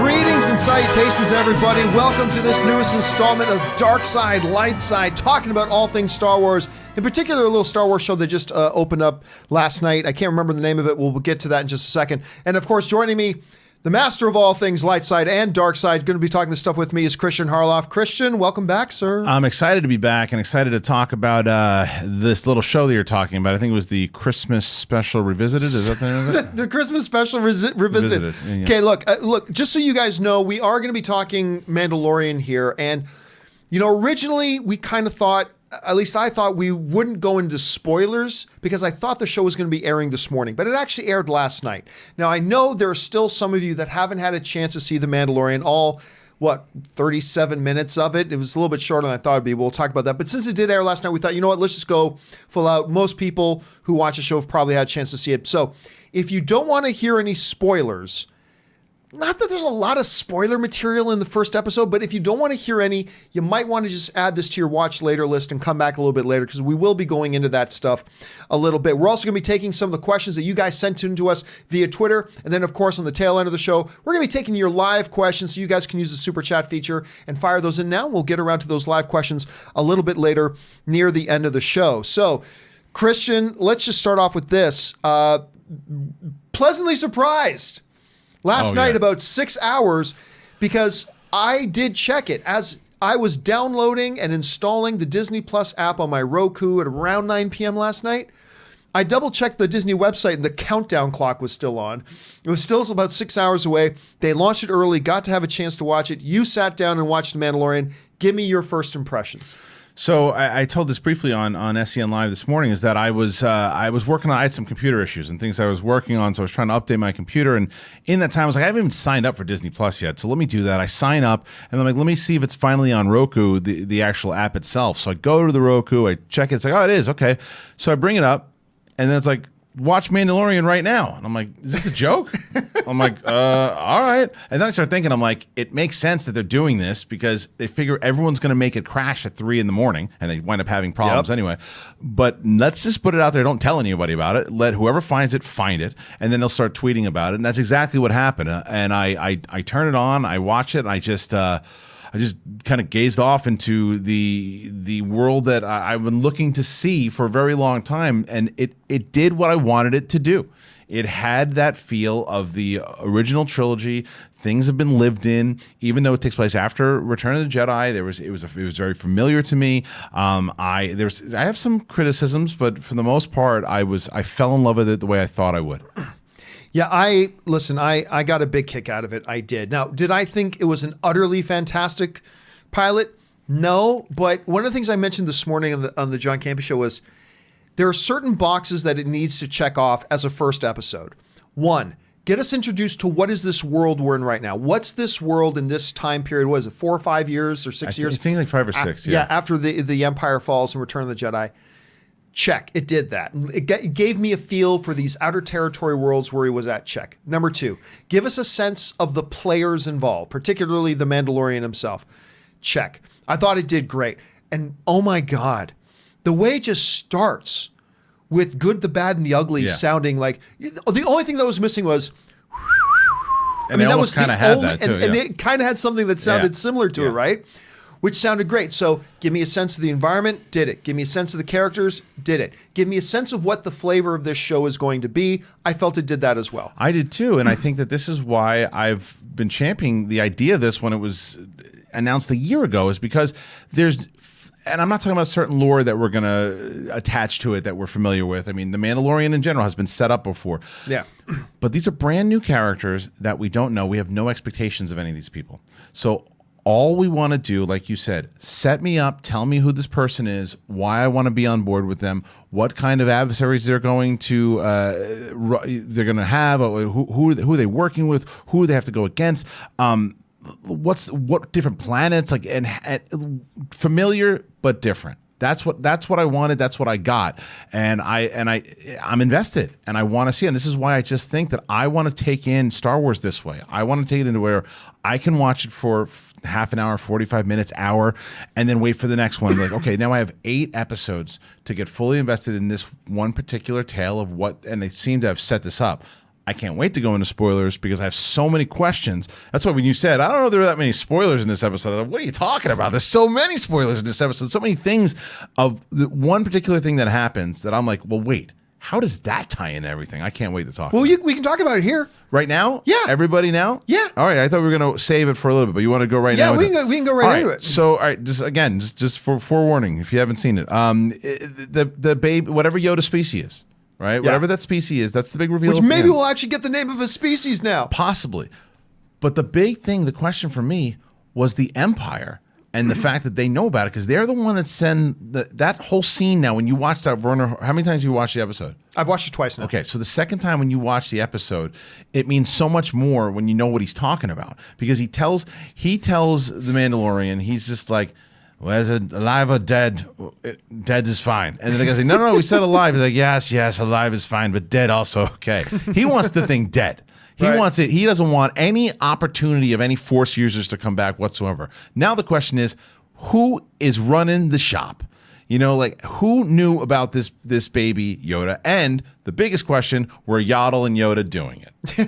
Greetings and salutations, everybody. Welcome to this newest installment of Dark Side, Light Side, talking about all things Star Wars. In particular, a little Star Wars show that just opened up last night. I can't remember the name of it. We'll get to that in just a second. And of course, joining me, the master of all things Light Side and Dark Side, going to be talking this stuff with me is Kristian Harloff. Kristian, welcome back, sir. I'm excited to be back and excited to talk about this little show that you're talking about. I think it was the Christmas Special Revisited. Is that the name of it? The Christmas Special Revisited. Yeah. Okay, look, just so you guys know, we are going to be talking Mandalorian here. And, you know, originally we kind of thought, at least I thought, we wouldn't go into spoilers because I thought the show was going to be airing this morning, but it actually aired last night. Now, I know there are still some of you that haven't had a chance to see The Mandalorian, all, 37 minutes of it. It was a little bit shorter than I thought it'd be. We'll talk about that. But since it did air last night, we thought, you know what, let's just go full out. Most people who watch the show have probably had a chance to see it. So if you don't want to hear any spoilers, not that there's a lot of spoiler material in the first episode, but if you don't want to hear any, you might want to just add this to your watch later list and come back a little bit later because we will be going into that stuff a little bit. We're also going to be taking some of the questions that you guys sent in to us via Twitter. And then, of course, on the tail end of the show, we're going to be taking your live questions so you guys can use the super chat feature and fire those in now. We'll get around to those live questions a little bit later near the end of the show. So, Kristian, let's just start off with this. Pleasantly surprised last night, about 6 hours, because I did check it as I was downloading and installing the Disney Plus app on my Roku at around 9 p.m. last night. I double checked the Disney website and the countdown clock was still on. It was still about 6 hours away. They launched it early, got to have a chance to watch it. You sat down and watched The Mandalorian. Give me your first impressions. So I told this briefly on SEN Live this morning, is that I was working on, I had some computer issues and things I was working on, so I was trying to update my computer, and in that time I was like, I haven't even signed up for Disney Plus yet, so let me do that. I sign up, and I'm like, let me see if it's finally on Roku, the actual app itself. So I go to the Roku, I check it, it's like, oh, it is, okay. So I bring it up, and then it's like, watch Mandalorian right now. And I'm like, is this a joke? I'm like, all right. And then I start thinking, I'm like, it makes sense that they're doing this because they figure everyone's going to make it crash at 3 a.m. and they wind up having problems anyway. But let's just put it out there. Don't tell anybody about it. Let whoever finds it, find it. And then they'll start tweeting about it. And that's exactly what happened. And I turn it on, I watch it, and I just kind of gazed off into the world that I've been looking to see for a very long time, and it did what I wanted it to do. It had that feel of the original trilogy. Things have been lived in, even though it takes place after Return of the Jedi. It was very familiar to me. I have some criticisms, but for the most part, I fell in love with it the way I thought I would. Yeah, I got a big kick out of it. I did. Now, did I think it was an utterly fantastic pilot? No, but one of the things I mentioned this morning on the John Campea Show was there are certain boxes that it needs to check off as a first episode. One, get us introduced to what is this world we're in right now. What's this world in this time period? What is it, 4 or 5 years or 6 years? I think like 5 or 6, yeah. After the Empire falls and Return of the Jedi. Check. It did that. It gave me a feel for these outer territory worlds where he was at. Check. Number 2, give us a sense of the players involved, particularly the Mandalorian himself. Check. I thought it did great. And oh my God, the way it just starts with good, the bad, and the ugly sounding like the only thing that was missing was. And they almost kind of had that too. And they kind of had something that sounded similar to it, right? Which sounded great. So give me a sense of the environment, did it. Give me a sense of the characters, did it. Give me a sense of what the flavor of this show is going to be. I felt it did that as well. I did too, and I think that this is why I've been championing the idea of this when it was announced a year ago, is because there's, and I'm not talking about certain lore that we're going to attach to it that we're familiar with. I mean, the Mandalorian in general has been set up before. Yeah. But these are brand new characters that we don't know. We have no expectations of any of these people. So all we want to do, like you said, set me up, tell me who this person is, why I want to be on board with them, what kind of adversaries they're going to have, who are they working with, who they have to go against, what different planets, like, and familiar but different. That's what I wanted. That's what I got, and I'm invested, and I want to see it. And this is why I just think that I want to take in Star Wars this way. I want to take it into where I can watch it for half an hour, 45 minutes, hour, and then wait for the next one. Like, okay, now I have 8 episodes to get fully invested in this one particular tale of what, and they seem to have set this up. I can't wait to go into spoilers because I have so many questions. That's why when you said, I don't know if there were that many spoilers in this episode, I was like, what are you talking about? There's so many spoilers in this episode. So many things of the one particular thing that happens that I'm like, well, wait, how does that tie into everything? I can't wait to talk about it. We can talk about it here. Right now? Yeah. Everybody now? Yeah. All right. I thought we were going to save it for a little bit, but you want to go right now? Yeah, we can go right into it. So, all right, just for forewarning, if you haven't seen it, the baby, whatever Yoda species is, right? Yeah. Whatever that species is, that's the big reveal. Which maybe we'll actually get the name of a species now. Possibly. But the big thing, the question for me was the Empire and the fact that they know about it because they're the one that send that whole scene now. When you watch that, Werner, how many times have you watched the episode? I've watched it twice now. Okay, so the second time when you watch the episode, it means so much more when you know what he's talking about because he tells the Mandalorian, he's just like, well, is it alive or dead? Dead is fine. And then the guy's like, no, we said alive. He's like, yes, alive is fine, but dead also okay. He wants the thing dead. He wants it. He doesn't want any opportunity of any Force users to come back whatsoever. Now the question is, who is running the shop? You know, like who knew about this baby Yoda? And the biggest question, were Yaddle and Yoda doing it?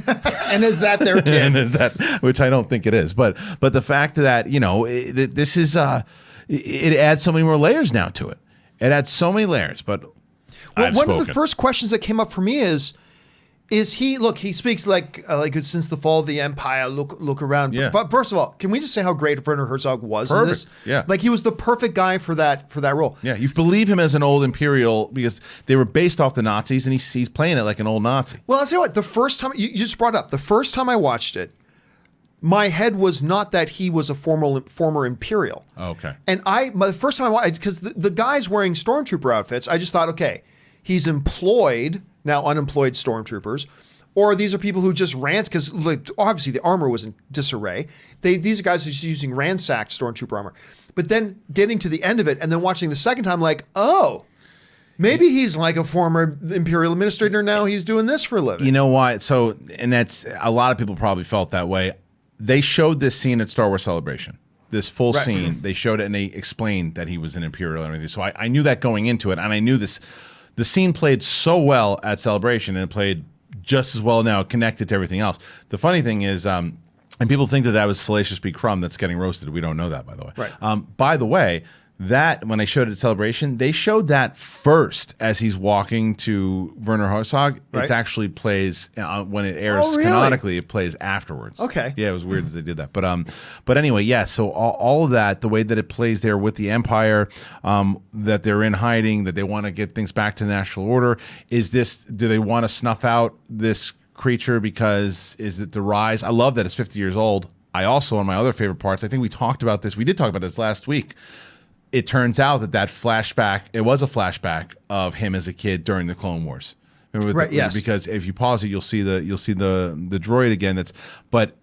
And is that their kid? And is that, which I don't think it is, but the fact that this is it adds so many more layers now to it. It adds so many layers. But one of the first questions that came up for me is he? Look, he speaks like since the fall of the Empire. Look around. Yeah. But first of all, can we just say how great Werner Herzog was in this? Yeah. Like he was the perfect guy for that role. Yeah, you believe him as an old Imperial because they were based off the Nazis, and he's playing it like an old Nazi. Well, I'll tell you what. The first time you just brought up, the first time I watched it, my head was not that he was a former Imperial. Oh, okay. And the first time I watched, because the guy's wearing stormtrooper outfits, I just thought, okay, he's employed. Now unemployed stormtroopers, or these are people who just because obviously the armor was in disarray. These guys are just using ransacked stormtrooper armor. But then getting to the end of it and then watching the second time, like, oh, maybe he's like a former Imperial administrator now. He's doing this for a living. You know why? So, and that's a lot of people probably felt that way. They showed this scene at Star Wars Celebration. This full scene, they showed it and they explained that he was an Imperial and everything. So I knew that going into it, and I knew this. The scene played so well at Celebration, and it played just as well now, connected to everything else. The funny thing is, and people think that was Salacious B. Crumb that's getting roasted. We don't know that, by the way. Right. By the way, that when they showed it at Celebration, they showed that first as he's walking to Werner Herzog. Right. It actually plays when it airs canonically. It plays afterwards. Okay. Yeah, it was weird that they did that, but anyway, yeah. So all of that, the way that it plays there with the Empire, that they're in hiding, that they want to get things back to national order. Is this? Do they want to snuff out this creature because is it the rise? I love that it's 50 years old. I also, on my other favorite parts, I think we talked about this. We did talk about this last week. It turns out that flashback, it was a flashback of him as a kid during the Clone Wars. Remember yes. Because if you pause it, you'll see the droid again. But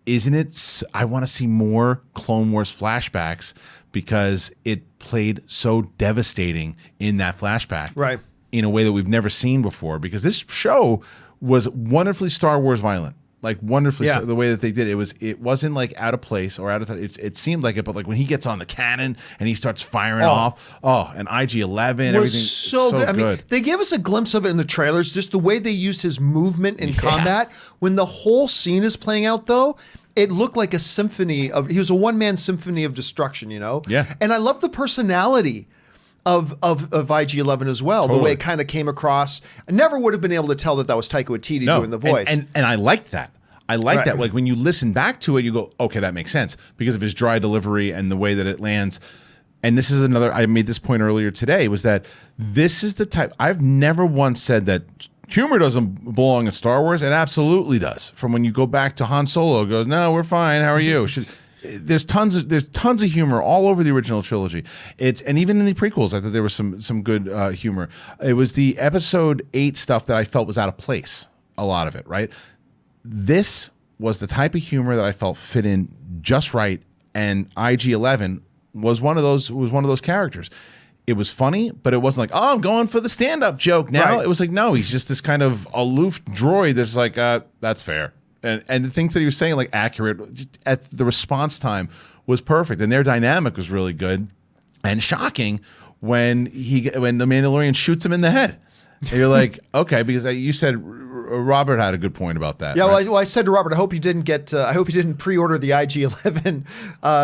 isn't it? I want to see more Clone Wars flashbacks because it played so devastating in that flashback, right? In a way that we've never seen before. Because this show was wonderfully Star Wars violent. Like wonderfully, the way that they did it wasn't like out of place or out of time. It seemed like it, but like when he gets on the cannon and he starts firing off, and IG-11, everything so good. I mean, they gave us a glimpse of it in the trailers, just the way they used his movement in combat. When the whole scene is playing out, though, it looked like a symphony of. He was a one-man symphony of destruction, you know. Yeah. And I love the personality of IG-11 as well. Totally. The way it kind of came across. I never would have been able to tell that was Taika Waititi doing the voice. And I liked that. I like that. Like when you listen back to it, you go, okay, that makes sense because of his dry delivery and the way that it lands. And this is another, I made this point earlier today, was that this is the type, I've never once said that humor doesn't belong in Star Wars. It absolutely does. From when you go back to Han Solo, it goes, no, we're fine. How are you? There's tons of humor all over the original trilogy. And even in the prequels, I thought there was some good humor. It was the episode 8 stuff that I felt was out of place. A lot of it, right? This was the type of humor that I felt fit in just right, and IG-11 was one of those characters. It was funny, but it wasn't like, oh, I'm going for the stand-up joke now. Right. It was like, no, he's just this kind of aloof droid that's like, that's fair. And the things that he was saying, like accurate, just at the response time was perfect, and their dynamic was really good and shocking when the Mandalorian shoots him in the head. And you're like, okay, because you said Robert had a good point about that. Yeah, right? well, I said to Robert, I hope you didn't pre-order the IG-11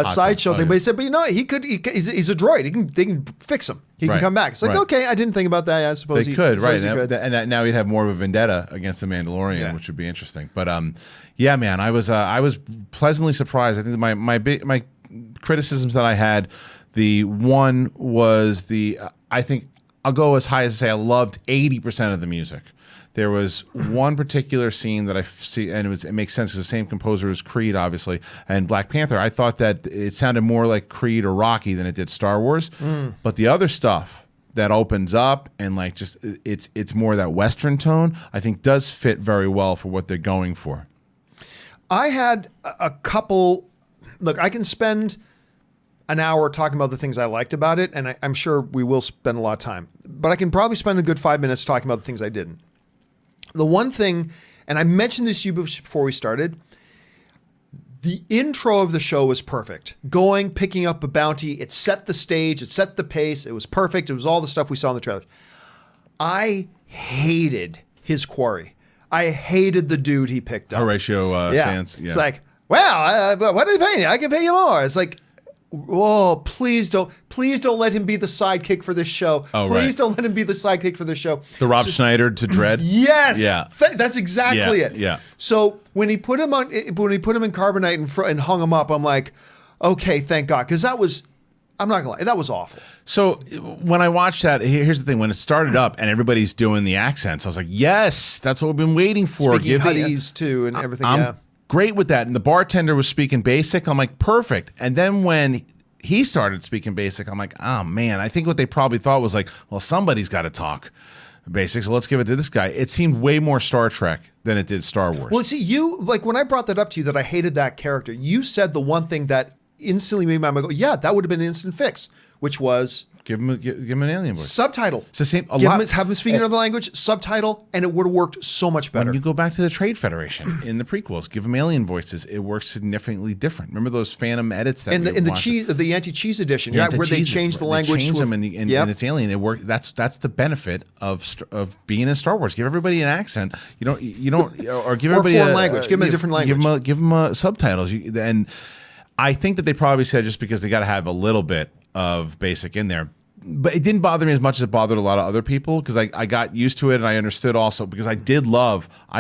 sideshow thing. But he said, but he's a droid. They can fix him. He can come back. It's like, okay, I didn't think about that. I suppose they could, right? He could. And now he'd have more of a vendetta against the Mandalorian, which would be interesting. But yeah, man, I was pleasantly surprised. I think my criticisms that I had, the one was I think I'll go as high as to say I loved 80% of the music. There was one particular scene that I see, and it makes sense. It's the same composer as Creed, obviously, and Black Panther. I thought that it sounded more like Creed or Rocky than it did Star Wars. But the other stuff that opens up and like just it's more that Western tone, I think does fit very well for what they're going for. I had a couple. Look, I can spend an hour talking about the things I liked about it, and I'm sure we will spend a lot of time. But I can probably spend a good 5 minutes talking about the things I didn't. The one thing, and I mentioned this to you before we started, the intro of the show was perfect. Picking up a bounty, it set the stage, it set the pace, it was perfect. It was all the stuff we saw in the trailer. I hated his quarry. I hated the dude he picked up. Horatio Sands. Yeah. It's like, well, what are they paying you? I can pay you more. It's like, whoa, please don't let him be the sidekick for this show. Please don't let him be the sidekick for this show. The Rob Schneider to Dredd. Yes. Yeah. That's exactly it. Yeah. So when he put him in carbonite and hung him up, I'm like, okay, thank God. Because I'm not gonna lie, that was awful. So when I watched that, here's the thing: when it started up and everybody's doing the accents, I was like, yes, that's what we've been waiting for. Speaking Huddies too and everything. I'm great with that. And the bartender was speaking basic. I'm like, perfect. And then when he started speaking basic, I'm like, oh man, I think what they probably thought was like, well, somebody's got to talk basic, so let's give it to this guy. It seemed way more Star Trek than it did Star Wars. Well, see, when I brought that up to you that I hated that character, you said the one thing that instantly made my mind go, yeah, that would have been an instant fix, which was give him an alien voice. Subtitle. It's the same. Have him speaking another language, subtitle, and it would have worked so much better. When you go back to the Trade Federation in the prequels, give them alien voices. It works significantly different. Remember those Phantom edits that in the anti-cheese edition, where they changed the language. They changed them and it's alien. It worked. That's the benefit of being in Star Wars. Give everybody an accent. You don't or give everybody a foreign language. Give them a different language. Give them subtitles. And I think that they probably said just because they got to have a little bit of basic in there. But it didn't bother me as much as it bothered a lot of other people because I got used to it and I understood also because I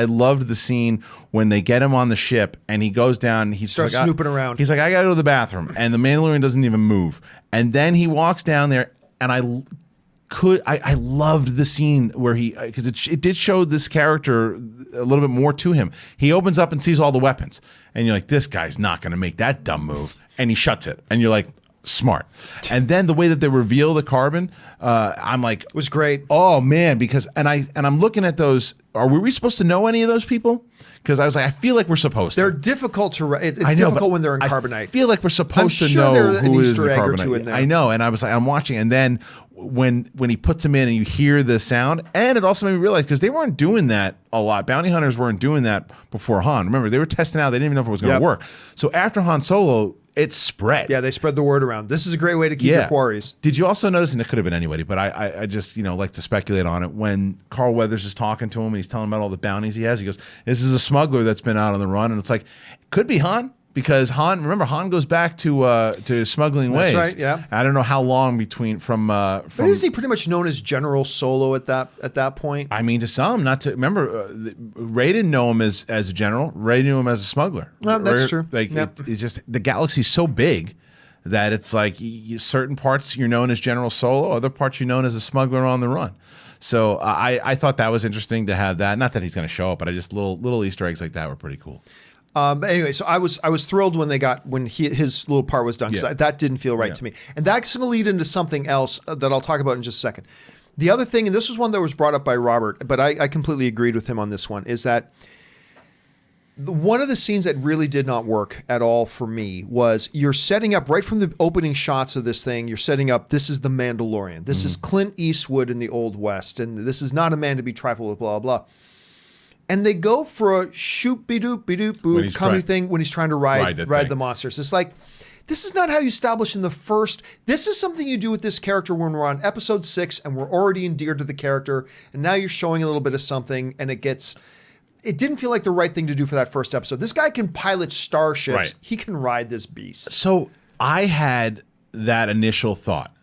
loved the scene when they get him on the ship and he goes down and he starts like, snooping around. He's like, I got to go to the bathroom, and the Mandalorian doesn't even move. And then he walks down there and I loved the scene where because it did show this character a little bit more to him. He opens up and sees all the weapons and you're like, this guy's not going to make that dumb move. And he shuts it and you're like, smart. And then the way that they reveal the carbon, I'm like, was great. Oh man, because I'm looking at those. Are we supposed to know any of those people? Because I was like, I feel like we're supposed to. They're difficult to. It's difficult when they're in carbonite. I feel like we're supposed to know who is the carbonite. I know, and I was like, I'm watching, and then when he puts them in, and you hear the sound, and it also made me realize because they weren't doing that a lot. Bounty hunters weren't doing that before Han. Remember, they were testing out. They didn't even know if it was going to work. So after Han Solo, it spread. Yeah, they spread the word around. This is a great way to keep your quarries. Did you also notice, and it could have been anybody, but I just like to speculate on it, when Carl Weathers is talking to him and he's telling him about all the bounties he has, he goes, this is a smuggler that's been out on the run, and it's like, it could be Han, because Han goes back to smuggling ways. That's right, yeah. I don't know how long from But is he pretty much known as General Solo at that point? I mean, to some, not to remember. Ray didn't know him as a general. Ray knew him as a smuggler. Well, that's true. Like it's just the galaxy's so big that it's like certain parts you're known as General Solo, other parts you're known as a smuggler on the run. So I thought that was interesting to have that. Not that he's going to show up, but I just little Easter eggs like that were pretty cool. But anyway, so I was thrilled when his little part was done, because that didn't feel right to me. And that's going to lead into something else that I'll talk about in just a second. The other thing, and this was one that was brought up by Robert, but I completely agreed with him on this one, is that one of the scenes that really did not work at all for me was you're setting up right from the opening shots of this thing. You're setting up, this is the Mandalorian. This is Clint Eastwood in the Old West, and this is not a man to be trifled with, blah, blah. And they go for a shoop-be-doop-be-doop-boop comedy thing when he's trying to ride the monsters. It's like, This is not how you establish in the first. This is something you do with this character when we're on episode 6 and we're already endeared to the character, and now you're showing a little bit of something, and it didn't feel like the right thing to do for that first episode. This guy can pilot starships. Right. He can ride this beast. So I had that initial thought,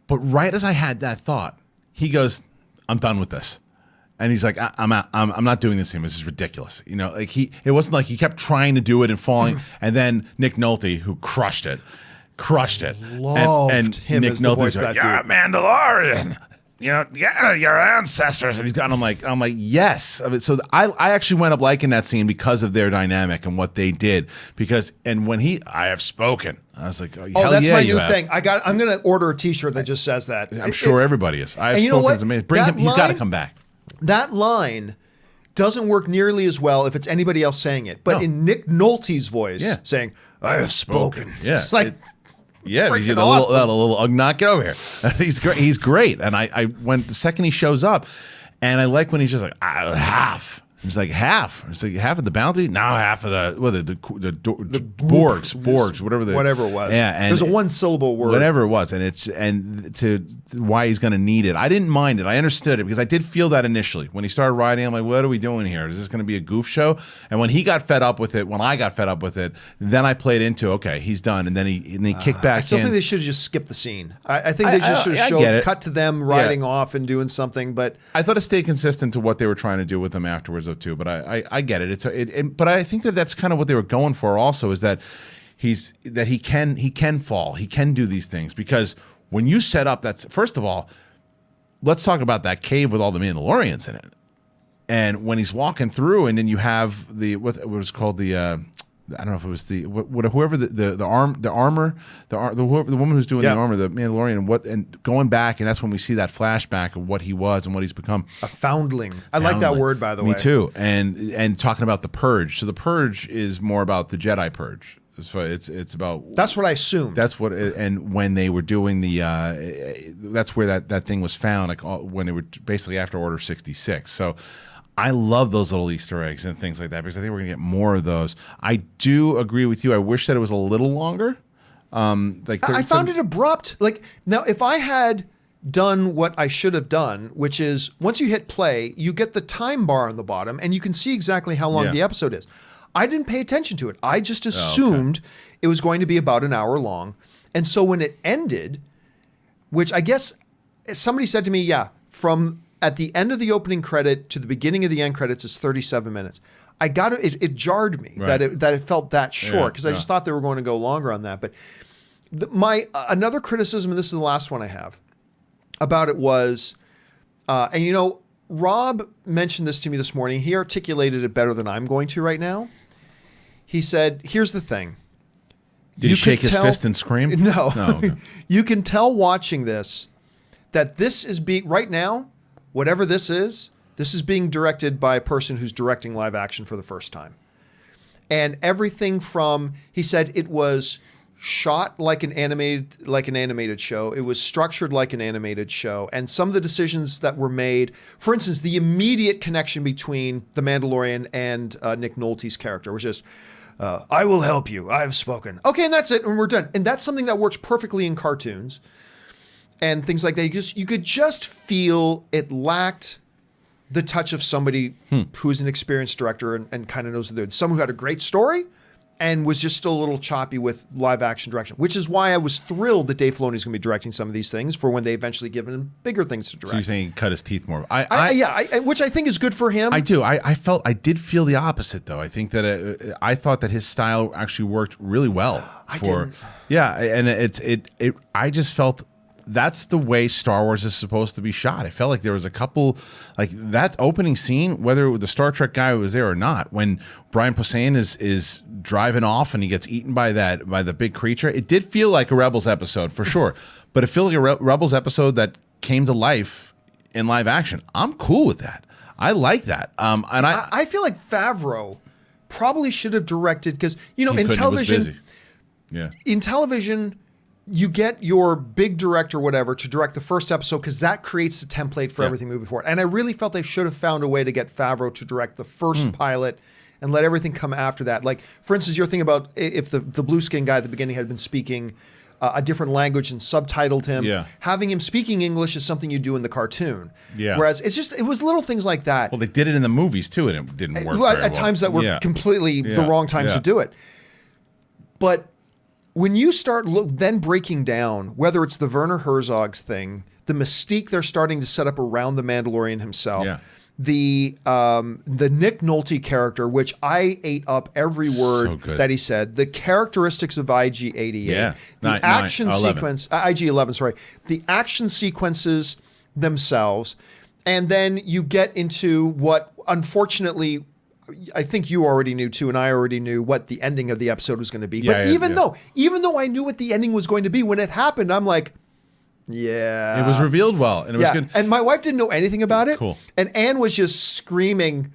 but right as I had that thought, he goes, "I'm done with this." And he's like, I'm out. I'm not doing this anymore. This is ridiculous. You know, like it wasn't like he kept trying to do it and falling. And then Nick Nolte, who crushed it. Loved him Nick as the voice Nolte's of like, that "You're a dude." Mandalorian. You know, yeah, your ancestors." And I'm like, yes. I mean, so I actually went up liking that scene because of their dynamic and what they did. And when I have spoken, I was like, oh, that's yeah, my you new have. thing. I'm going to order a T-shirt that just says that. I'm sure everybody is. I have and you know spoken. what? It's amazing. Bring him. He's got to come back. That line doesn't work nearly as well if it's anybody else saying it. But in Nick Nolte's voice, saying, "I have spoken." Yeah. It's like, yeah, he's freaking a awesome. little Ugnaught, get over here. He's great. He's great. And I went the second he shows up, and I like when he's just like, half. He's like, half. It's like half of the bounty? Now half of the Borgs, whatever it was. Yeah, and there's a one-syllable word. Whatever it was, and to why he's going to need it. I didn't mind it. I understood it because I did feel that initially when he started riding. I'm like, what are we doing here? Is this going to be a goof show? And when he got fed up with it, when I got fed up with it, then I played into, okay, he's done, and then he kicked back. I still in. think they should have just skipped the scene. I think they just should have showed cut to them riding off and doing something. But I thought it stayed consistent to what they were trying to do with them afterwards, though, too. But I get it. But I think that's kind of what they were going for. Also, is that he can fall, he can do these things because when you set up first of all, let's talk about that cave with all the Mandalorians in it, and when he's walking through, and then you have what was called the. I don't know if it was whoever the woman who's doing the armor, the Mandalorian, and going back, and that's when we see that flashback of what he was and what he's become. A foundling. I like that word, by the way. Me too. And talking about the purge. So the purge is more about the Jedi purge. So it's about. That's what I assumed. That's what. And when they were doing that's where that thing was found. Like when they were basically after Order 66. So. I love those little Easter eggs and things like that because I think we're going to get more of those. I do agree with you. I wish that it was a little longer. I found it abrupt. Like, now, if I had done what I should have done, which is once you hit play, you get the time bar on the bottom and you can see exactly how long the episode is. I didn't pay attention to it. I just assumed it was going to be about an hour long. And so when it ended, which I guess somebody said to me, from at the end of the opening credit to the beginning of the end credits is 37 minutes. It jarred me that it felt that short because I just thought they were going to go longer on that. But another criticism, and this is the last one I have about it was, and Rob mentioned this to me this morning. He articulated it better than I'm going to right now. He said, here's the thing. Did he shake his fist and scream? No. Okay. You can tell watching this that this is right now, whatever this is being directed by a person who's directing live action for the first time. And everything from, he said it was shot like an animated show. It was structured like an animated show. And some of the decisions that were made, for instance, the immediate connection between the Mandalorian and Nick Nolte's character was just, I will help you. I have spoken. Okay, and that's it. And we're done. And that's something that works perfectly in cartoons. And things like that. You could just feel it lacked the touch of somebody who's an experienced director and kind of knows what they're doing. Someone who had a great story and was just still a little choppy with live action direction, which is why I was thrilled that Dave Filoni's going to be directing some of these things for when they eventually give him bigger things to direct. So you're saying he cut his teeth more. Which I think is good for him. I do. I did feel the opposite though. I think that I thought that his style actually worked really well. And I just felt. That's the way Star Wars is supposed to be shot. It felt like there was a couple, like that opening scene, whether the Star Trek guy was there or not, when Brian Posehn is driving off and he gets eaten by the big creature. It did feel like a Rebels episode for sure, but it felt like a Rebels episode that came to life in live action. I'm cool with that. I like that. And I feel like Favreau probably should have directed because in television, in television. You get your big director, whatever, to direct the first episode because that creates the template for everything moving forward. And I really felt they should have found a way to get Favreau to direct the first pilot and let everything come after that. Like, for instance, you're thinking about if the blue skin guy at the beginning had been speaking a different language and subtitled him. Yeah. Having him speaking English is something you do in the cartoon. Yeah. Whereas it was little things like that. Well, they did it in the movies too, and it didn't work Well, very at well. times that were completely the wrong times to do it. But when you start then breaking down, whether it's the Werner Herzog's thing, the mystique they're starting to set up around the Mandalorian himself, the Nick Nolte character, which I ate up every word that he said, the characteristics of IG-88, the action sequence, IG-11, sorry, the action sequences themselves, and then you get into what, unfortunately, I think you already knew too, and I already knew what the ending of the episode was going to be. But even though I knew what the ending was going to be, when it happened, I'm like, yeah. It was revealed well, and it was good. And my wife didn't know anything about it. Cool. And Anne was just screaming,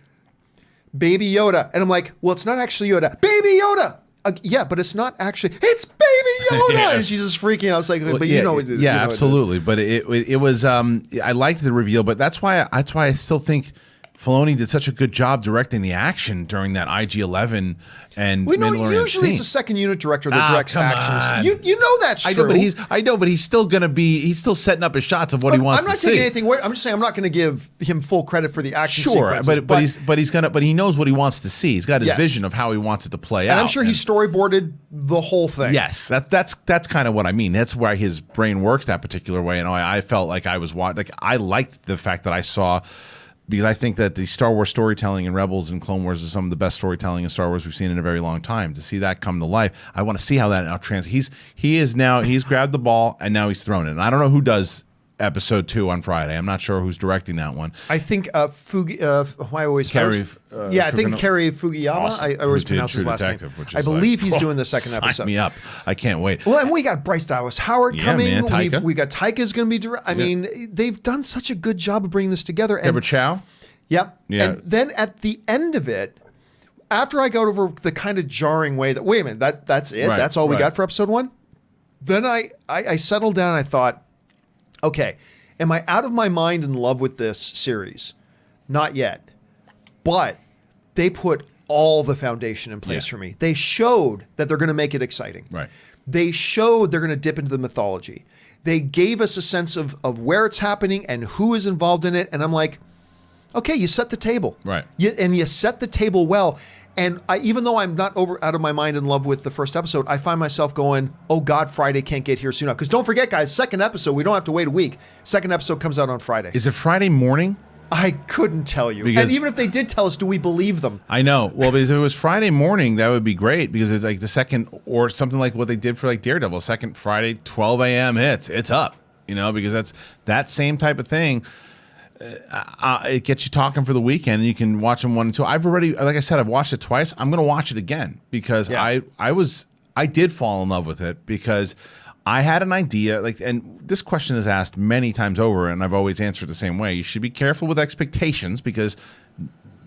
Baby Yoda. And I'm like, well, it's not actually Yoda. Baby Yoda! Yeah, but it's not actually, it's Baby Yoda! And she's just freaking out. I was like, but you know what it is. Yeah, absolutely. But it was, I liked the reveal, but that's why I still think Filoni did such a good job directing the action during that IG-11 and Mandalorian usually scene. it's the second unit director that directs action. You know that's true. I know, but he's still setting up his shots of what he wants to see. I'm not taking anything away. I'm just saying I'm not going to give him full credit for the action sequences. But he knows what he wants to see. He's got his vision of how he wants it to play out. And I'm sure he storyboarded the whole thing. Yes, that's kind of what I mean. That's why his brain works that particular way. And I felt like I was I liked the fact that I saw. Because I think that the Star Wars storytelling in Rebels and Clone Wars is some of the best storytelling in Star Wars we've seen in a very long time. To see that come to life, I want to see how that now translates. He's grabbed the ball and now he's thrown it. And I don't know who does Episode 2 on Friday. I'm not sure who's directing that one. I think I always Kerry. I think Kerry Fugiyama. Awesome. I always pronounce his last name. I believe he's doing the second episode. Sign me up. I can't wait. Well, and we got Bryce Dallas Howard coming. Man, Taika. We got Taika's going to be. I mean, they've done such a good job of bringing this together. Deborah Chow. Yep. Yeah. And then at the end of it, after I got over the kind of jarring way that, wait a minute, that's it? That's all we got for episode 1? Then I settled down and I thought, okay, am I out of my mind in love with this series? Not yet. But they put all the foundation in place for me. They showed that they're going to make it exciting. Right. They showed they're going to dip into the mythology. They gave us a sense of where it's happening and who is involved in it. And I'm like, okay, you set the table. Right. And you set the table well. And even though I'm not out of my mind in love with the first episode, I find myself going, oh God, Friday can't get here soon enough. Because don't forget, guys, second episode, we don't have to wait a week. Second episode comes out on Friday. Is it Friday morning? I couldn't tell you. And even if they did tell us, do we believe them? I know. Well, because if it was Friday morning, that would be great because it's like the second, or something like what they did for like Daredevil, second Friday, 12 a.m. hits. It's up, because that's that same type of thing. It gets you talking for the weekend, and you can watch them 1 and 2. I've already, like I said, I've watched it twice. I'm going to watch it again because I did fall in love with it because I had an idea, and this question is asked many times over, and I've always answered the same way. You should be careful with expectations because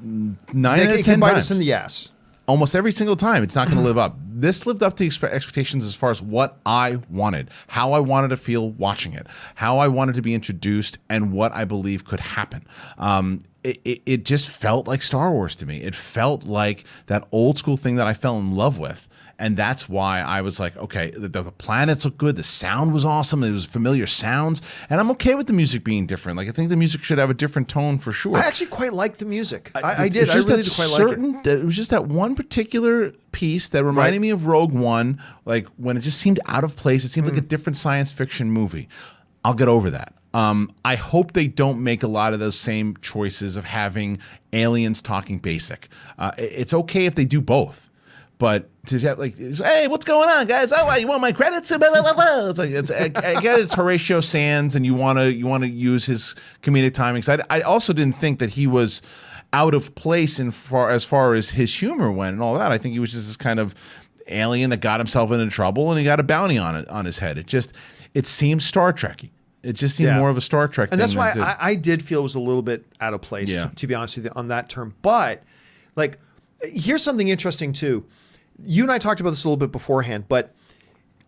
9 out of 10 bite times, us in the ass. Almost every single time, it's not going to live up. This lived up to expectations as far as what I wanted, how I wanted to feel watching it, how I wanted to be introduced, and what I believe could happen. It just felt like Star Wars to me. It felt like that old school thing that I fell in love with. And that's why I was like, okay, the planets look good. The sound was awesome. It was familiar sounds. And I'm okay with the music being different. I think the music should have a different tone for sure. I actually quite liked the music. I did. I really did quite like it. It was just that one particular piece that reminded me of Rogue One, when it just seemed out of place. It seemed like a different science fiction movie. I'll get over that. I hope they don't make a lot of those same choices of having aliens talking basic. It's okay if they do both. But to have hey, what's going on, guys? Oh, you want my credits? Blah, blah, blah. It's I get it's Horatio Sands, and you want to use his comedic timing. I also didn't think that he was out of place as far as his humor went and all that. I think he was just this kind of alien that got himself into trouble and he got a bounty on his head. It seemed Star Trek-y. It just seemed more of a Star Trek thing. And that's why I did feel it was a little bit out of place, to be honest with you, on that term. But here's something interesting too. You and I talked about this a little bit beforehand, but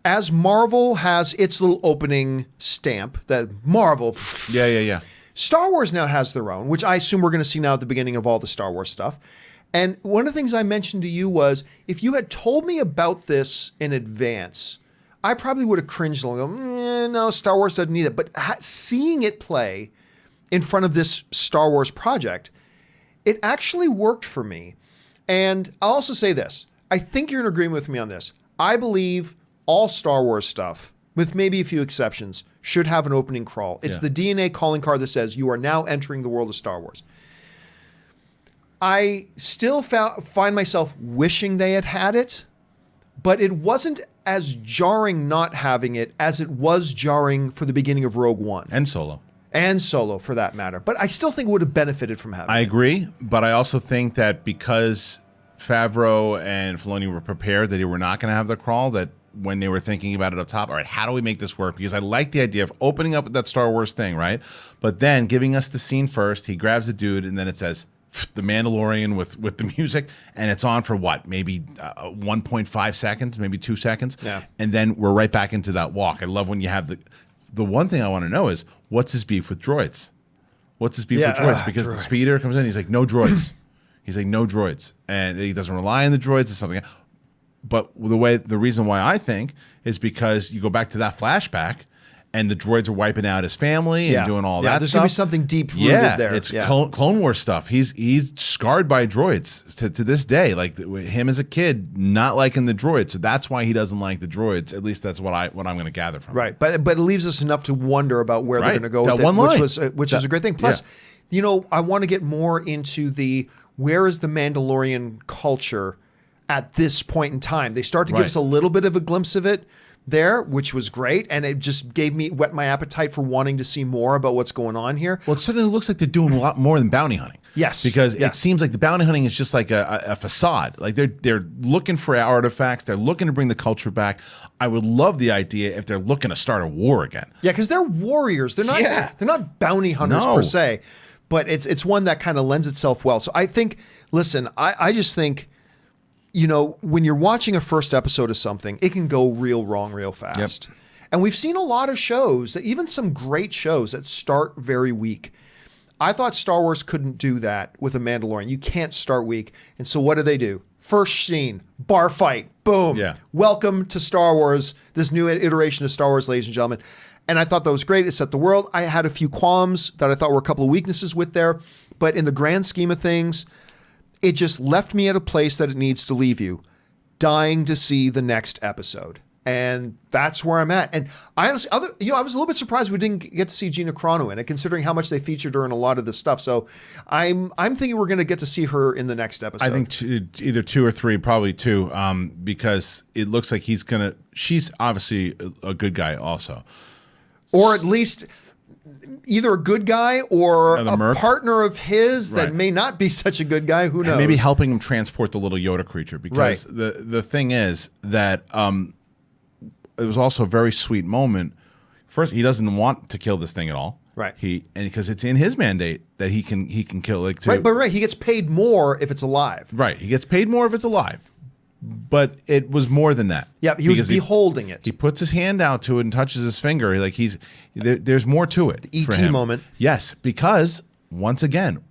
as Marvel has its little opening stamp, that Marvel, yeah, Star Wars now has their own, which I assume we're going to see now at the beginning of all the Star Wars stuff. And one of the things I mentioned to you was, if you had told me about this in advance, I probably would have cringed and go, no, Star Wars doesn't need it. But seeing it play in front of this Star Wars project, it actually worked for me. And I'll also say this. I think you're in agreement with me on this. I believe all Star Wars stuff, with maybe a few exceptions, should have an opening crawl. It's the DNA calling card that says you are now entering the world of Star Wars. I still find myself wishing they had it, but it wasn't as jarring not having it as it was jarring for the beginning of Rogue One. And Solo. And Solo, for that matter. But I still think it would have benefited from having it. I agree, but I also think that because Favreau and Filoni were prepared that they were not going to have the crawl, that when they were thinking about it up top, all right, how do we make this work? Because I like the idea of opening up with that Star Wars thing, right? But then giving us the scene first, he grabs a dude, and then it says, the Mandalorian with the music, and it's on for what, maybe 1.5 seconds, maybe 2 seconds, and then we're right back into that walk. I love when you have the one thing I want to know is, what's his beef with droids? What's his beef with droids? Because the speeder comes in, he's like, no droids. He's like, no droids, and he doesn't rely on the droids or something. But the reason why I think is because you go back to that flashback, and the droids are wiping out his family and doing all that there's stuff. There's going to be something deep-rooted there. It's Clone Wars stuff. He's scarred by droids to this day. Like him as a kid, not liking the droids. So that's why he doesn't like the droids. At least that's what I'm going to gather from it. But it leaves us enough to wonder about where they're going to go with it, which is a great thing. Plus, I want to get more into where is the Mandalorian culture at this point in time. They start to give us a little bit of a glimpse of it there, which was great, and it just whet my appetite for wanting to see more about what's going on here. Well, it certainly looks like they're doing a lot more than bounty hunting. Yes, because it seems like the bounty hunting is just like a facade. Like they're looking for artifacts, they're looking to bring the culture back. I would love the idea if they're looking to start a war again. Yeah, because they're warriors. They're not bounty hunters per se, but it's one that kind of lends itself well. So I think, listen, I just think, when you're watching a first episode of something, it can go real wrong real fast. Yep. And we've seen a lot of shows, even some great shows that start very weak. I thought Star Wars couldn't do that with a Mandalorian. You can't start weak. And so what do? First scene, bar fight, boom. Yeah. Welcome to Star Wars, this new iteration of Star Wars, ladies and gentlemen. And I thought that was great. It set the world. I had a few qualms that I thought were a couple of weaknesses with there. But in the grand scheme of things, it just left me at a place that it needs to leave you, dying to see the next episode. And that's where I'm at. And I honestly, I was a little bit surprised we didn't get to see Gina Carano in it, considering how much they featured her in a lot of this stuff. So I'm thinking we're going to get to see her in the next episode. I think either 2 or 3, probably 2, because it looks like she's obviously a good guy also. Or at least either a good guy or a partner of his that may not be such a good guy. Who knows? And maybe helping him transport the little Yoda creature. Because the thing is that it was also a very sweet moment. First, he doesn't want to kill this thing at all. Right. Because it's in his mandate that he can kill it too. Right, but he gets paid more if it's alive. Right. He gets paid more if it's alive. But it was more than that. Yeah, he was beholding it. He puts his hand out to it and touches his finger. Like there's more to it. The E.T. moment. Yes, because once again,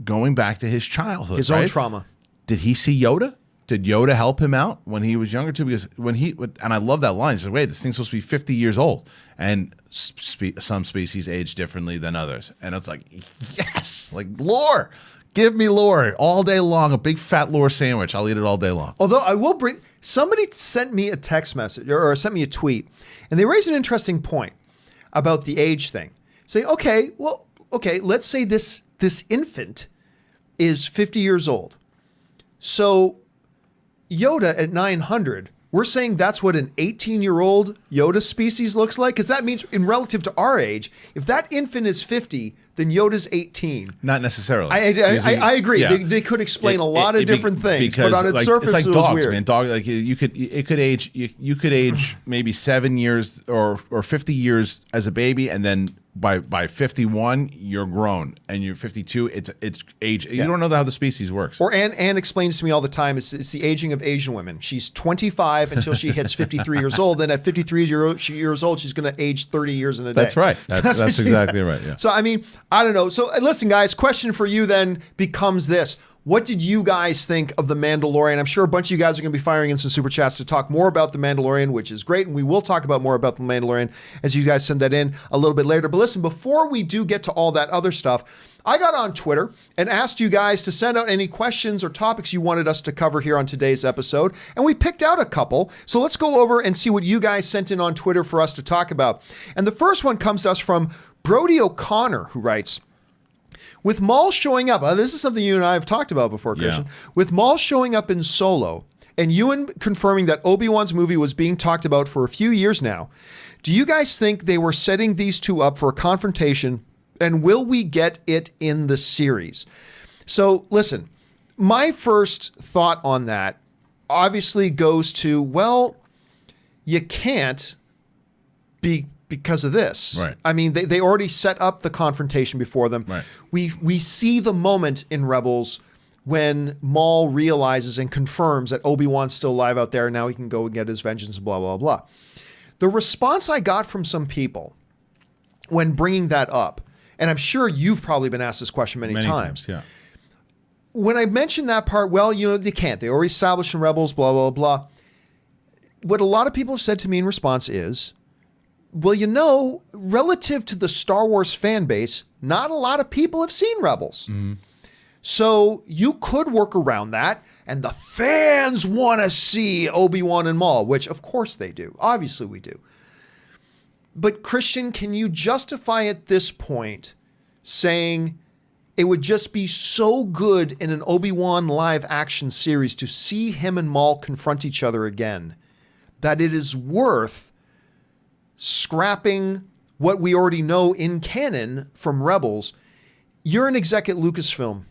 going back to his childhood, his own trauma. Did he see Yoda? Did Yoda help him out when he was younger too? Because and I love that line. He said, "Wait, this thing's supposed to be 50 years old, and some species age differently than others." And it's like, yes, like lore. Give me lore all day long, a big fat lore sandwich. I'll eat it all day long. Although I will somebody sent me a text message or sent me a tweet, and they raised an interesting point about the age thing. Say, okay, let's say this infant is 50 years old. So Yoda at 900, we're saying that's what an 18-year-old Yoda species looks like? Because that means, in relative to our age, if that infant is 50, then Yoda's 18. Not necessarily. I agree. Yeah. They could explain a lot of different things, but on its surface, it's like it was dogs, weird. Man. Dog, like it could age. You could age maybe 7 years or 50 years as a baby, and then by 51 you're grown, and you're 52. It's age. Yeah. You don't know how the species works. Or Anne explains to me all the time. It's the aging of Asian women. She's 25 until she hits 53 years old. Then at 53 years old, she's going to age 30 years in a day. That's right. That's exactly right. Yeah. So I mean, I don't know. So listen, guys. Question for you then becomes this: What did you guys think of The Mandalorian? I'm sure a bunch of you guys are going to be firing in some super chats to talk more about The Mandalorian, which is great. And we will talk about more about The Mandalorian as you guys send that in a little bit later. But listen, before we do get to all that other stuff, I got on Twitter and asked you guys to send out any questions or topics you wanted us to cover here on today's episode. And we picked out a couple. So let's go over and see what you guys sent in on Twitter for us to talk about. And the first one comes to us from Brody O'Connor, who writes, with Maul showing up, this is something you and I have talked about before, Christian. Yeah. With Maul showing up in Solo and Ewan confirming that Obi-Wan's movie was being talked about for a few years now, do you guys think they were setting these two up for a confrontation, and will we get it in the series? So listen, my first thought on that obviously goes to, well, you can't be because of this. Right. I mean, they already set up the confrontation before them. Right. We see the moment in Rebels when Maul realizes and confirms that Obi-Wan's still alive out there, and now he can go and get his vengeance, blah, blah, blah. The response I got from some people when bringing that up, and I'm sure you've probably been asked this question many times. Yeah. When I mentioned that part, well, they can't. They already established in Rebels, blah, blah, blah. What a lot of people have said to me in response is, well, relative to the Star Wars fan base, not a lot of people have seen Rebels. Mm-hmm. So you could work around that, and the fans want to see Obi-Wan and Maul, which of course they do. Obviously we do. But Christian, can you justify at this point saying it would just be so good in an Obi-Wan live action series to see him and Maul confront each other again that it is worth scrapping what we already know in canon from Rebels? You're an exec at Lucasfilm.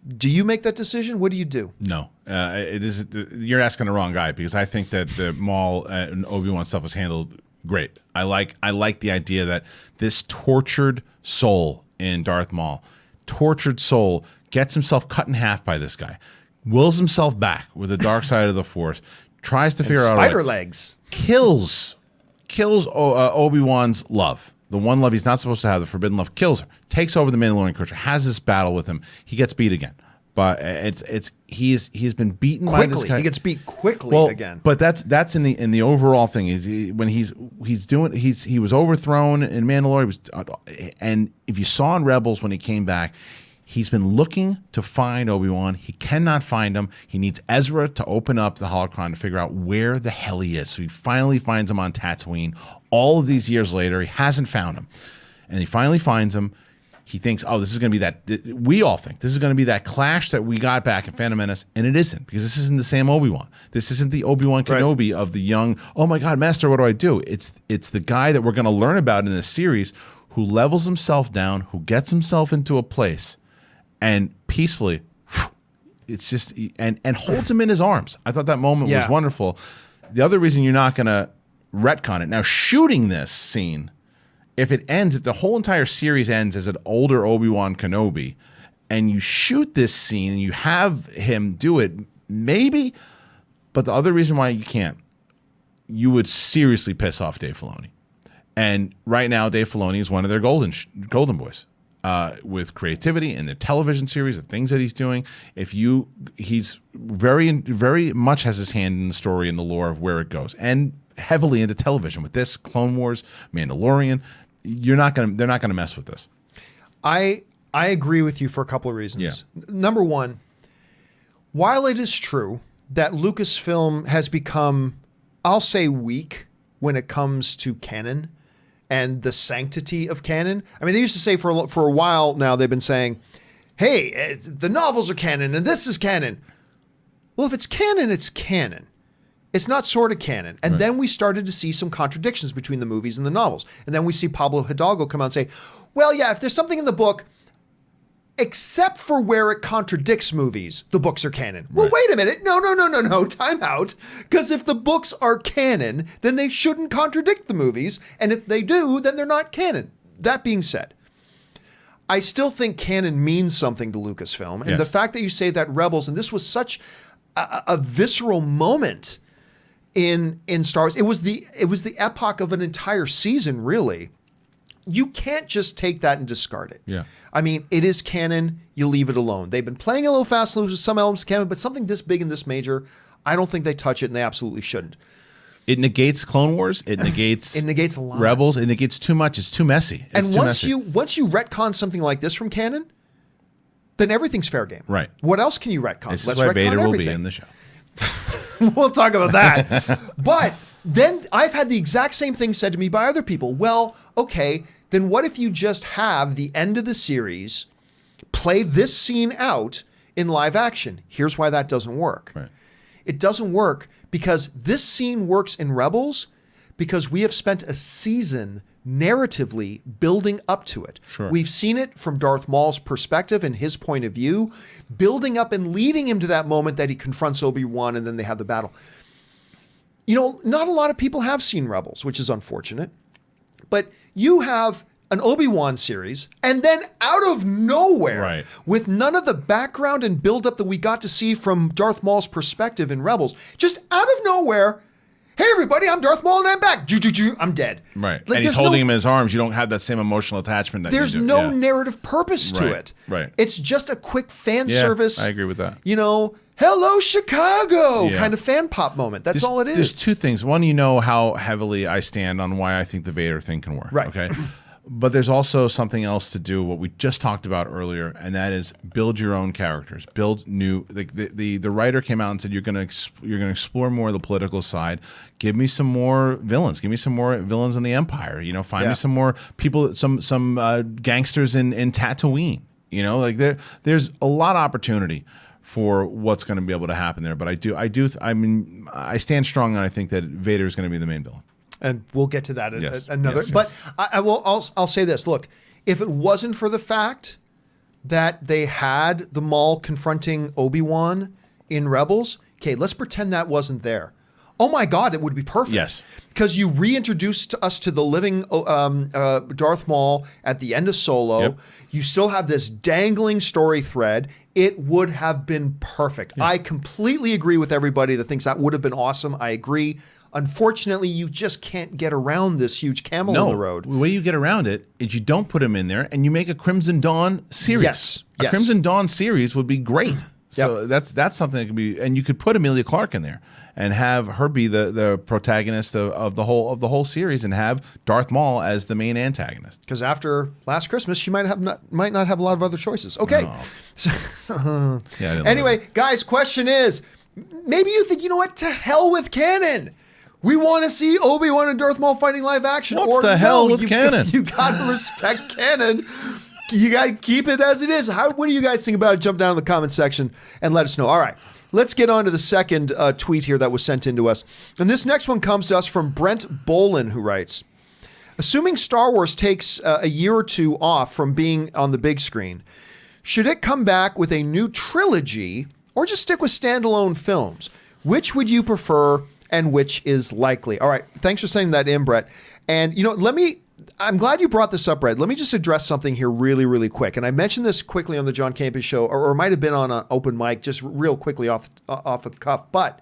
Do you make that decision? What do you do? No, you're asking the wrong guy, because I think that the Maul and Obi-Wan stuff was handled great. I like the idea that this tortured soul in Darth Maul, tortured soul, gets himself cut in half by this guy, wills himself back with the dark side of the Force, tries to figure out spider legs, kills Obi-Wan's love, the one love he's not supposed to have, the forbidden love, kills her, takes over the Mandalorian culture, has this battle with him. He gets beat again, but he's been beaten quickly. By this guy. He gets beat quickly again. But that's in the overall thing. When he was overthrown in Mandalorian. And if you saw in Rebels when he came back, he's been looking to find Obi-Wan. He cannot find him. He needs Ezra to open up the holocron to figure out where the hell he is. So he finally finds him on Tatooine. All of these years later, he hasn't found him. And he finally finds him. He thinks, oh, this is going to be that. We all think this is going to be that clash that we got back in Phantom Menace. And it isn't, because this isn't the same Obi-Wan. This isn't the Obi-Wan Kenobi of the young, oh my God, Master, what do I do? It's the guy that we're going to learn about in this series who levels himself down, who gets himself into a place, and peacefully, it's just, and holds him in his arms. I thought that moment was wonderful. The other reason you're not going to retcon it, now shooting this scene, if the whole entire series ends as an older Obi-Wan Kenobi, and you shoot this scene and you have him do it, maybe, but the other reason why you can't, you would seriously piss off Dave Filoni. And right now, Dave Filoni is one of their golden boys. With creativity in the television series, the things that he's doing. He's very, very much has his hand in the story and the lore of where it goes, and heavily into television with this Clone Wars, Mandalorian. They're not gonna mess with this. I agree with you for a couple of reasons. Yeah. Number one, while it is true that Lucasfilm has become, I'll say, weak when it comes to canon and the sanctity of canon. I mean, they used to say for a while now, they've been saying, hey, the novels are canon and this is canon. Well, if it's canon, it's canon. It's not sort of canon. And then we started to see some contradictions between the movies and the novels. And then we see Pablo Hidalgo come out and say, well, yeah, if there's something in the book, except for where it contradicts movies, the books are canon. Well, wait a minute. No. Time out. Because if the books are canon, then they shouldn't contradict the movies. And if they do, then they're not canon. That being said, I still think canon means something to Lucasfilm. And the fact that you say that Rebels, and this was such a visceral moment in Star Wars. It was the epoch of an entire season, really. you can't just take that and discard it. Yeah. I mean, it is canon. You leave it alone. They've been playing a little fast and loose with some elements of canon, but something this big and this major, I don't think they touch it, and they absolutely shouldn't. It negates Clone Wars. It negates a lot. Rebels. It negates too much. It's too messy. And once you retcon something like this from canon, then everything's fair game. Right. What else can you retcon? This is why Vader will be in the show. We'll talk about that. But then I've had the exact same thing said to me by other people. Well, okay, then what if you just have the end of the series play this scene out in live action? Here's why that doesn't work. Right. It doesn't work because this scene works in Rebels because we have spent a season narratively building up to it. Sure. We've seen it from Darth Maul's perspective and his point of view, building up and leading him to that moment that he confronts Obi-Wan and then they have the battle. You know, not a lot of people have seen Rebels, which is unfortunate, but you have an Obi-Wan series, and then out of nowhere, right, with none of the background and build-up that we got to see from Darth Maul's perspective in Rebels, just out of nowhere, hey everybody, I'm Darth Maul and I'm back. I'm dead. Right. Like, and he's holding him in his arms. You don't have that same emotional attachment that there's you do. No narrative purpose to it. Right. It's just a quick fan service. I agree with that. You know, hello Chicago kind of fan pop moment. That's all it is. There's two things. One, you know how heavily I stand on why I think the Vader thing can work. Right. Okay. But there's also something else to do, what we just talked about earlier, and that is build your own characters, build new. The writer came out and said you're gonna explore more of the political side. Give me some more villains. Give me some more villains in the Empire. You know, find me some more people, some gangsters in Tatooine. You know, like there's a lot of opportunity for what's going to be able to happen there. But I stand strong, and I think that Vader is going to be the main villain. And we'll get to that another. Yes. But I'll say this. Look, if it wasn't for the fact that they had the Maul confronting Obi-Wan in Rebels, okay, let's pretend that wasn't there. Oh my God, it would be perfect. Yes. Because you reintroduced us to the living Darth Maul at the end of Solo. Yep. You still have this dangling story thread. It would have been perfect. Yeah. I completely agree with everybody that thinks that would have been awesome. I agree. Unfortunately, you just can't get around this huge camel on the road. The way you get around it is you don't put him in there and you make a Crimson Dawn series. Yes. A Crimson Dawn series would be great. So that's something that could be, and you could put Emilia Clarke in there and have her be the protagonist of the whole series, and have Darth Maul as the main antagonist. Because after Last Christmas, she might not have a lot of other choices. Okay. No. Anyway, guys, question is, maybe you think, you know what? To hell with canon. We want to see Obi-Wan and Darth Maul fighting live action. What's the hell with canon? You got to respect canon. You got to keep it as it is. What do you guys think about it? Jump down in the comment section and let us know. All right, let's get on to the second tweet here that was sent in to us. And this next one comes to us from Brent Bolin, who writes, assuming Star Wars takes a year or two off from being on the big screen, should it come back with a new trilogy or just stick with standalone films? Which would you prefer? And which is likely? All right, thanks for sending that in, Brett. And, you know, I'm glad you brought this up, Brett. Let me just address something here really, really quick. And I mentioned this quickly on the John Campea Show, or it might have been on an open mic, just real quickly off the cuff. But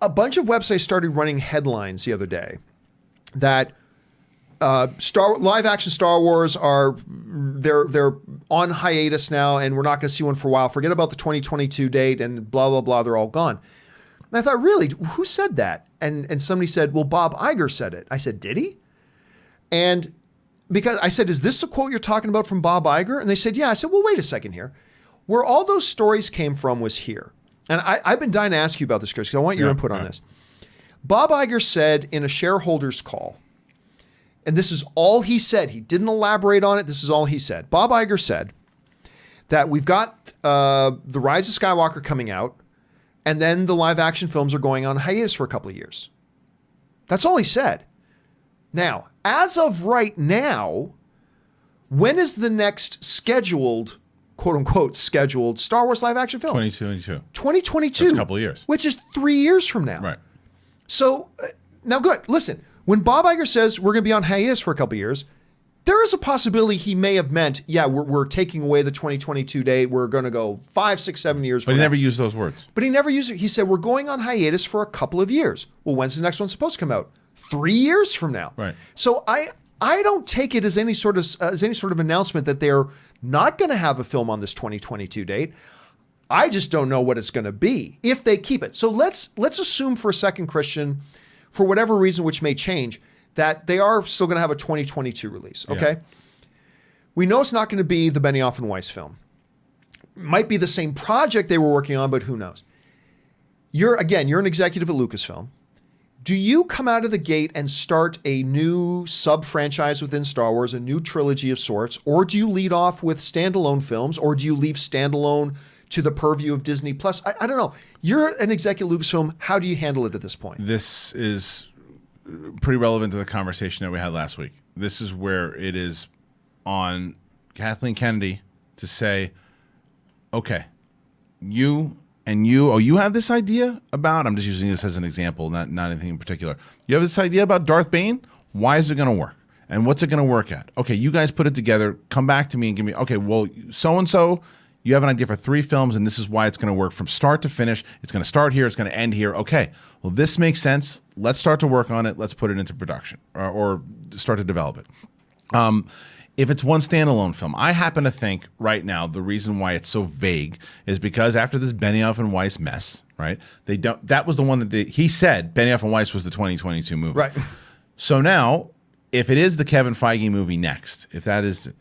a bunch of websites started running headlines the other day that live action Star Wars they're on hiatus now, and we're not going to see one for a while. Forget about the 2022 date and blah, blah, blah. They're all gone. And I thought, really, who said that? And somebody said, well, Bob Iger said it. I said, did he? And because I said, is this the quote you're talking about from Bob Iger? And they said, yeah. I said, well, wait a second here. Where all those stories came from was here. And I've been dying to ask you about this, Chris, because I want your input on this. Bob Iger said in a shareholders call, and this is all he said. He didn't elaborate on it. This is all he said. Bob Iger said that we've got The Rise of Skywalker coming out, and then the live action films are going on hiatus for a couple of years. That's all he said. Now, as of right now, when is the next scheduled, quote unquote, scheduled Star Wars live action film? 2022. 2022. That's a couple of years. Which is 3 years from now. Right. So, now good. Listen, when Bob Iger says we're going to be on hiatus for a couple of years, there is a possibility he may have meant, yeah, we're taking away the 2022 date. We're going to go 5, 6, 7 years from now. But he never used those words. But he never used it. He said, we're going on hiatus for a couple of years. Well, when's the next one supposed to come out? 3 years from now. Right. So I don't take it as any sort of announcement that they're not going to have a film on this 2022 date. I just don't know what it's going to be if they keep it. So let's assume for a second, Kristian, for whatever reason, which may change, that they are still going to have a 2022 release. Okay. Yeah. We know it's not going to be the Benioff and Weiss film. Might be the same project they were working on, but who knows? You're an executive at Lucasfilm. Do you come out of the gate and start a new sub-franchise within Star Wars, a new trilogy of sorts, or do you lead off with standalone films, or do you leave standalone to the purview of Disney Plus? I don't know. You're an executive at Lucasfilm. How do you handle it at this point? This is pretty relevant to the conversation that we had last week. This is where it is on Kathleen Kennedy to say, okay, you have this idea about, I'm just using this as an example, not anything in particular. You have this idea about Darth Bane? Why is it going to work? And what's it going to work at? Okay, you guys put it together. Come back to me and give me, okay, well, so-and-so, you have an idea for 3 films, and this is why it's going to work from start to finish. It's going to start here. It's going to end here. Okay, well, this makes sense. Let's start to work on it. Let's put it into production or start to develop it. If it's one standalone film, I happen to think right now the reason why it's so vague is because after this Benioff and Weiss mess, right? That was the one that he said Benioff and Weiss was the 2022 movie. Right. So now, if it is the Kevin Feige movie next, if that is,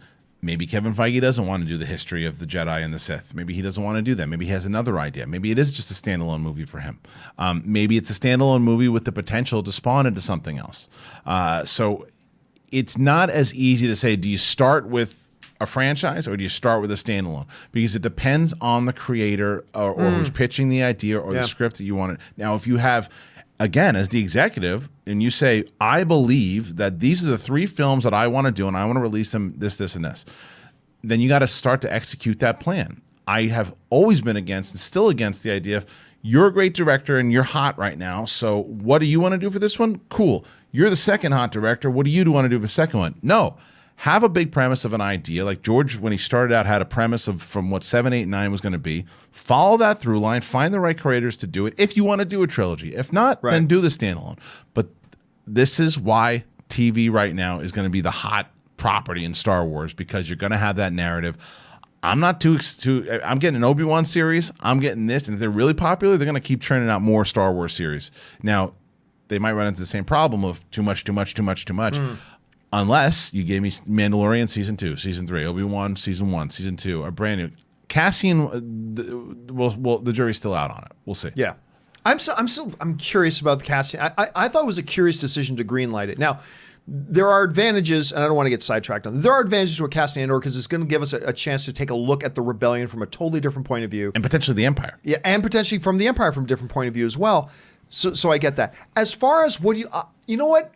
maybe Kevin Feige doesn't want to do the history of the Jedi and the Sith. Maybe he doesn't want to do that. Maybe he has another idea. Maybe it is just a standalone movie for him. Maybe it's a standalone movie with the potential to spawn into something else. So it's not as easy to say, do you start with a franchise or do you start with a standalone? Because it depends on the creator or who's pitching the idea or the script that you want. Now, if you have, again, as the executive, and you say, I believe that these are the 3 films that I want to do and I want to release them this, and this, then you got to start to execute that plan. I have always been against and still against the idea of, you're a great director and you're hot right now, so what do you want to do for this one? Cool. You're the second hot director. What do you want to do for the second one? No. Have a big premise of an idea. Like George, when he started out, had a premise of from what 7, 8, 9 was going to be. Follow that through line. Find the right creators to do it. If you want to do a trilogy. If not, then do the standalone. But this is why TV right now is going to be the hot property in Star Wars, because you're going to have that narrative. I'm not too. I'm getting an Obi-Wan series. I'm getting this, and if they're really popular, they're going to keep churning out more Star Wars series. Now, they might run into the same problem of too much. Unless you gave me Mandalorian season 2, season 3, Obi-Wan season 1, season 2, a brand new. Cassian, the jury's still out on it. We'll see. Yeah, I'm curious about the Cassian. I thought it was a curious decision to greenlight it. Now, there are advantages, and I don't want to get sidetracked on. There are advantages to a Cassian Andor because it's going to give us a chance to take a look at the rebellion from a totally different point of view, and potentially the Empire. Yeah, and potentially from the Empire from a different point of view as well. So I get that. As far as what do you know what?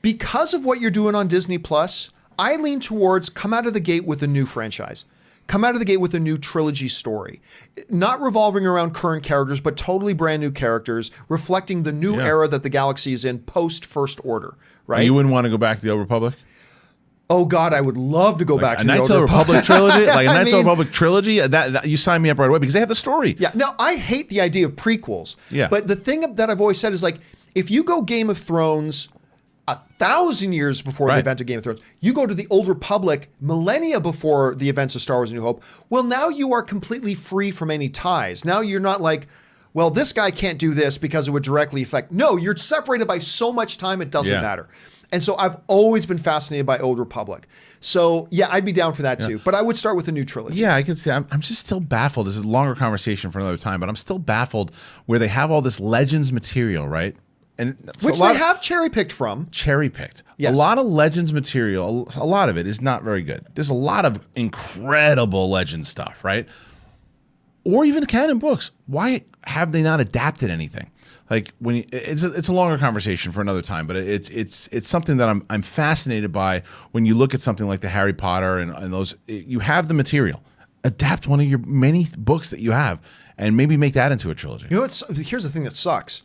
Because of what you're doing on Disney Plus, I lean towards come out of the gate with a new franchise. Come out of the gate with a new trilogy story. Not revolving around current characters, but totally brand new characters, reflecting the new era that the galaxy is in post First Order, right? You wouldn't want to go back to the Old Republic? Oh God, I would love to go back to the Knights of the Republic trilogy. Like a Knights of the Republic trilogy, that you sign me up right away because they have the story. Yeah. Now I hate the idea of prequels. Yeah. But the thing that I've always said is like, if you go Game of Thrones 1,000 years before the event of Game of Thrones, you go to the Old Republic millennia before the events of Star Wars: A New Hope. Well, now you are completely free from any ties. Now you're not like, well, this guy can't do this because it would directly affect. No, you're separated by so much time it doesn't matter. And so I've always been fascinated by Old Republic. So yeah, I'd be down for that too. But I would start with a new trilogy. Yeah, I can see. I'm just still baffled. This is a longer conversation for another time, but I'm still baffled where they have all this Legends material, right? And which they have cherry-picked from. Cherry-picked. Yes. A lot of Legends material, a lot of it is not very good. There's a lot of incredible Legends stuff, right? Or even canon books. Why have they not adapted anything? Like when it's a longer conversation for another time, but it's something that I'm fascinated by when you look at something like the Harry Potter and those. You have the material. Adapt one of your many books that you have and maybe make that into a trilogy. You know, here's the thing that sucks.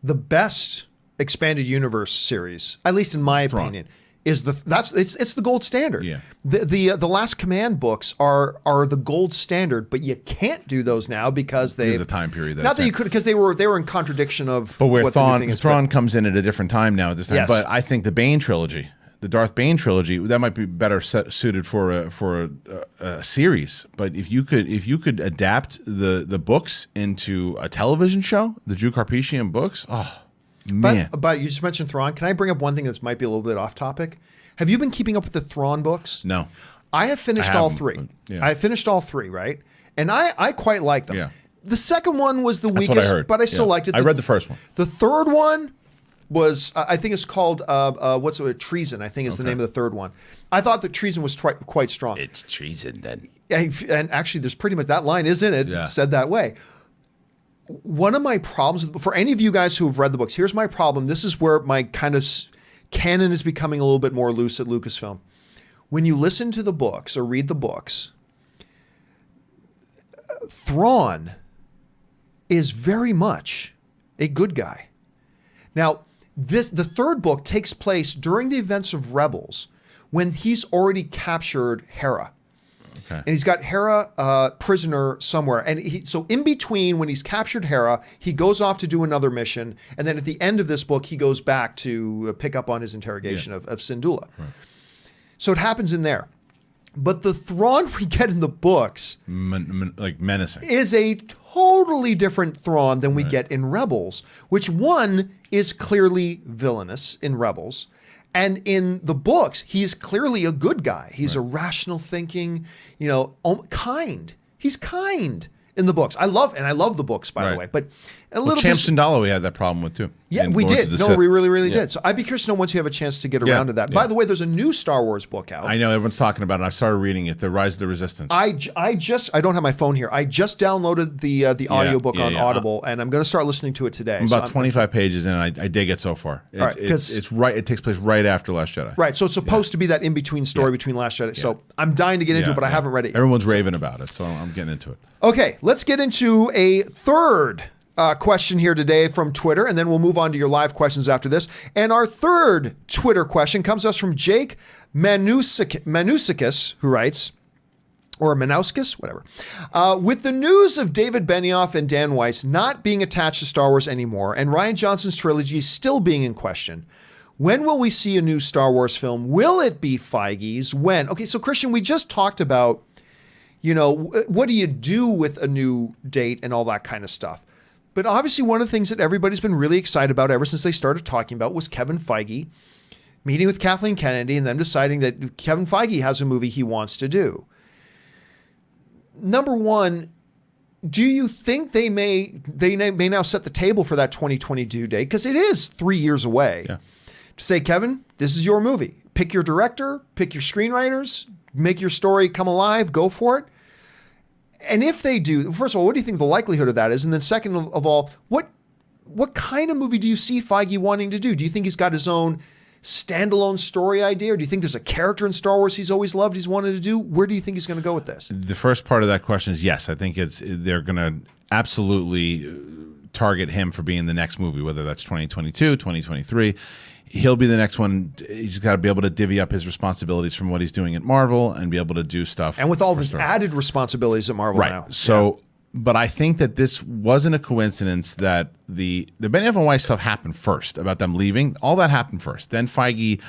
The best expanded universe series, at least in my opinion, is it's the gold standard. Yeah. The Last Command books are the gold standard, but you can't do those now because there's a time period that not that you could, because they were in contradiction of. But where Thrawn comes in at a different time now at this time. Yes. But I think the Bane trilogy, the Darth Bane trilogy, that might be better suited for a series. But if you could adapt the books into a television show, the Drew Carpathian books, oh man. But you just mentioned Thrawn. Can I bring up one thing that might be a little bit off topic? Have you been keeping up with the Thrawn books? No. I have finished all three. Yeah. I finished all three, right? And I quite like them. Yeah. The second one was the weakest, but I still liked it. I read the first one. The third one was, I think it's called, Treason, I think is the name of the third one. I thought that Treason was quite strong. It's treason then. And actually, there's pretty much, that line is in it, said that way. One of my problems, for any of you guys who have read the books, here's my problem. This is where my kind of canon is becoming a little bit more loose at Lucasfilm. When you listen to the books or read the books, Thrawn is very much a good guy. Now, the third book takes place during the events of Rebels when he's already captured Hera. Okay. And he's got Hera prisoner somewhere. And so in between, when he's captured Hera, he goes off to do another mission. And then at the end of this book, he goes back to pick up on his interrogation of Syndulla. Right. So it happens in there. But the Thrawn we get in the books like menacing is a totally different Thrawn than we get in Rebels, which one is clearly villainous in Rebels. And in the books, he's clearly a good guy. He's a rational thinking, kind. He's kind in the books. I love the books, by the way. But a little Champ Syndulla we had that problem with too. Yeah, we did. No, we really did. So I'd be curious to know once you have a chance to get around to that. By the way, there's a new Star Wars book out. I know everyone's talking about it. I started reading it, The Rise of the Resistance. I don't have my phone here. I just downloaded the audiobook on Audible, and I'm going to start listening to it today. I'm about 25 pages in, and I dig it so far. It takes place right after Last Jedi. Right, so it's supposed to be that in-between story between Last Jedi. So I'm dying to get into it, but I haven't read it yet. Everyone's raving about it, so I'm getting into it. Okay, let's get into a third question here today from Twitter, and then we'll move on to your live questions after this. And our third Twitter question comes to us from Jake Manousikis, who writes, or Manouskis, whatever. With the news of David Benioff and Dan Weiss not being attached to Star Wars anymore, and Rian Johnson's trilogy still being in question, when will we see a new Star Wars film? Will it be Feige's? When? Okay, so Christian, we just talked about, what do you do with a new date and all that kind of stuff. But obviously one of the things that everybody's been really excited about ever since they started talking about was Kevin Feige meeting with Kathleen Kennedy and them deciding that Kevin Feige has a movie he wants to do. Number one, do you think they may now set the table for that 2022 date? Because it is 3 years away. Yeah. To say, Kevin, this is your movie. Pick your director, pick your screenwriters, make your story come alive, go for it. And if they do, first of all, what do you think the likelihood of that is? And then second of all, what kind of movie do you see Feige wanting to do? Do you think he's got his own standalone story idea? Or do you think there's a character in Star Wars he's always loved, he's wanted to do? Where do you think he's going to go with this? The first part of that question is yes. I think they're going to absolutely target him for being the next movie, whether that's 2022, 2023. He'll be the next one. He's got to be able to divvy up his responsibilities from what he's doing at Marvel and be able to do stuff. And with all of his added responsibilities at Marvel now. So, but I think that this wasn't a coincidence that the Benioff and Weiss stuff happened first, about them leaving. All that happened first. Then Feige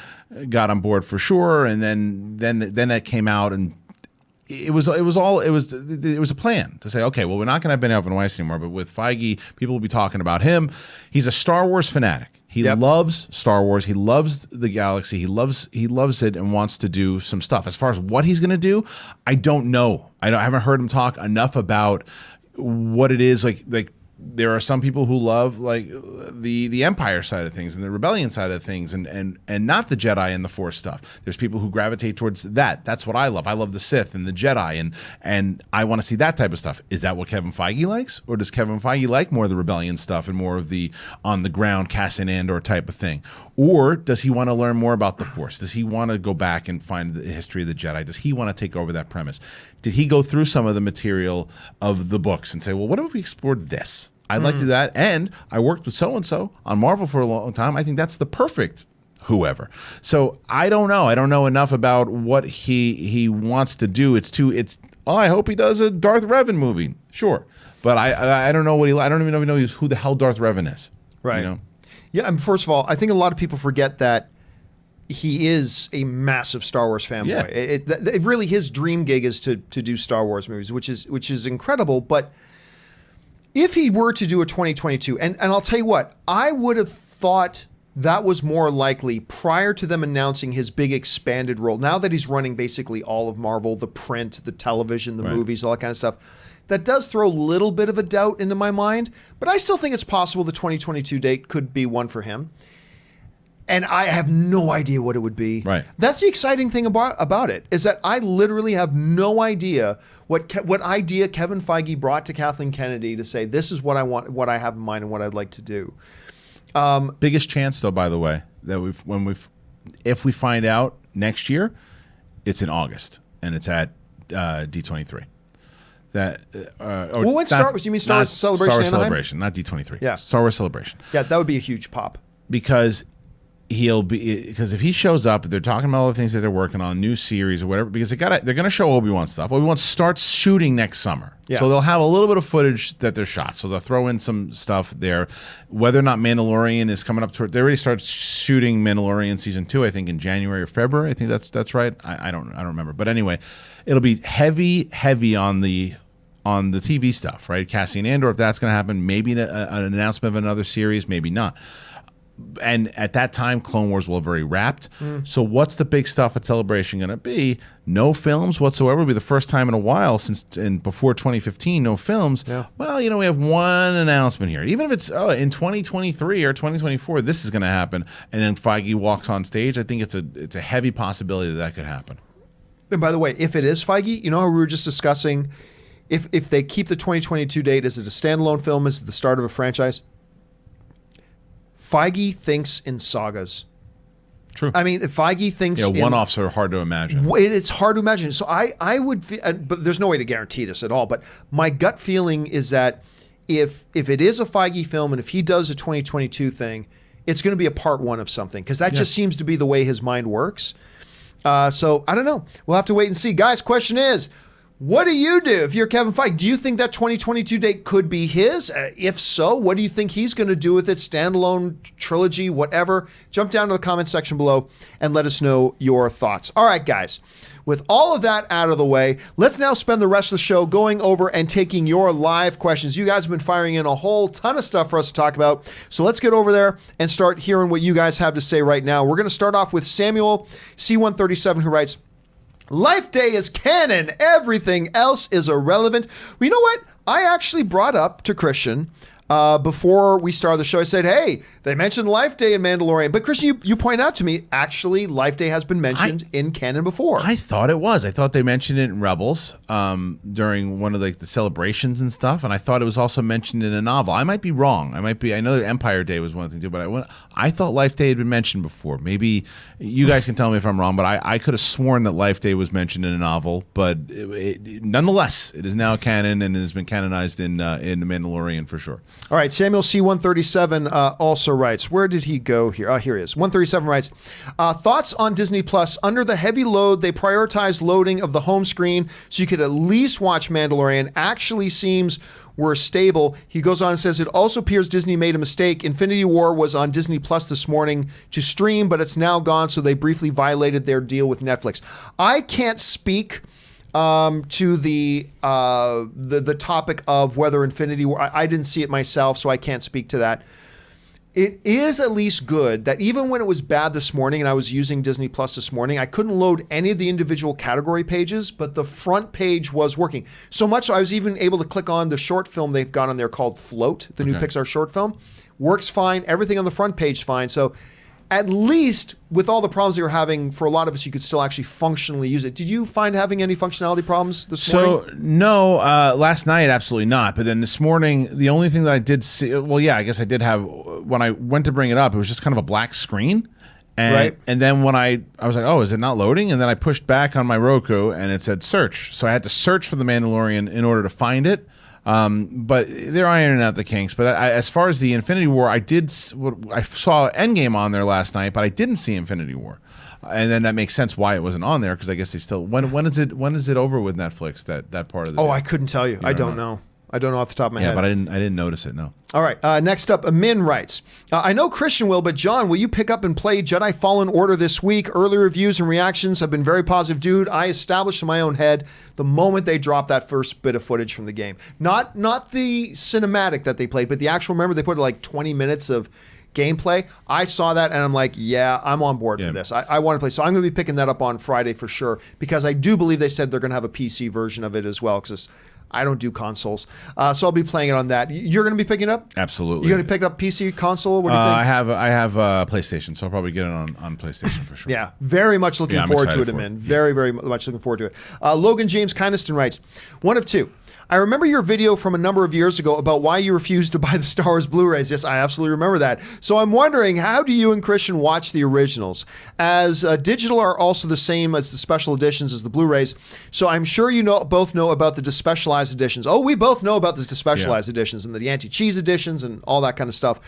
got on board for sure, and then that came out, and it was a plan to say, okay, well, we're not going to have Benioff and Weiss anymore, but with Feige, people will be talking about him. He's a Star Wars fanatic. He loves Star Wars. He loves the galaxy. He loves it and wants to do some stuff. As far as what he's going to do, I don't know. I haven't heard him talk enough about what it is. Like there are some people who love like the Empire side of things and the Rebellion side of things and not the Jedi and the Force stuff. There's people who gravitate towards that. That's what I love. I love the Sith and the Jedi and I want to see that type of stuff. Is that what Kevin Feige likes? Or does Kevin Feige like more of the Rebellion stuff and more of the on the ground Cassian Andor type of thing? Or does he want to learn more about the Force? Does he want to go back and find the history of the Jedi? Does he want to take over that premise? Did he go through some of the material of the books and say, well, what if we explored this? I'd like to do that. And I worked with so-and-so on Marvel for a long time. I think that's the perfect whoever. So I don't know. I don't know enough about what he wants to do. I hope he does a Darth Revan movie. Sure. But I don't know what I don't even know who the hell Darth Revan is. Right. Yeah. First of all, I think a lot of people forget that he is a massive Star Wars fanboy. Yeah. It really, his dream gig is to do Star Wars movies, which is incredible. But if he were to do a 2022, and I'll tell you what, I would have thought that was more likely prior to them announcing his big expanded role. Now that he's running basically all of Marvel, the print, the television, the movies, all that kind of stuff, that does throw a little bit of a doubt into my mind. But I still think it's possible the 2022 date could be one for him. And I have no idea what it would be. Right. That's the exciting thing about it, is that I literally have no idea what idea Kevin Feige brought to Kathleen Kennedy to say, this is what I want, what I have in mind, and what I'd like to do. Biggest chance, though, by the way, that if we find out next year, it's in August and it's at D23. When Star Wars? You mean Star Wars Celebration? Star Wars Anaheim? Celebration, not D23. Yeah, Star Wars Celebration. Yeah, that would be a huge pop. Because if he shows up, they're talking about all the things that they're working on, new series or whatever. Because they're going to show Obi-Wan stuff. Obi-Wan starts shooting next summer, so they'll have a little bit of footage that they're shot. So they'll throw in some stuff there. Whether or not Mandalorian is coming up to it, they already started shooting Mandalorian season 2. I think in January or February. I think that's right. I don't remember, but anyway, it'll be heavy on the TV stuff, right? Cassian Andor, if that's going to happen, maybe an announcement of another series, maybe not. And at that time, Clone Wars will have already wrapped. So what's the big stuff at Celebration going to be? No films whatsoever. It'll be the first time in a while before 2015, no films. Yeah. Well, we have one announcement here. Even if it's in 2023 or 2024, this is going to happen. And then Feige walks on stage. I think it's a heavy possibility that could happen. And by the way, if it is Feige, we were just discussing if they keep the 2022 date, is it a standalone film? Is it the start of a franchise? Feige thinks in sagas. True. I mean, Feige thinks one-offs are hard to imagine. It's hard to imagine. So I would, but there's no way to guarantee this at all. But my gut feeling is that if it is a Feige film and if he does a 2022 thing, it's going to be a part one of something, because that just seems to be the way his mind works. So I don't know. We'll have to wait and see. Guys, question is, what do you do if you're Kevin Feige? Do you think that 2022 date could be his? If so, what do you think he's going to do with it? Standalone, trilogy, whatever? Jump down to the comment section below and let us know your thoughts. All right, guys. With all of that out of the way, let's now spend the rest of the show going over and taking your live questions. You guys have been firing in a whole ton of stuff for us to talk about. So let's get over there and start hearing what you guys have to say right now. We're going to start off with Samuel C137, who writes, Life Day is canon. Everything else is irrelevant. Well, you know what? I actually brought up to Christian before we started the show. I said, hey, they mentioned Life Day in Mandalorian. But Christian, you point out to me, actually, Life Day has been mentioned in canon before. I thought it was. I thought they mentioned it in Rebels during one of the celebrations and stuff. And I thought it was also mentioned in a novel. I might be wrong. I know that Empire Day was one thing too, but I thought Life Day had been mentioned before. Maybe you guys can tell me if I'm wrong, but I could have sworn that Life Day was mentioned in a novel. But nonetheless, it is now canon and has been canonized in The Mandalorian for sure. All right, Samuel C137 also writes, where did he go here? Here he is. 137 writes, thoughts on Disney Plus. Under the heavy load, they prioritize loading of the home screen so you could at least watch Mandalorian. Actually seems were stable. He goes on and says, it also appears Disney made a mistake. Infinity War was on Disney Plus this morning to stream, but it's now gone, so they briefly violated their deal with Netflix. I can't speak to the topic of whether Infinity War, I didn't see it myself, so I can't speak to that. It is at least good that even when it was bad this morning and I was using Disney Plus this morning, I couldn't load any of the individual category pages, but the front page was working. So much so I was even able to click on the short film they've got on there called Float, the new Pixar short film. Works fine. Everything on the front page fine. So at least with all the problems they were having, for a lot of us, you could still actually functionally use it. Did you find having any functionality problems this morning? So, no, last night, absolutely not. But then this morning, the only thing that I did see, well, yeah, I guess I did have, when I went to bring it up, it was just kind of a black screen. And, and then when I was like, oh, is it not loading? And then I pushed back on my Roku and it said search. So I had to search for The Mandalorian in order to find it. But they're ironing out the kinks. But as far as the Infinity War, I saw Endgame on there last night, but I didn't see Infinity War, and then that makes sense why it wasn't on there, because I guess they still when is it over with Netflix, that part of the I couldn't tell you. I don't know. I don't know off the top of my head. Yeah, but I didn't notice it, no. All right. Next up, Min writes, I know Christian will, but John, will you pick up and play Jedi Fallen Order this week? Early reviews and reactions have been very positive. Dude, I established in my own head the moment they dropped that first bit of footage from the game. Not the cinematic that they played, but the actual, remember they put like 20 minutes of gameplay. I saw that and I'm like, yeah, I'm on board for this. I want to play. So I'm going to be picking that up on Friday for sure, because I do believe they said they're going to have a PC version of it as well, because I don't do consoles. So I'll be playing it on that. You're going to be picking it up? Absolutely. You're going to pick up PC, console? What do you think? I have PlayStation, so I'll probably get it on PlayStation for sure. Yeah, very much looking forward to it, man. Very, very much looking forward to it. Logan James Kynaston writes, one of two. I remember your video from a number of years ago about why you refused to buy the Star Wars Blu-rays. Yes, I absolutely remember that. So I'm wondering, how do you and Christian watch the originals? As digital are also the same as the special editions as the Blu-rays. So I'm sure you both know about the despecialized editions. Oh, we both know about the despecialized editions and the anti-cheese editions and all that kind of stuff.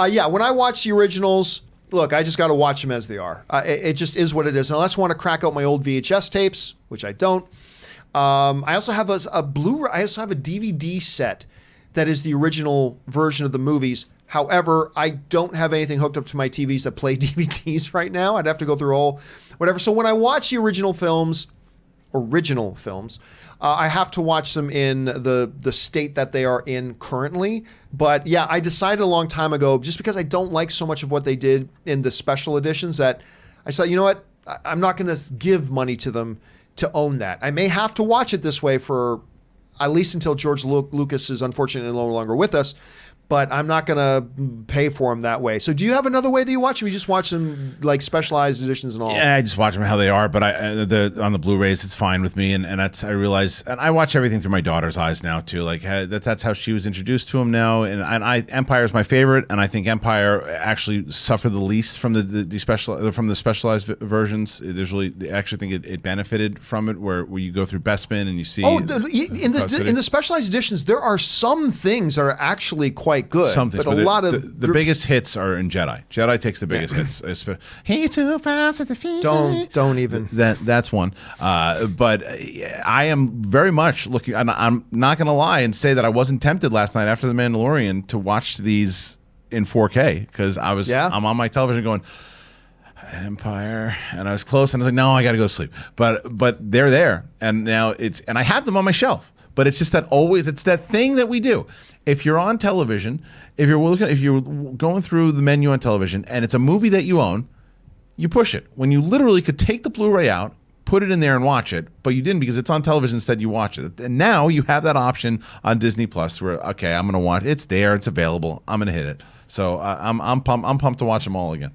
Yeah, when I watch the originals, look, I just got to watch them as they are. It just is what it is. Unless I want to crack out my old VHS tapes, which I don't. I also have a Blu-ray. I also have a DVD set that is the original version of the movies. However, I don't have anything hooked up to my TVs that play DVDs right now. I'd have to go through all whatever. So when I watch the original films, I have to watch them in the state that they are in currently. But yeah, I decided a long time ago, just because I don't like so much of what they did in the special editions, that I said, you know what, I'm not going to give money to them to own that. I may have to watch it this way for at least until George Lucas is unfortunately no longer with us, but I'm not going to pay for them that way. So do you have another way that you watch them? You just watch them like specialized editions and all? Yeah, I just watch them how they are, but on the Blu-rays, it's fine with me. And that's, I realize, and I watch everything through my daughter's eyes now too. Like that's how she was introduced to them now. And Empire is my favorite. And I think Empire actually suffered the least from the specialized versions. I actually think it benefited from it, where you go through Bespin and you see. Oh, in the specialized editions, there are some things that are actually quite good. But a lot of the biggest hits are in Jedi. Jedi takes the biggest hits. He's too fast at the feet. Don't even. That's one. But I am very much looking. And I'm not going to lie and say that I wasn't tempted last night after The Mandalorian to watch these in 4K, because I'm on my television going, Empire, and I was close, and I was like, no, I got to go to sleep. But they're there, and now and I have them on my shelf. But it's just it's that thing that we do. If you're on television, if you're going through the menu on television and it's a movie that you own, you push it. When you literally could take the Blu-ray out, put it in there and watch it, but you didn't because it's on television instead. You watch it, and now you have that option on Disney Plus where I'm going to watch. It's there, it's available. I'm going to hit it. So I'm pumped to watch them all again.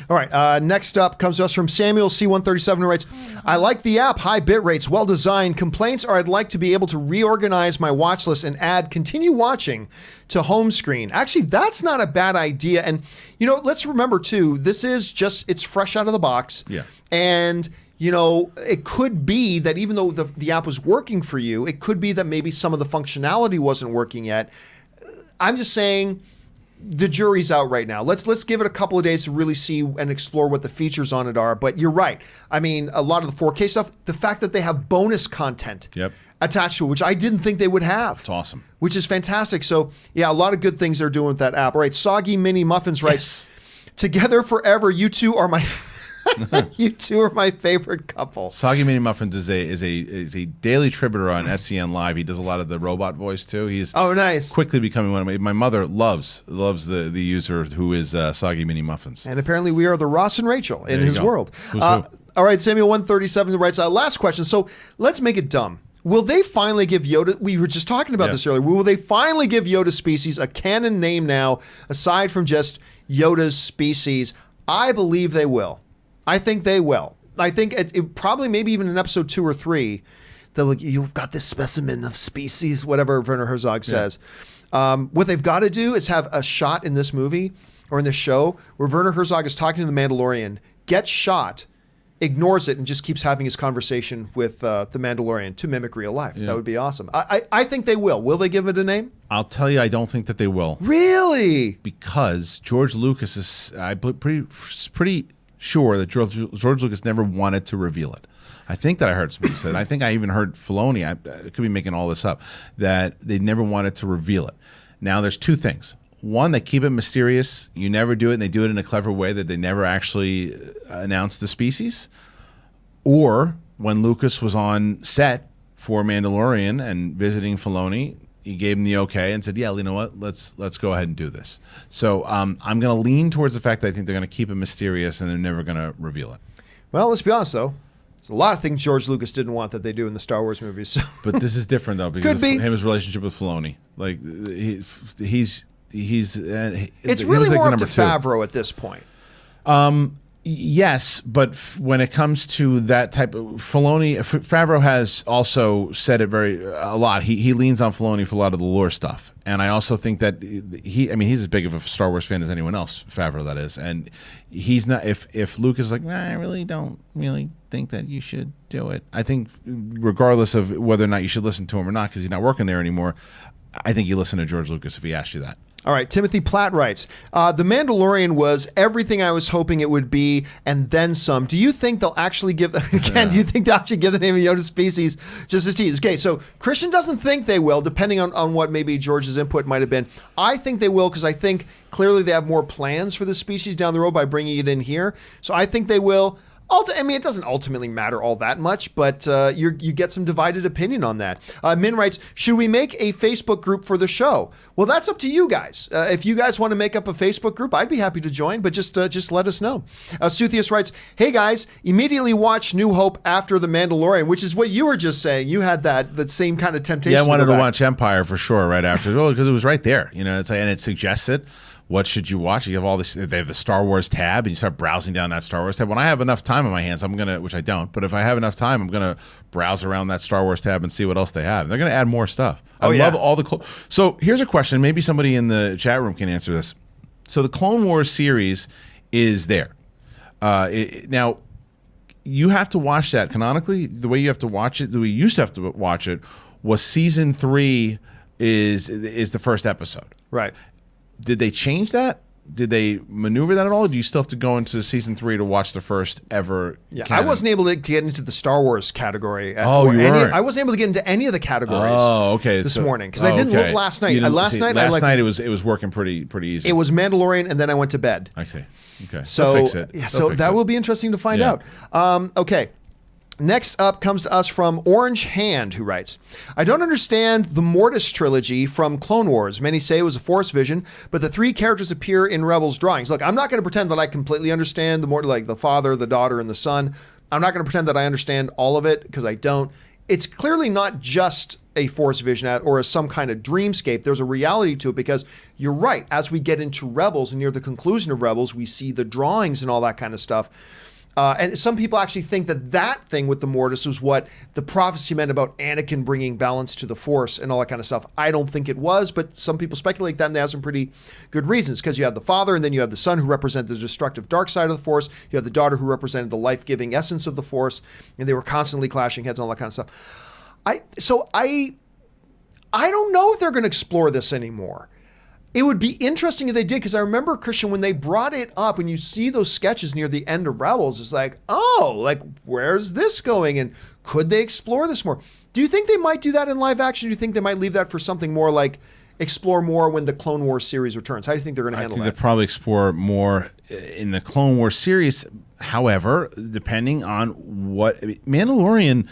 All right, next up comes to us from Samuel C137, who writes, I like the app, high bit rates, well designed. Complaints are I'd like to be able to reorganize my watch list and add continue watching to home screen. Actually, that's not a bad idea. And, let's remember too, this is it's fresh out of the box. Yeah. And, it could be that even though the app was working for you, it could be that maybe some of the functionality wasn't working yet. I'm just saying, the jury's out right now. Let's give it a couple of days to really see and explore what the features on it are. But you're right. I mean, a lot of the 4K stuff, the fact that they have bonus content attached to it, which I didn't think they would have. It's awesome. Which is fantastic. So, yeah, a lot of good things they're doing with that app. All right, Soggy Mini Muffins writes, Together forever, you two are my... You two are my favorite couple. Soggy Mini Muffins is a daily tributer on SCN Live. He does a lot of the robot voice too. He's nice. Quickly becoming one of my mother loves the user who is Soggy Mini Muffins. And apparently we are the Ross and Rachel in his world. All right, Samuel 137 writes, last question. So let's make it dumb. Will they finally give Yoda, we were just talking about this earlier, will they finally give Yoda species a canon name now, aside from just Yoda's species? I believe they will. I think they will. I think it probably maybe even in episode 2 or 3, they'll like, you've got this specimen of species, whatever Werner Herzog says. What they've got to do is have a shot in this movie or in this show where Werner Herzog is talking to the Mandalorian, gets shot, ignores it, and just keeps having his conversation with the Mandalorian to mimic real life. That would be awesome. I think they will. Will they give it a name? I'll tell you, I don't think that they will. Really? Because George Lucas is pretty sure that George Lucas never wanted to reveal it. I think that I heard somebody say it. I think I even heard Filoni, I could be making all this up, that they never wanted to reveal it. Now, there's two things. One, they keep it mysterious. You never do it, and they do it in a clever way that they never actually announce the species. Or when Lucas was on set for Mandalorian and visiting Filoni, he gave him the okay and said, yeah, you know what, let's go ahead and do this. So I'm going to lean towards the fact that I think they're going to keep it mysterious and they're never going to reveal it. Well, let's be honest, though. There's a lot of things George Lucas didn't want that they do in the Star Wars movies. So. But this is different, though, because of his relationship with Filoni. Like, it's really more up to Favreau at this point. Yes, but when it comes to that type of Favreau has also said it a lot. He leans on Filoni for a lot of the lore stuff, and I also think that he's as big of a Star Wars fan as anyone else. Favreau, that is, and he's not. If Lucas is like, nah, I really don't think that you should do it. I think regardless of whether or not you should listen to him or not, because he's not working there anymore, I think you listen to George Lucas if he asked you that. All right, Timothy Platt writes, The Mandalorian was everything I was hoping it would be, and then some. Do you think they'll actually give, again, do you think they'll actually give the name of Yoda's species just as tease? Okay, so Christian doesn't think they will, depending on what maybe George's input might have been. I think they will, because I think clearly they have more plans for the species down the road by bringing it in here. So I think they will. I mean, it doesn't ultimately matter all that much, but you get some divided opinion on that. Min writes, should we make a Facebook group for the show? Well, that's up to you guys. If you guys want to make up a Facebook group, I'd be happy to join, but just let us know. Suthius writes, hey guys, immediately watch New Hope after The Mandalorian, which is what you were just saying. You had that same kind of temptation. Yeah, I wanted to watch Empire for sure right after, because it was right there. And it suggests it. What should you watch? You have all this. They have the Star Wars tab, and you start browsing down that Star Wars tab. When I have enough time on my hands, which I don't, but if I have enough time, I'm gonna browse around that Star Wars tab and see what else they have. They're gonna add more stuff. I love all the. So here's a question. Maybe somebody in the chat room can answer this. So the Clone Wars series is there. Now, you have to watch that canonically. The way you have to watch it, the way you used to have to watch it, was season 3 is the first episode. Right. Did they change that? Did they maneuver that at all? Or do you still have to go into season 3 to watch the first ever? Yeah, canon? I wasn't able to get into the Star Wars category. I wasn't able to get into any of the categories. Oh, okay. This morning because I didn't look last night. Last night it was working pretty easy. It was Mandalorian, and then I went to bed. I see. Okay. So they'll fix it. Yeah, so that will be interesting to find out. Okay. Next up comes to us from Orange Hand, who writes, I don't understand the Mortis trilogy from Clone Wars. Many say it was a Force vision, but the 3 characters appear in Rebels drawings. Look, I'm not going to pretend that I completely understand the father, the daughter, and the son. I'm not going to pretend that I understand all of it, because I don't. It's clearly not just a Force vision or some kind of dreamscape. There's a reality to it, because you're right. As we get into Rebels and near the conclusion of Rebels, we see the drawings and all that kind of stuff. And some people actually think that thing with the Mortis was what the prophecy meant about Anakin bringing balance to the Force and all that kind of stuff. I don't think it was, but some people speculate that, and they have some pretty good reasons, because you have the father, and then you have the son, who represented the destructive dark side of the Force. You have the daughter, who represented the life-giving essence of the Force, and they were constantly clashing heads and all that kind of stuff. I don't know if they're going to explore this anymore. It would be interesting if they did, because I remember, Christian, when they brought it up, when you see those sketches near the end of Rebels, it's like, where's this going? And could they explore this more? Do you think they might do that in live action? Do you think they might leave that for something more like explore more when the Clone Wars series returns? How do you think they're going to handle that? They'll probably explore more in the Clone Wars series. However, depending on Mandalorian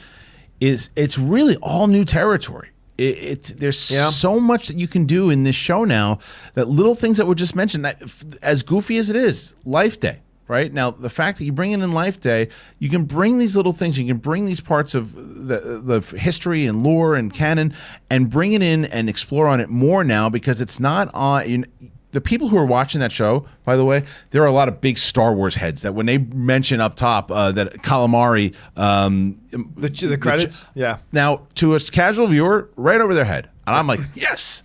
it's really all new territory. There's so much that you can do in this show now, that little things that were just mentioned, that, as goofy as it is, Life Day, right? Now, the fact that you bring it in Life Day, you can bring these little things, you can bring these parts of the history and lore and canon and bring it in and explore on it more now, because it's not on... The people who are watching that show, by the way, there are a lot of big Star Wars heads that when they mention up top that calamari, the credits, yeah. Now, to a casual viewer, right over their head, and I'm like, yes,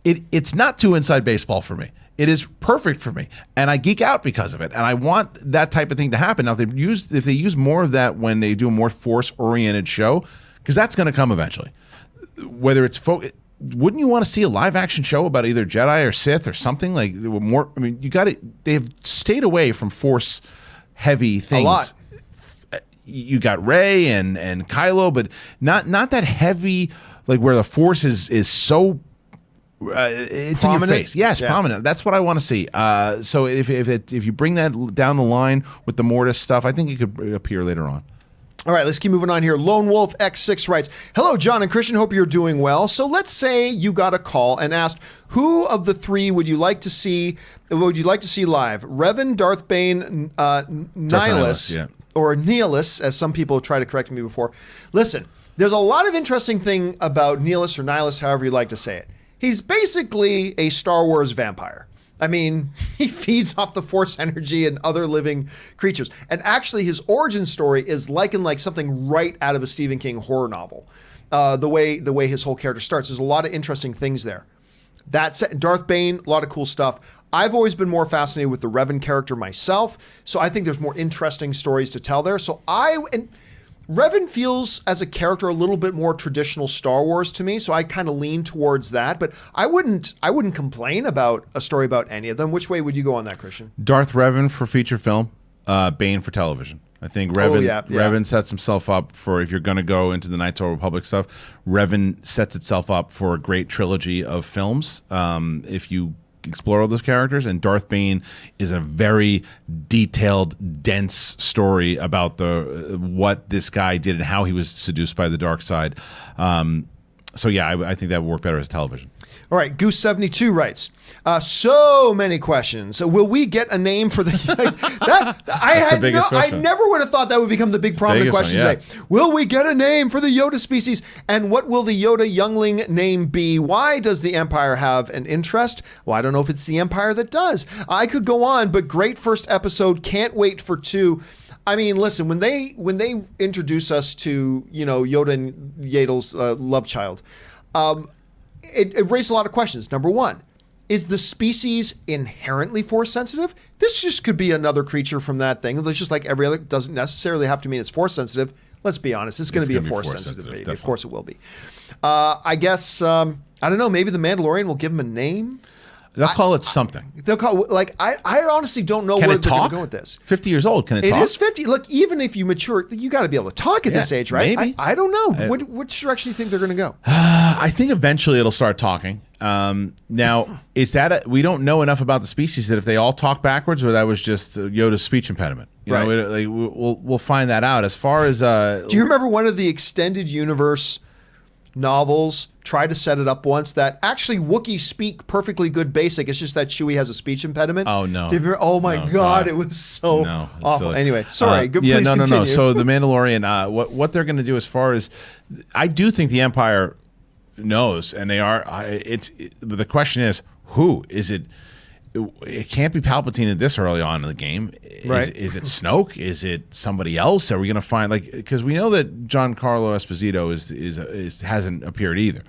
it's not too inside baseball for me. It is perfect for me, and I geek out because of it, and I want that type of thing to happen. Now, if they use more of that when they do a more Force-oriented show, because that's going to come eventually, whether it's wouldn't you want to see a live action show about either Jedi or Sith or something like more? I mean, they have stayed away from Force heavy things. A lot. You got Rey and Kylo, but not that heavy, like where the Force is so it's prominent? In your face. Yes, prominent. That's what I want to see. So if you bring that down the line with the Mortis stuff, I think it could appear later on. All right, let's keep moving on here. Lone Wolf X6 writes, "Hello, John and Kristian. Hope you're doing well. So let's say you got a call and asked, who of the three would you like to see live? Revan, Darth Bane, Nihilus, or Nihilus, as some people try to correct me before. Listen, there's a lot of interesting thing about Nihilus or Nihilus, however you like to say it. He's basically a Star Wars vampire. I mean, he feeds off the Force energy and other living creatures. And actually, his origin story is likened like something right out of a Stephen King horror novel. The way his whole character starts. There's a lot of interesting things there. That said, Darth Bane, a lot of cool stuff. I've always been more fascinated with the Revan character myself, so I think there's more interesting stories to tell there. So Revan feels as a character a little bit more traditional Star Wars to me, so I kind of lean towards that. But I wouldn't complain about a story about any of them. Which way would you go on that, Kristian? Darth Revan for feature film, Bane for television. I think Revan Revan sets himself up for, if you're going to go into the Knights of the Old Republic stuff, Revan sets itself up for a great trilogy of films. If you explore all those characters, and Darth Bane is a very detailed, dense story about what this guy did and how he was seduced by the dark side. So yeah, I think that would work better as television. All right, Goose72 writes, so many questions. Will we get a name for the... I never would have thought that would become the big prominent question today. Will we get a name for the Yoda species? And what will the Yoda youngling name be? Why does the Empire have an interest? Well, I don't know if it's the Empire that does. I could go on, but great first episode. Can't wait for 2. I mean, listen, when they introduce us to, Yoda and Yadel's love child, it raised a lot of questions. Number one, is the species inherently Force sensitive? This just could be another creature from that thing. It's just like every other, doesn't necessarily have to mean it's Force sensitive. Let's be honest, it's going to be a Force sensitive baby. Of course it will be. I guess, I don't know, maybe the Mandalorian will give him a name. They'll call it something. They'll call I honestly don't know where they're going to go with this. 50 years old, can it talk? It is 50. Look, even if you mature, you got to be able to talk at this age, right? Maybe. I don't know. Which direction do you think they're going to go? I think eventually it'll start talking. Now, is that we don't know enough about the species that if they all talk backwards, or that was just Yoda's speech impediment. We'll find that out. As far as do you remember one of the extended universe novels tried to set it up once that actually Wookiees speak perfectly good basic. It's just that Chewie has a speech impediment. Oh no! Oh my God! It was so awful. Silly. Anyway, sorry. Please continue. No. So the Mandalorian, what they're going to do as far as, I do think the Empire knows, and they are. The question is, who is it? It can't be Palpatine at this early on in the game. Right. Is it Snoke? Is it somebody else? Are we going to find, because we know that Giancarlo Esposito hasn't appeared either.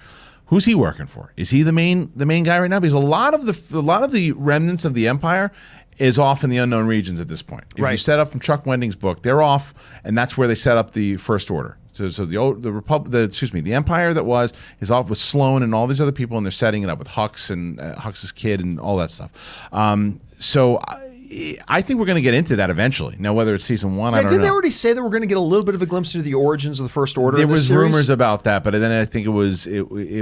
Who's he working for? Is he the main guy right now? Because a lot of the remnants of the Empire is off in the unknown regions at this point. If you set up from Chuck Wending's book, they're off, and that's where they set up the First Order. So the Empire is off with Sloane and all these other people, and they're setting it up with Hux and Hux's kid and all that stuff. So I think we're going to get into that eventually. Now, whether it's season 1, I don't know. Didn't they already say that we're going to get a little bit of a glimpse into the origins of the First Order? There was rumors about that, but then I think it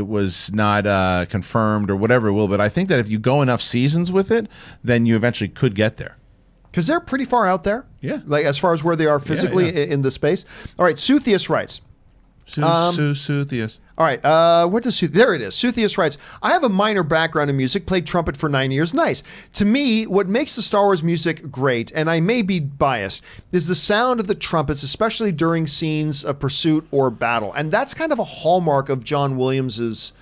was not confirmed or whatever it will. But I think that if you go enough seasons with it, then you eventually could get there. Because they're pretty far out there. Yeah. Like as far as where they are physically in the space. All right, Suthius writes. Suthius. All right, what does there it is. Suthius writes, I have a minor background in music, played trumpet for 9 years. Nice. To me, what makes the Star Wars music great, and I may be biased, is the sound of the trumpets, especially during scenes of pursuit or battle. And that's kind of a hallmark of John Williams's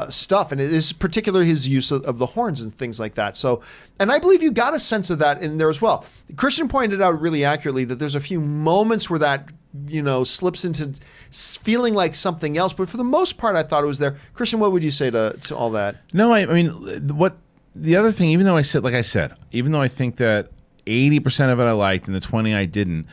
stuff, and it is particularly his use of the horns and things like that. So, and I believe you got a sense of that in there as well. Kristian pointed out really accurately that there's a few moments where that slips into feeling like something else, but for the most part, I thought it was there. Kristian, what would you say to all that? No, I mean, what the other thing, even though I think that 80% of it I liked and the 20 I didn't,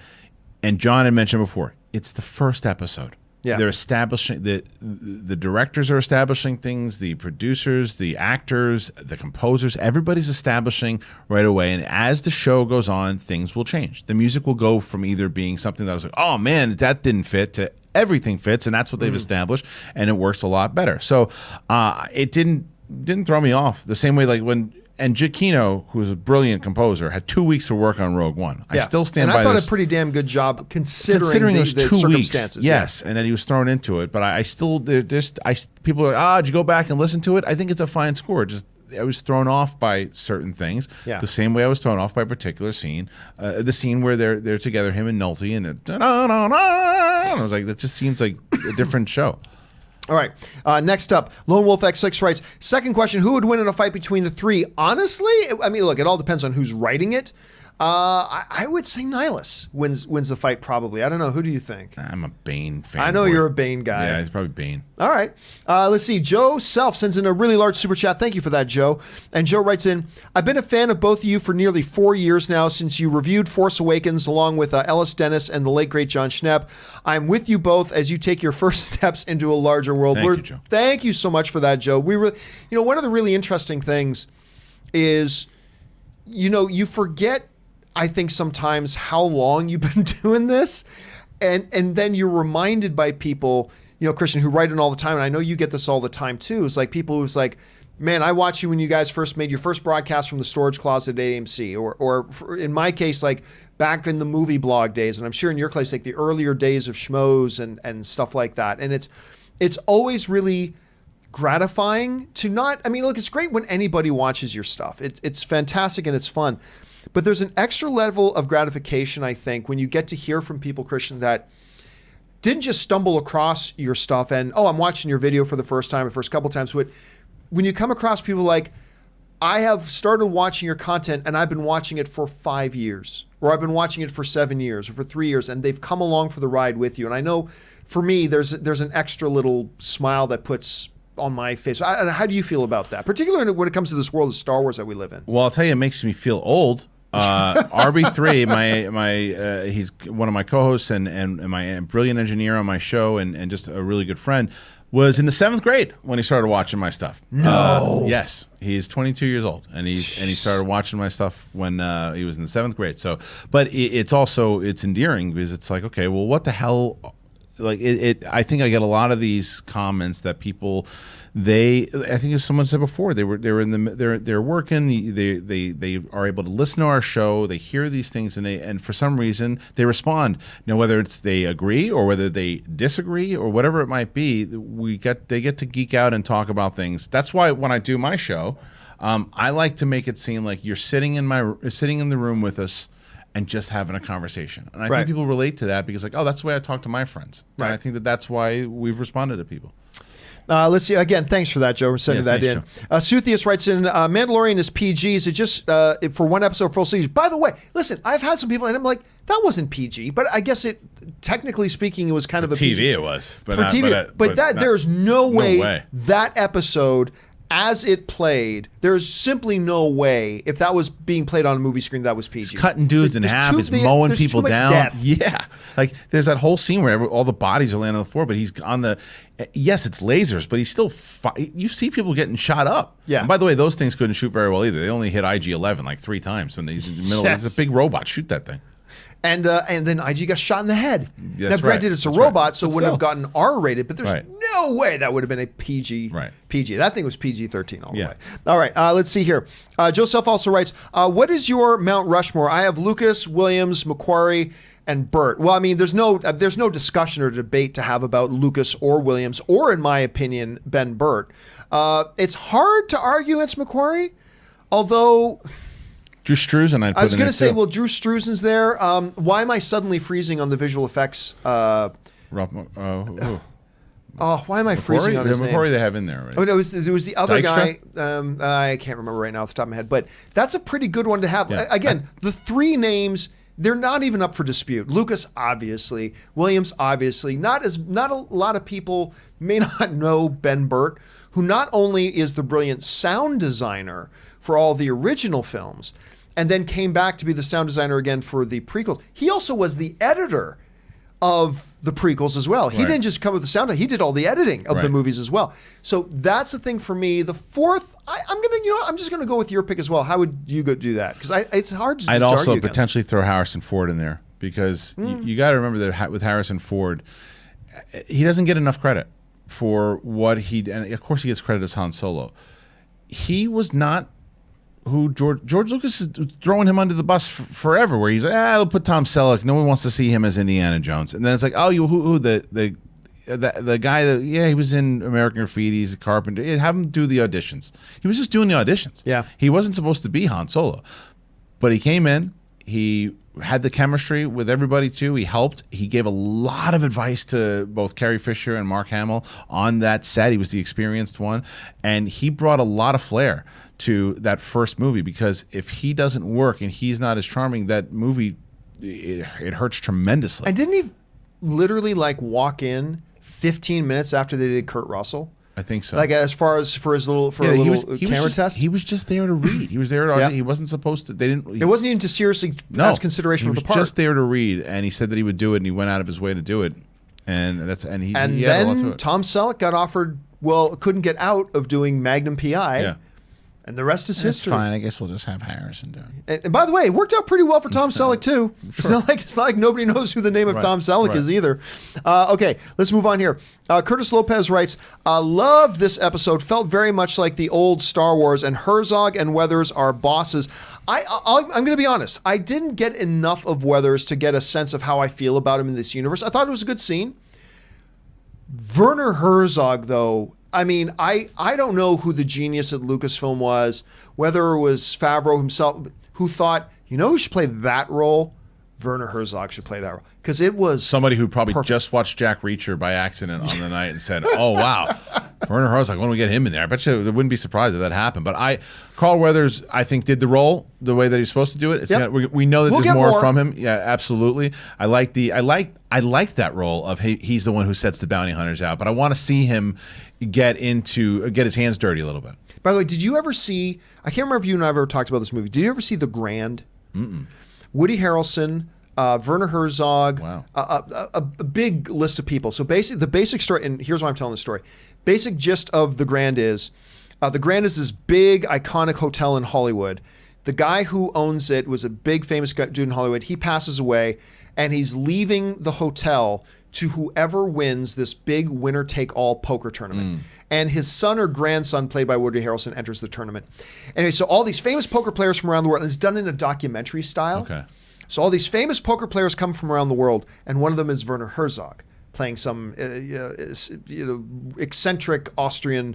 and John had mentioned before, it's the first episode. Yeah. They're establishing the directors are establishing things, the producers, the actors, the composers, everybody's establishing right away. And as the show goes on, things will change. The music will go from either being something that was like, oh man, that didn't fit, to everything fits, and that's what they've established, and it works a lot better. So it didn't throw me off the same way like when. And Giacchino, who's a brilliant composer, had 2 weeks to work on Rogue One. I still stand by this. And I thought a pretty damn good job considering those the 2 circumstances. Weeks, yes, and then he was thrown into it. But I still, people are like, did you go back and listen to it? I think it's a fine score. Just I was thrown off by certain things. Yeah. The same way I was thrown off by a particular scene. The scene where they're together, him and Nolte, and I was like, that just seems like a different show. All right. Next up, Lone Wolf X6 writes, second question, who would win in a fight between the three? Honestly, I mean, look, it all depends on who's writing it. I would say Nihilus wins the fight probably. I don't know. Who do you think? I'm a Bane fan. I know you're a Bane guy. Yeah, he's probably Bane. All right. Let's see. Joe Self sends in a really large super chat. Thank you for that, Joe. And Joe writes in, I've been a fan of both of you for nearly 4 years now since you reviewed Force Awakens along with Ellis Dennis and the late, great John Schnepp. I'm with you both as you take your first steps into a larger world. Thank you, Joe. Thank you so much for that, Joe. We were, one of the really interesting things is, you forget, I think sometimes how long you've been doing this, and then you're reminded by people, Christian, who write in all the time, and I know you get this all the time too. It's like people who's like, man, I watched you when you guys first made your first broadcast from the storage closet at AMC, or in my case, like back in the movie blog days, and I'm sure in your case, like the earlier days of Schmoes and stuff like that. And it's always really gratifying to not, I mean, look, it's great when anybody watches your stuff. It's fantastic and it's fun. But there's an extra level of gratification, I think, when you get to hear from people, Christian, that didn't just stumble across your stuff and, I'm watching your video for the first time or first couple times. But when you come across people like, I have started watching your content and I've been watching it for 5 years, or I've been watching it for 7 years or for 3 years, and they've come along for the ride with you. And I know for me, there's an extra little smile that puts on my face. How do you feel about that, particularly when it comes to this world of Star Wars that we live in? Well, I'll tell you, it makes me feel old. RB3, he's one of my co-hosts and my brilliant engineer on my show and just a really good friend, was in the 7th grade when he started watching my stuff. No. Yes, he's 22 years old, and he started watching my stuff when he was in the 7th grade. So, but it's endearing because it's like, okay, well, what the hell? Like I think I get a lot of these comments that people. I think as someone said before, they're working, they are able to listen to our show, they hear these things, and for some reason they respond. Whether it's they agree or whether they disagree or whatever it might be, they get to geek out and talk about things. That's why when I do my show, I like to make it seem like you're sitting in the room with us and just having a conversation. And I think people relate to that because that's the way I talk to my friends. Right. And I think that's why we've responded to people. Let's see. Again, thanks for that, Joe. We're sending that in. Suthius writes in, Mandalorian is PG. Is it just for one episode, full season? By the way, listen, I've had some people, and I'm like, that wasn't PG. But I guess technically speaking, it was kind of a TV. PG. It was. But for TV. But there's no way that episode, as it played, there's simply no way, if that was being played on a movie screen, that was PG. He's cutting dudes in half. He's mowing people down. Death. Yeah. Like, there's that whole scene where all the bodies are laying on the floor, but he's on the... Yes, it's lasers, but he's still... You see people getting shot up. Yeah. And by the way, those things couldn't shoot very well either. They only hit IG-11 like 3 times when he's in the middle. It's a big robot. Shoot that thing. And then IG got shot in the head. That's now, granted, it's a robot, so it wouldn't have gotten R-rated, but there's Right. no way that would have been a PG. Right. PG. That thing was PG-13 all the way. All right, let's see here. Joseph also writes, what is your Mount Rushmore? I have Lucas, Williams, McQuarrie, and Burt. Well, I mean, there's no discussion or debate to have about Lucas or Williams, or in my opinion, Ben Burt. It's hard to argue against McQuarrie, although... Drew Struzan, I was going to say, well, Drew Struzan's there. Why am I suddenly freezing on the visual effects? Why am I freezing on his name? McQuarrie they have in there already. Oh, no, it was the other Dykstra? guy. I can't remember right now off the top of my head, but that's a pretty good one to have. Yeah. Again, the 3 names, they're not even up for dispute. Lucas, obviously. Williams, obviously. Not a lot of people may not know Ben Burt, who not only is the brilliant sound designer for all the original films, and then came back to be the sound designer again for the prequels. He also was the editor of the prequels as well. He Right. didn't just come with the soundtrack. He did all the editing of the Right. movies as well. So that's the thing for me. The fourth, I'm just gonna go with your pick as well. How would you go do that? Because it's hard to I'd argue also against. potentially throw Harrison Ford in there because you got to remember that with Harrison Ford, he doesn't get enough credit for what and of course he gets credit as Han Solo. He was not who George Lucas is throwing him under the bus forever, where he's like, I'll put Tom Selleck. No one wants to see him as Indiana Jones. And then it's like, oh, who the guy that, he was in American Graffiti, he's a carpenter. Have him do the auditions. He was just doing the auditions. Yeah. He wasn't supposed to be Han Solo. But he came in, he had the chemistry with everybody too. He helped. He gave a lot of advice to both Carrie Fisher and Mark Hamill on that set. He was the experienced one. And he brought a lot of flair to that first movie, because if he doesn't work and he's not as charming, that movie, it hurts tremendously. And didn't he literally walk in 15 minutes after they did Kurt Russell? I think so. As far as for his little camera test? He was just there to read. He was there to He wasn't supposed to. They didn't. It wasn't even to seriously ask consideration for the part. He was just there to read, and he said that he would do it, and he went out of his way to do it. And he had a lot to it. Tom Selleck got offered, couldn't get out of doing Magnum PI. Yeah. And the rest is history. Fine. I guess we'll just have Harrison do it. And by the way, it worked out pretty well for Tom Selleck too. Sure. It's not like nobody knows who the name of Tom Selleck is either. Okay, let's move on here. Curtis Lopez writes, loved this episode. Felt very much like the old Star Wars, and Herzog and Weathers are bosses. I'm going to be honest. I didn't get enough of Weathers to get a sense of how I feel about him in this universe. I thought it was a good scene. Werner Herzog, though, I mean, I don't know who the genius at Lucasfilm was, whether it was Favreau himself, who thought, who should play that role? Werner Herzog should play that role. Because it was somebody who probably just watched Jack Reacher by accident on the night and said, oh, wow, Werner Herzog, why don't we get him in there? I bet you I wouldn't be surprised if that happened. But Carl Weathers, I think, did the role the way that he's supposed to do it. We know that there's more from him. Yeah, absolutely. I like that role of he's the one who sets the bounty hunters out. But I want to see him get his hands dirty a little bit. By the way, did you ever see, I can't remember if you and I have ever talked about this movie. Did you ever see The Grand? Mm-mm. Woody Harrelson, Werner Herzog, wow. a big list of people. So the basic story, and here's why I'm telling the story. Basic gist of The Grand is, this big, iconic hotel in Hollywood. The guy who owns it was a big, famous dude in Hollywood. He passes away, and he's leaving the hotel to whoever wins this big winner-take-all poker tournament. And his son or grandson, played by Woody Harrelson, enters the tournament. Anyway, so all these famous poker players from around the world, and it's done in a documentary style. Okay. So all these famous poker players come from around the world, and one of them is Werner Herzog, playing some eccentric Austrian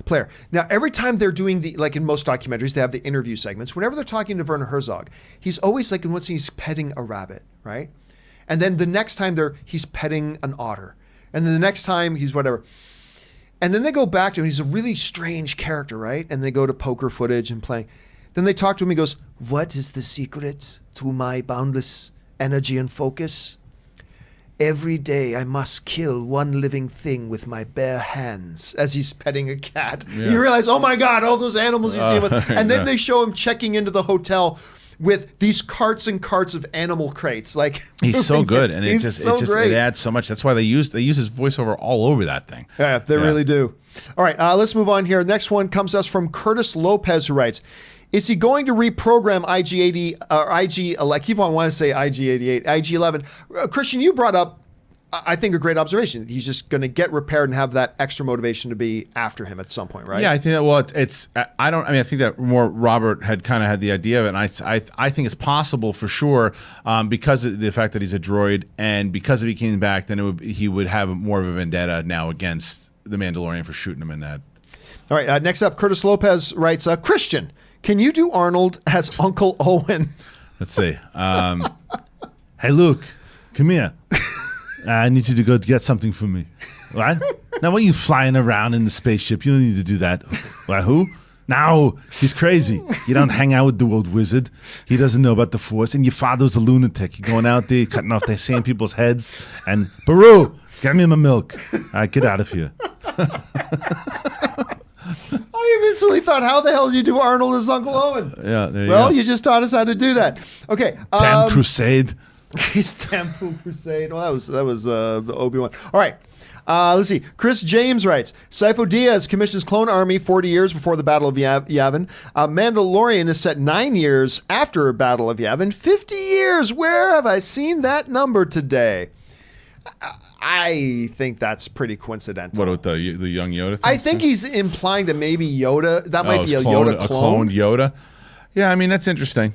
player. Now, every time they're doing in most documentaries, they have the interview segments. Whenever they're talking to Werner Herzog, he's always in one scene, he's petting a rabbit, right? And then the next time he's petting an otter. And then the next time he's whatever. And then they go back to him. He's a really strange character, right? And they go to poker footage and playing. Then they talk to him. He goes, what is the secret to my boundless energy and focus? Every day I must kill one living thing with my bare hands, as he's petting a cat. Yeah. You realize, oh my God, all those animals you see. And then they show him checking into the hotel with these carts and carts of animal crates. He's so good, and it adds so much. That's why they use his voiceover all over that thing. Yeah, they really do. All right, let's move on here. Next one comes to us from Curtis Lopez, who writes, is he going to reprogram IG-80 or I keep on wanting to say IG-88, IG-11? Kristian, you brought up, I think, a great observation. He's just going to get repaired and have that extra motivation to be after him at some point, right? Yeah, I think that. Well, I think that more Robert had kind of had the idea of it, and I think it's possible for sure because of the fact that he's a droid, and because if he came back, then he would have more of a vendetta now against the Mandalorian for shooting him in that. All right. Next up, Curtis Lopez writes, Kristian, can you do Arnold as Uncle Owen? Let's see. Hey, Luke, come here. I need you to go get something for me. What? Now, why are you flying around in the spaceship? You don't need to do that. What, who? No, he's crazy. You don't hang out with the old wizard. He doesn't know about the Force. And your father's a lunatic. You're going out there, cutting off their sand people's heads. And, Baru, get me my milk. All right, get out of here. I instantly thought, how the hell do you do Arnold as Uncle Owen? Yeah, there you go. Well, you just taught us how to do that. Okay. Damn crusade. Istanbul Crusade. Well, that was the Obi-Wan. All right. Let's see. Chris James writes, Sifo Dyas commissions Clone Army 40 years before the Battle of Yavin. Mandalorian is set 9 years after Battle of Yavin. 50 years. Where have I seen that number today? I think that's pretty coincidental. What with the young Yoda thing? I think he's implying that maybe Yoda, that might be a Yoda clone. A cloned Yoda? Yeah, I mean, that's interesting.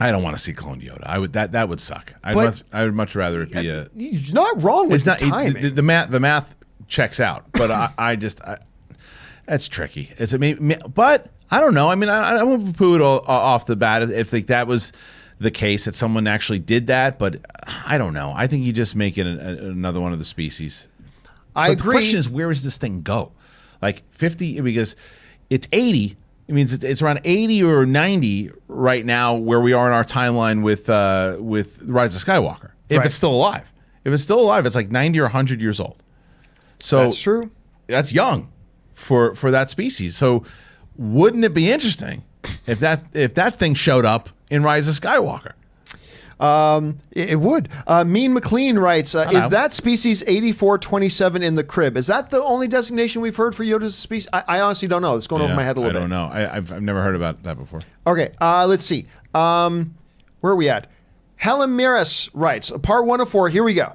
I don't want to see cloned Yoda. That would suck. I would much rather it be a. He's not wrong with the timing. The math checks out, but I just that's tricky. But I don't know. I mean, I won't poo it off the bat if that was the case that someone actually did that, but I don't know. I think you just make it another one of the species. I agree. The question is, where does this thing go? Like 50, because it's 80. It means it's around 80 or 90 right now where we are in our timeline with Rise of Skywalker. If it's still alive. If it's still alive, it's like 90 or 100 years old. So that's true. That's young for that species. So wouldn't it be interesting if that thing showed up in Rise of Skywalker? It would. Mean McLean writes, is that species 8427 in the crib? Is that the only designation we've heard for Yoda's species? I honestly don't know. It's going over my head a little bit. I don't know. I've never heard about that before. Okay, let's see. Where are we at? Helen Miras writes, part 104, here we go.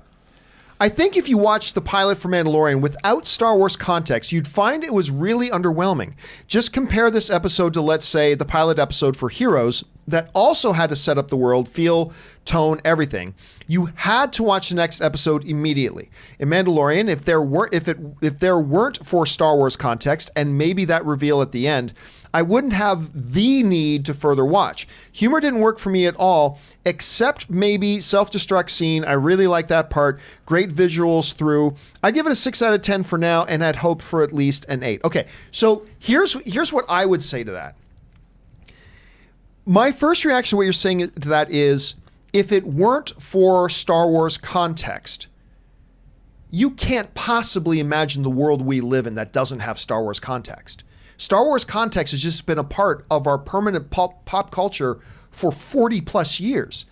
I think if you watched the pilot for Mandalorian without Star Wars context, you'd find it was really underwhelming. Just compare this episode to, let's say, the pilot episode for Heroes that also had to set up the world, feel, tone, everything. You had to watch the next episode immediately. In Mandalorian, if there weren't for Star Wars context and maybe that reveal at the end, I wouldn't have the need to further watch. Humor didn't work for me at all, except maybe self-destruct scene. I really like that part. Great visuals through. I give it a 6 out of 10 for now, and I'd hoped for at least an 8. Okay, so here's what I would say to that. My first reaction to what you're saying to that is, if it weren't for Star Wars context, you can't possibly imagine the world we live in that doesn't have Star Wars context. Star Wars context has just been a part of our permanent pop culture for 40 plus years.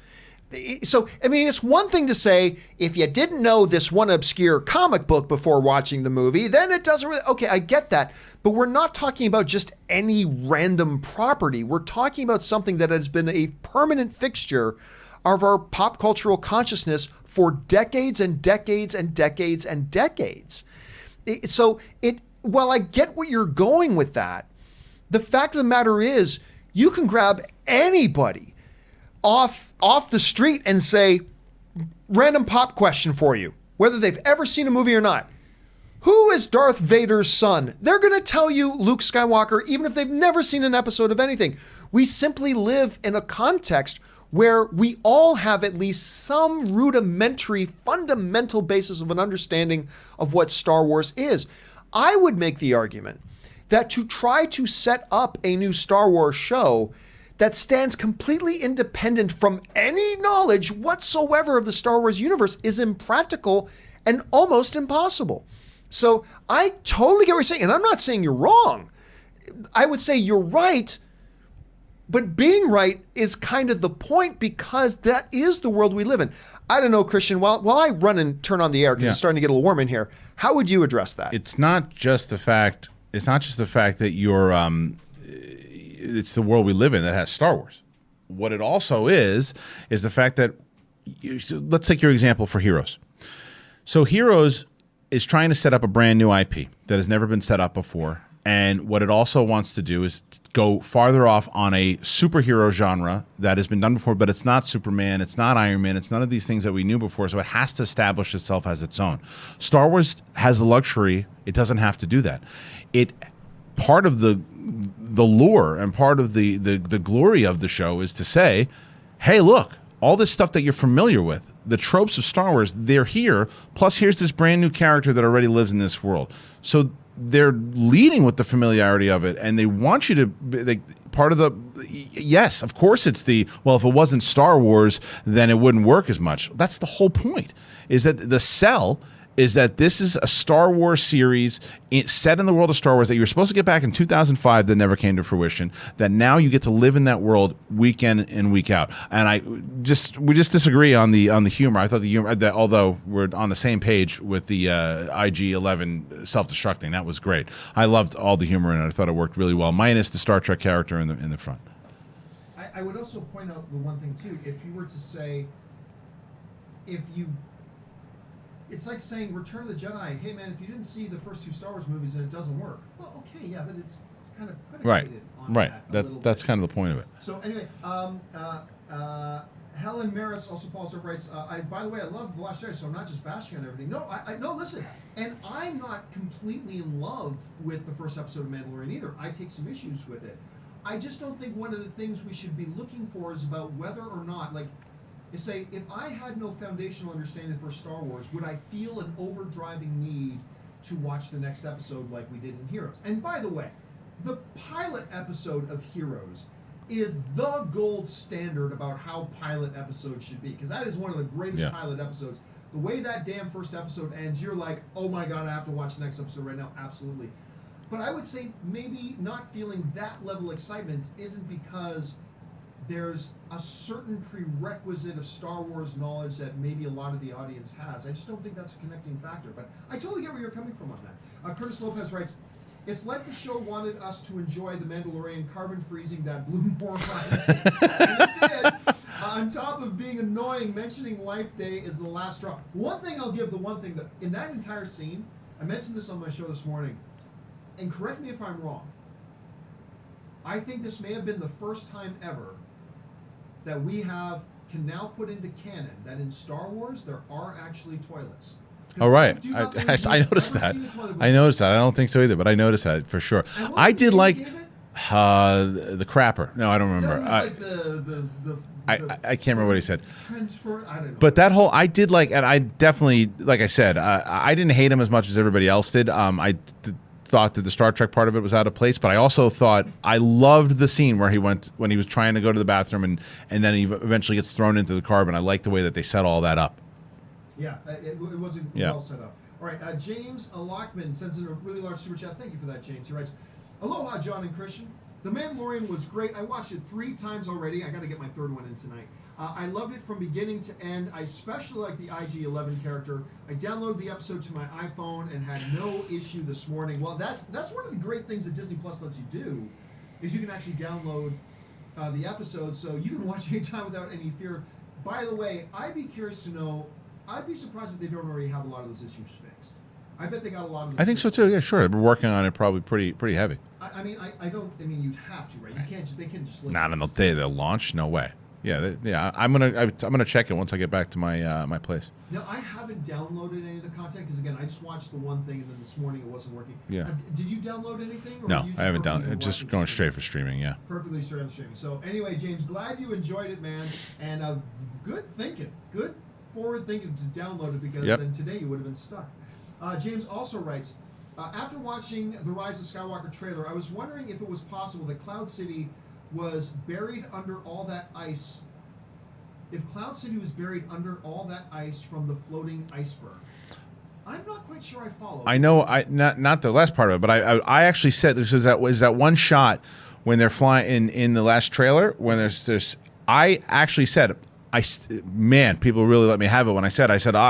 So, I mean, it's one thing to say, if you didn't know this one obscure comic book before watching the movie, then it doesn't really, okay, I get that. But we're not talking about just any random property. We're talking about something that has been a permanent fixture of our pop cultural consciousness for decades and decades and decades and decades. While I get what you're going with that, the fact of the matter is, you can grab anybody off the street and say, random pop question for you, whether they've ever seen a movie or not. Who is Darth Vader's son? They're going to tell you Luke Skywalker, even if they've never seen an episode of anything. We simply live in a context where we all have at least some rudimentary, fundamental basis of an understanding of what Star Wars is. I would make the argument that to try to set up a new Star Wars show that stands completely independent from any knowledge whatsoever of the Star Wars universe is impractical and almost impossible. So I totally get what you're saying, and I'm not saying you're wrong. I would say you're right, but being right is kind of the point, because that is the world we live in. I don't know, Christian, while I run and turn on the air, because it's starting to get a little warm in here, how would you address that? It's not just the fact that you're it's the world we live in that has Star Wars. What it also is the fact that, let's take your example for Heroes. So Heroes is trying to set up a brand new IP that has never been set up before. And what it also wants to do is go farther off on a superhero genre that has been done before, but it's not Superman, it's not Iron Man, it's none of these things that we knew before, so it has to establish itself as its own. Star Wars has the luxury, it doesn't have to do that. Part of the lure and part of the glory of the show is to say, hey, look, all this stuff that you're familiar with, the tropes of Star Wars, they're here, plus here's this brand new character that already lives in this world. So they're leading with the familiarity of it, and they want you to part of the, yes, of course it's well, if it wasn't Star Wars, then it wouldn't work as much. That's the whole point, is that the sell is that this is a Star Wars series set in the world of Star Wars that you were supposed to get back in 2005 that never came to fruition, that now you get to live in that world week in and week out. And we just disagree on the humor. I thought the humor, that although we're on the same page with the IG-11 self-destructing, that was great. I loved all the humor in it. I thought it worked really well, minus the Star Trek character in the front. I would also point out the one thing too. If you were to say, it's like saying Return of the Jedi, hey man, if you didn't see the first 2 Star Wars movies and it doesn't work, well, okay, yeah, but it's kind of predicated on that. That's kind of the point of it. So anyway, Helen Maris also follows up, writes, by the way, I love The Last Jedi, so I'm not just bashing on everything. No, no, listen, and I'm not completely in love with the first episode of Mandalorian either. I take some issues with it. I just don't think one of the things we should be looking for is about whether or not, like, say, if I had no foundational understanding for Star Wars, would I feel an overdriving need to watch the next episode like we did in Heroes? And by the way, the pilot episode of Heroes is the gold standard about how pilot episodes should be, because that is one of the greatest pilot episodes. The way that damn first episode ends, you're like, oh my god, I have to watch the next episode right now. Absolutely. But I would say maybe not feeling that level of excitement isn't because there's a certain prerequisite of Star Wars knowledge that maybe a lot of the audience has. I just don't think that's a connecting factor. But I totally get where you're coming from on that. Curtis Lopez writes, it's like the show wanted us to enjoy The Mandalorian carbon freezing that blew more minds. And it did. On top of being annoying, mentioning Life Day is the last straw. One thing I'll give, the one thing that, in that entire scene, I mentioned this on my show this morning, and correct me if I'm wrong, I think this may have been the first time ever that we can now put into canon that in Star Wars there are actually toilets. Oh, right. I noticed that. I noticed that. I don't think so either, but I noticed that for sure. I did like the crapper. No, I don't remember. I can't remember what he said. I don't know. But that whole, I did like, and I definitely, like I said, I didn't hate him as much as everybody else did. Thought that the Star Trek part of it was out of place, but I also thought I loved the scene where he was trying to go to the bathroom and then he eventually gets thrown into the carbon. I like the way that they set all that up. Yeah, it wasn't well set up. All right, James Lockman sends in a really large super chat. Thank you for that, James. He writes, aloha, John and Christian. The Mandalorian was great. I watched it 3 times already. I got to get my 3rd one in tonight. I loved it from beginning to end. I especially like the IG-11 character. I downloaded the episode to my iPhone and had no issue this morning. Well, that's one of the great things that Disney Plus lets you do, is you can actually download the episode so you can watch anytime without any fear. By the way, I'd be curious to know, I'd be surprised if they don't already have a lot of those issues fixed. I bet they got a lot of them. I think so too. Yeah, sure. We're working on it probably pretty heavy. I mean, you'd have to, right? You can't just, they can just. Not on the day they'll launch. No way. Yeah. I'm gonna check it once I get back to my my place. No, I haven't downloaded any of the content because again, I just watched the one thing and then this morning it wasn't working. Yeah. Did you download anything? Or no, I haven't downloaded. Just going straight for streaming. Yeah. Perfectly straight on streaming. So anyway, James, glad you enjoyed it, man, and good thinking, good forward thinking to download it because then today you would have been stuck. James also writes, after watching the Rise of Skywalker trailer, I was wondering if it was possible that Cloud City was buried under all that ice. If Cloud City was buried under all that ice from the floating iceberg. I'm not quite sure I follow. I know, not the last part of it, but I actually said this is that one shot when they're flying in the last trailer when there's I actually said. Man, people really let me have it when I said,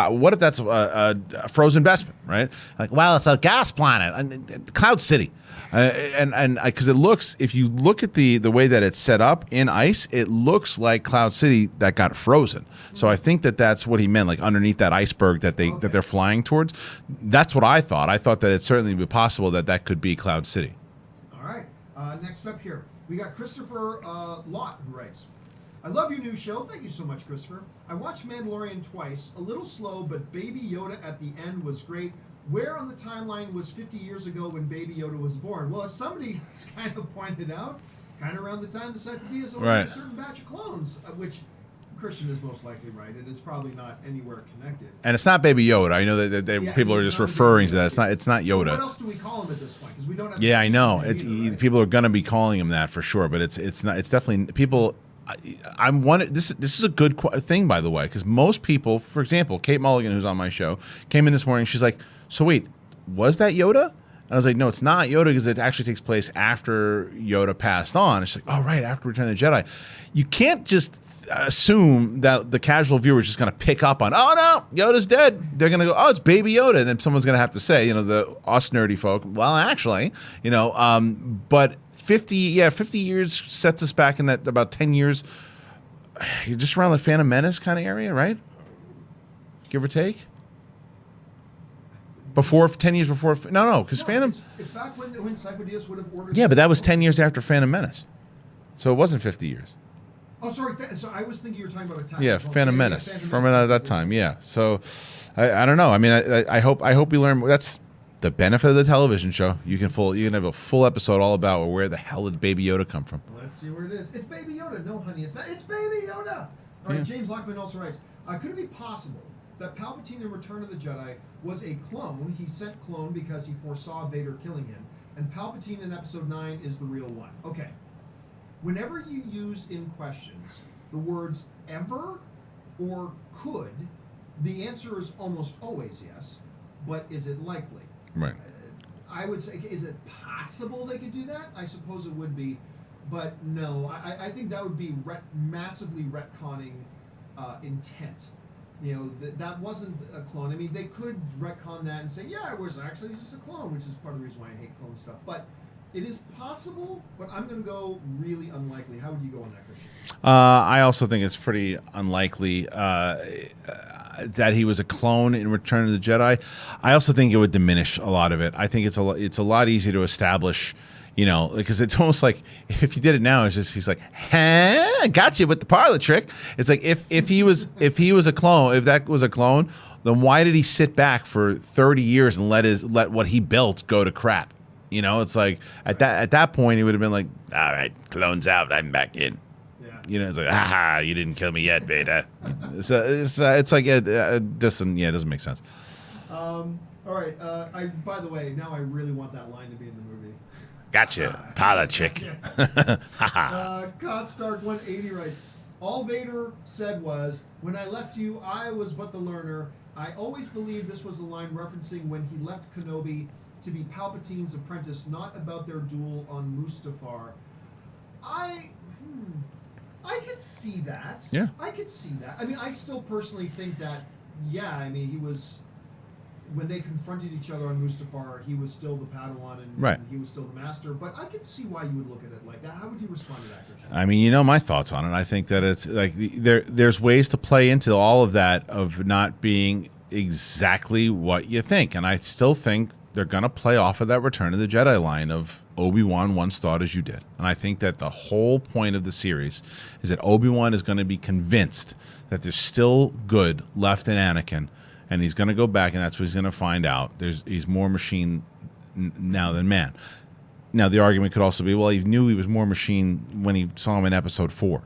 what if that's a frozen Bespin, right? Like, well, it's a gas planet, Cloud City. Because it looks, if you look at the way that it's set up in ice, it looks like Cloud City that got frozen. So I think that's what he meant, like underneath that iceberg that they're flying towards. That's what I thought. I thought that it certainly would be possible that could be Cloud City. All right. Next up here, we got Christopher Lott who writes, I love your new show. Thank you so much, Christopher. I watched Mandalorian twice. A little slow, but Baby Yoda at the end was great. Where on the timeline was 50 years ago when Baby Yoda was born? Well, as somebody has kind of pointed out, kind of around the time the Sith is over a certain batch of clones, which Christian is most likely right. It is probably not anywhere connected. And it's not Baby Yoda. I know that people are just referring to that. It's not Yoda. Well, what else do we call him at this point? Because we don't have. Yeah, I know. Either, right? People are going to be calling him that for sure, but it's not. It's definitely people. I'm one. This is a good thing, by the way, because most people, for example, Kate Mulligan, who's on my show, came in this morning. She's like, "So wait, was that Yoda?" And I was like, "No, it's not Yoda because it actually takes place after Yoda passed on." And she's like, "Oh, right, after Return of the Jedi." You can't just assume that the casual viewer is just going to pick up on, "Oh no, Yoda's dead." They're going to go, "Oh, it's Baby Yoda," and then someone's going to have to say, us nerdy folk, "Well, actually, but." 50 years sets us back in that about 10 years. You're just around the Phantom Menace kind of area, right? Give or take. 10 years before. No, because Phantom. It's back when Psycho Diaz would have ordered. Yeah, but that was 10 years after Phantom Menace, so it wasn't 50 years. Oh, sorry. So I was thinking you were talking about Attack. Yeah, Phantom Menace from at that time. Yeah, so I don't know. I mean, I hope you learn. That's the benefit of the television show. You can have a full episode all about where the hell did Baby Yoda come from. Let's see where it is. It's Baby Yoda. No, honey, it's not. It's Baby Yoda. All right. Yeah. James Lockman also writes, could it be possible that Palpatine in Return of the Jedi was a clone? He sent clone because he foresaw Vader killing him, and Palpatine in Episode 9 is the real one. Okay. Whenever you use in questions the words ever or could, the answer is almost always yes, but is it likely? Right. I would say, is it possible they could do that? I suppose it would be, but no. I think that would be massively retconning intent. That wasn't a clone. I mean, they could retcon that and say, yeah, it was actually just a clone, which is part of the reason why I hate clone stuff. But it is possible, but I'm going to go really unlikely. How would you go on that, Kristian? I also think it's pretty unlikely that he was a clone in Return of the Jedi. I also think it would diminish a lot of it. I think it's a lot easier to establish, because it's almost like if you did it now, it's just he's like, "Huh, got you with the parlor trick." It's like if he was a clone, if that was a clone, then why did he sit back for 30 years and let what he built go to crap? It's like at that point he would have been like, "All right, clone's out, I'm back in." It's like, "Haha, you didn't kill me yet, Beta." So it's like it doesn't make sense. All right. By the way, now I really want that line to be in the movie. Gotcha, parlor chick. Stark 180 writes, all Vader said was, "When I left you, I was but the learner. I always believed this was a line referencing when he left Kenobi to be Palpatine's apprentice, not about their duel on Mustafar." I could see that. Yeah. I could see that. I mean, I still personally think that, he was, when they confronted each other on Mustafar, he was still the Padawan and he was still the master. But I could see why you would look at it like that. How would you respond to that, Kristian? I mean, my thoughts on it. I think that it's like there's ways to play into all of that of not being exactly what you think. And I still think they're going to play off of that Return of the Jedi line of Obi-Wan once thought as you did. And I think that the whole point of the series is that Obi-Wan is going to be convinced that there's still good left in Anakin, and he's going to go back, and that's what he's going to find out. He's more machine now than man. Now, the argument could also be, well, he knew he was more machine when he saw him in Episode 4.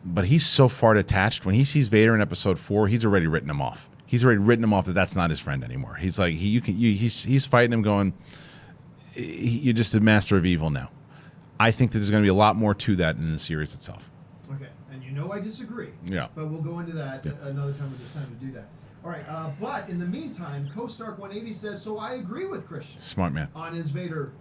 But he's so far detached. When he sees Vader in Episode 4, he's already written him off. He's already written him off that that's not his friend anymore. He's like, he's fighting him going, you're just a master of evil now. I think that there's going to be a lot more to that in the series itself. Okay, and I disagree. Yeah. But we'll go into that another time when there's time to do that. All right, but in the meantime, Co-Stark 180 says, so I agree with Kristian. Smart man. On his Vader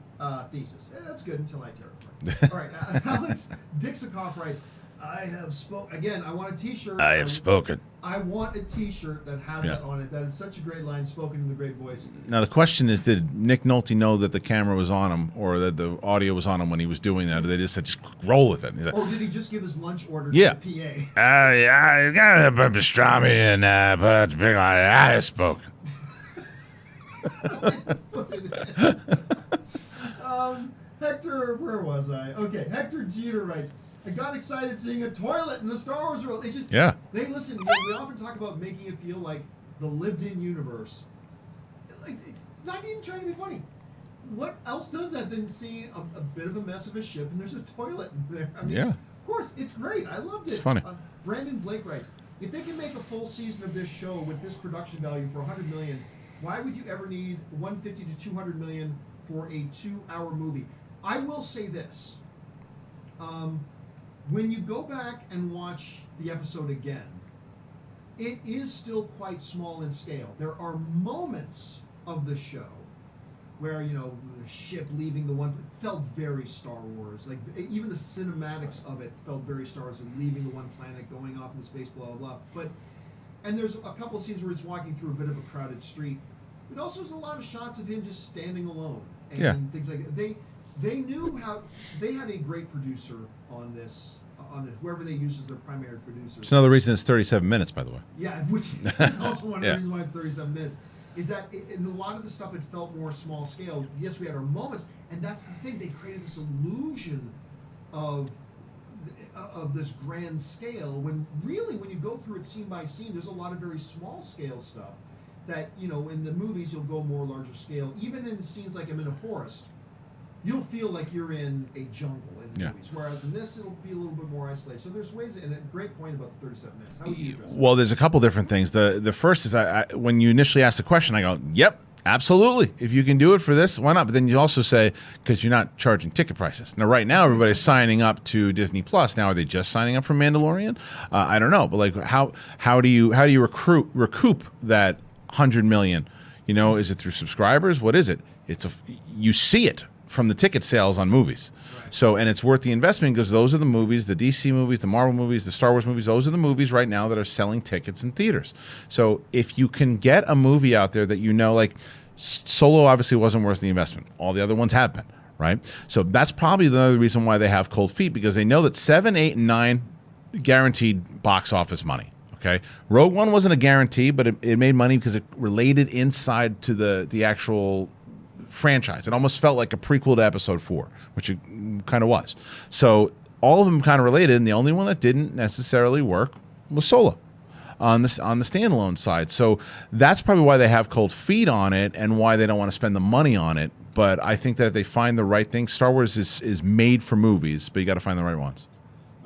thesis. That's good until I tear it apart. All right, Alex Dixikoff writes, I have spoken. Again, I want a T-shirt. I have spoken. I want a T-shirt that has that on it. That is such a great line, spoken in the great voice. Now, the question is, did Nick Nolte know that the camera was on him or that the audio was on him when he was doing that? Or they just said, just roll with it? He's like, or did he just give his lunch order to the PA? Yeah, you got to put pastrami and put out the big line. I have spoken. Hector, where was I? Okay, Hector Jeter writes, I got excited seeing a toilet in the Star Wars world. It just, they listen. We often talk about making it feel like the lived-in universe. Like, not even trying to be funny. What else does that than seeing a bit of a mess of a ship and there's a toilet in there? I mean, of course, it's great. I loved it. It's funny. Brandon Blake writes, if they can make a full season of this show with this production value for $100 million, why would you ever need $150 to $200 million for a 2-hour movie? I will say this. when you go back and watch the episode again, it is still quite small in scale. There are moments of the show where, you know, the ship leaving the one felt very Star Wars. Like, even the cinematics of it felt very Star Wars, and leaving the one planet, going off into space, blah, blah, blah. And there's a couple of scenes where he's walking through a bit of a crowded street. But also there's a lot of shots of him just standing alone and things like that. They knew how, they had a great producer on this, whoever they use as their primary producer. It's another reason it's 37 minutes, by the way. Yeah, which is also one of the reasons why it's 37 minutes. Is that in a lot of the stuff it felt more small scale. Yes, we had our moments, and that's the thing. They created this illusion of this grand scale, when really, when you go through it scene by scene, there's a lot of very small scale stuff that, you know, in the movies you'll go more larger scale. Even in scenes like I'm in a forest, you'll feel like you're in a jungle in the movies. Whereas in this, it'll be a little bit more isolated. So there's ways, and a great point about the 37 minutes. How would you address it? Well, there's a couple different things. The first is, I when you initially asked the question, I go, yep, absolutely. If you can do it for this, why not? But then you also say, because you're not charging ticket prices. Now, right now, everybody's signing up to Disney Plus. Now, are they just signing up for Mandalorian? I don't know. But like, how do you recoup that 100 million? You know, is it through subscribers? What is it? You see it from the ticket sales on movies. Right. So, and it's worth the investment because those are the movies, the DC movies, the Marvel movies, the Star Wars movies, those are the movies right now that are selling tickets in theaters. So if you can get a movie out there that, you know, like Solo obviously wasn't worth the investment. All the other ones have been, right? So that's probably the other reason why they have cold feet, because they know that 7, 8, and 9 guaranteed box office money. Okay, Rogue One wasn't a guarantee, but it made money because it related inside to the actual franchise. It almost felt like a prequel to Episode 4, which it kind of was. So all of them kind of related, and the only one that didn't necessarily work was Solo on the standalone side. So that's probably why they have cold feet on it and why they don't want to spend the money on it. But I think that if they find the right thing, Star Wars is made for movies, but you got to find the right ones.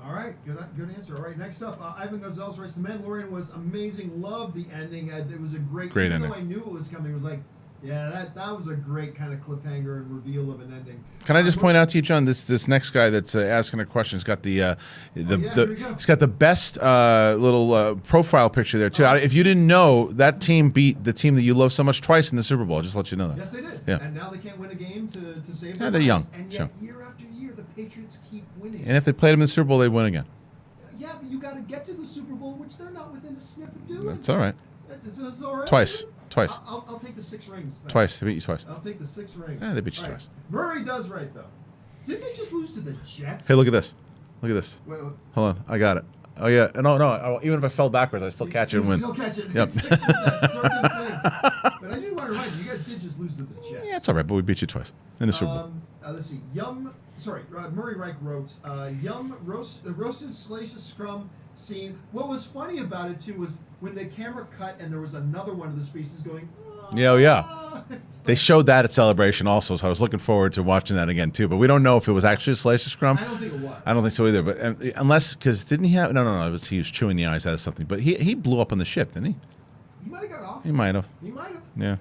All right, good answer. All right, next up, Ivan Gonzalez writes, The Mandalorian was amazing. Loved the ending. It was a great ending. Even though I knew it was coming, it was like, yeah, that was a great kind of cliffhanger and reveal of an ending. Can I just point out to you, John, this next guy that's asking a question has got he's got the best little profile picture there too. If you didn't know, that team beat the team that you love so much twice in the Super Bowl. I'll just let you know that. Yes, they did. Yeah. And now they can't win a game to save their they're young. And yet, year after year, the Patriots keep winning. And if they played them in the Super Bowl, they'd win again. Yeah, but you got to get to the Super Bowl, which they're not within a sniff of doing. That's all right. That's all right. Twice. I'll take the 6 rings. Twice. They beat you twice. I'll take the 6 rings. Yeah, they beat you twice. Murray does right, though. Didn't they just lose to the Jets? Hey, look at this. Wait. Hold on. I got it. Oh, yeah. No. Even if I fell backwards, I still catch it and win. Still catch it. Yep. But I do want to remind you guys did just lose to the Jets. Yeah, it's all right, but we beat you twice in the Super Bowl. Let's see. Murray Reich wrote, roasted salacious scrum scene. What was funny about it, too, was when the camera cut and there was another one of the species going, yeah. They showed that at Celebration also, so I was looking forward to watching that again, too. But we don't know if it was actually a salacious scrum. I don't think it was. I don't think so either. But unless, because didn't he have, no, it was, he was chewing the eyes out of something. But he blew up on the ship, didn't he? He might have got off. He might have. Yeah.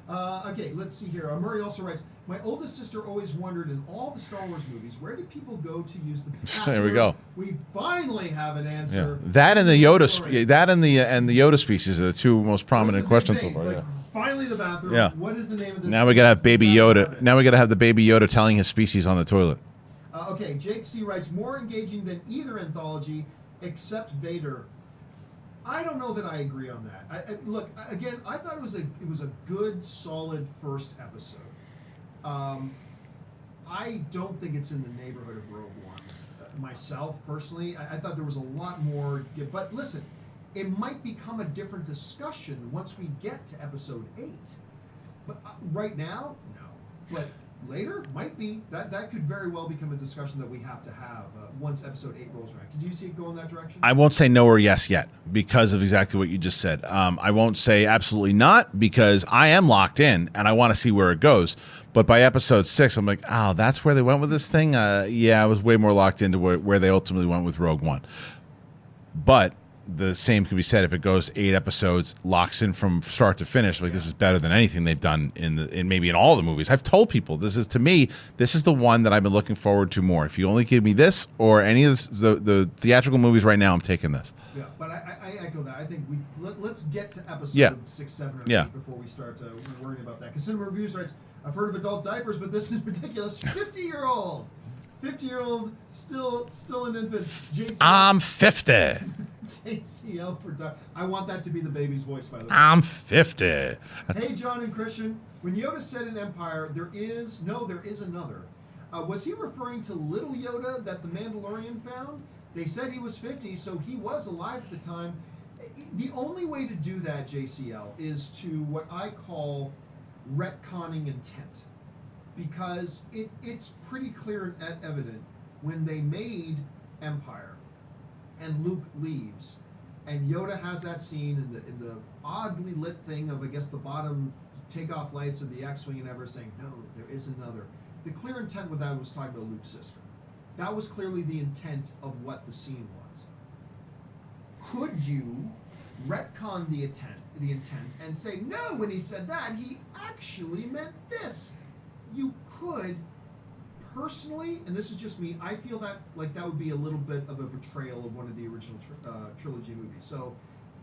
Okay, let's see here. Murray also writes, my oldest sister always wondered, in all the Star Wars movies, where did people go to use the bathroom? There we go. We finally have an answer. Yeah. That and the Yoda species are the two most prominent questions so far. Like, finally the bathroom. Yeah. What is the name of this? Now we gotta have Baby Yoda. Now we gotta have the Baby Yoda telling his species on the toilet. Okay, Jake C writes, more engaging than either anthology except Vader. I don't know that I agree on that. Look, again, I thought it was a good, solid first episode. I don't think it's in the neighborhood of Rogue One. Myself, personally, I thought there was a lot more. But listen, it might become a different discussion once we get to episode 8. But right now, no. But later, might be. That could very well become a discussion that we have to have once episode 8 rolls around. Could you see it go in that direction? I won't say no or yes yet because of exactly what you just said. I won't say absolutely not because I am locked in and I want to see where it goes. But by episode 6, I'm like, oh, that's where they went with this thing? Yeah, I was way more locked into where they ultimately went with Rogue One. But the same can be said if it goes 8 episodes, locks in from start to finish. Like, this is better than anything they've done in maybe in all the movies. I've told people this is the one that I've been looking forward to more. If you only give me this or any of the theatrical movies right now, I'm taking this. Yeah, but I echo that. I think let's get to episode 6, 7, or 8 before we start worrying about that. Because Cinema Reviews writes, I've heard of adult diapers, but this is ridiculous. 50-year-old. 50-year-old, still an infant. JCL, I'm 50. JCL for I want that to be the baby's voice, by the way. I'm 50. Hey, John and Kristian. When Yoda said in Empire, there is another. Was he referring to little Yoda that the Mandalorian found? They said he was 50, so he was alive at the time. The only way to do that, JCL, is to what I call retconning intent. Because it's pretty clear and evident when they made Empire and Luke leaves and Yoda has that scene in the oddly lit thing of, I guess, the bottom takeoff lights of the X-Wing and ever saying, no, there is another. The clear intent with that was talking about Luke's sister. That was clearly the intent of what the scene was. Could you retcon the intent and say, no, when he said that, he actually meant this? You could, personally, and this is just me, I feel that like that would be a little bit of a betrayal of one of the original trilogy movies. So,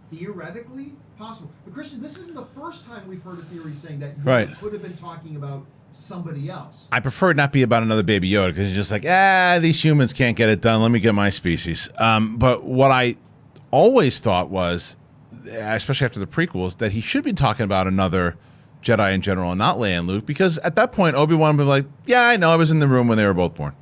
theoretically, possible. But Kristian, this isn't the first time we've heard a theory saying that Yoda could have been talking about somebody else. I prefer it not be about another Baby Yoda because you're just like, these humans can't get it done. Let me get my species. But what I always thought was, especially after the prequels, that he should be talking about another Jedi in general and not Leia and Luke, because at that point Obi-Wan would be like, yeah, I know, I was in the room when they were both born.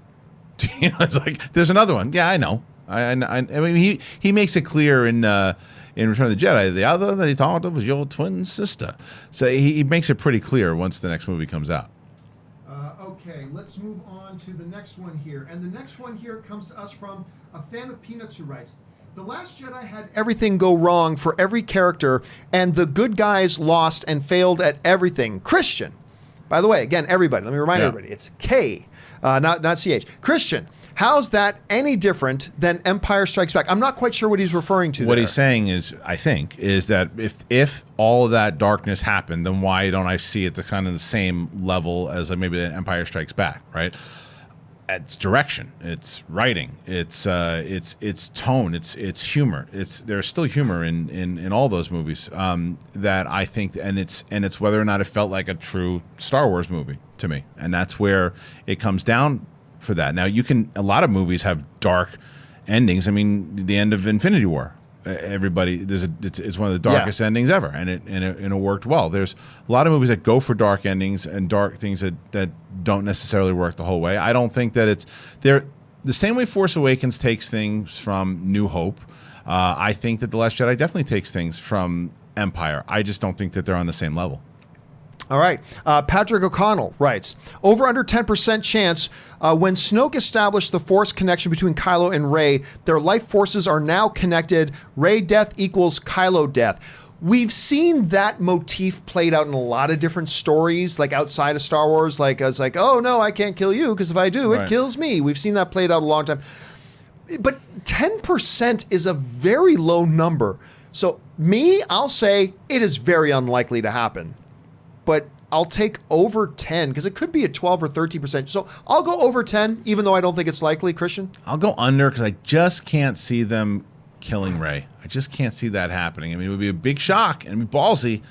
It's like, there's another one. Yeah, I know. I mean, he makes it clear in Return of the Jedi, the other that he talked of was your twin sister. So he makes it pretty clear once the next movie comes out. Okay, let's move on to the next one here. And the next one here comes to us from a fan of Peanuts who writes, The Last Jedi had everything go wrong for every character, and the good guys lost and failed at everything. Kristian, by the way, again, everybody, let me remind everybody, it's K, not CH. Kristian, how's that any different than Empire Strikes Back? I'm not quite sure what he's referring to What he's saying is, I think, is that if all of that darkness happened, then why don't I see it the kind of the same level as like maybe Empire Strikes Back, right? It's direction, it's writing, it's tone, it's humor. There's still humor in all those movies that I think, and it's whether or not it felt like a true Star Wars movie to me, and that's where it comes down for that. Now a lot of movies have dark endings. I mean, the end of Infinity War. It's one of the darkest endings ever, and it worked well. There's a lot of movies that go for dark endings and dark things that don't necessarily work the whole way. I don't think that they're the same way Force Awakens takes things from New Hope. I think that The Last Jedi definitely takes things from Empire. I just don't think that they're on the same level. All right. Patrick O'Connell writes, over under 10% chance when Snoke established the Force connection between Kylo and Rey, their life forces are now connected. Rey death equals Kylo death. We've seen that motif played out in a lot of different stories, like outside of Star Wars. Like, it's like, oh, no, I can't kill you because if I do, it kills me. We've seen that played out a long time. But 10% is a very low number. So I'll say it is very unlikely to happen. But I'll take over 10 because it could be a 12 or 13%. So I'll go over 10, even though I don't think it's likely. Kristian? I'll go under because I just can't see them killing Rey. I just can't see that happening. I mean, it would be a big shock and be ballsy.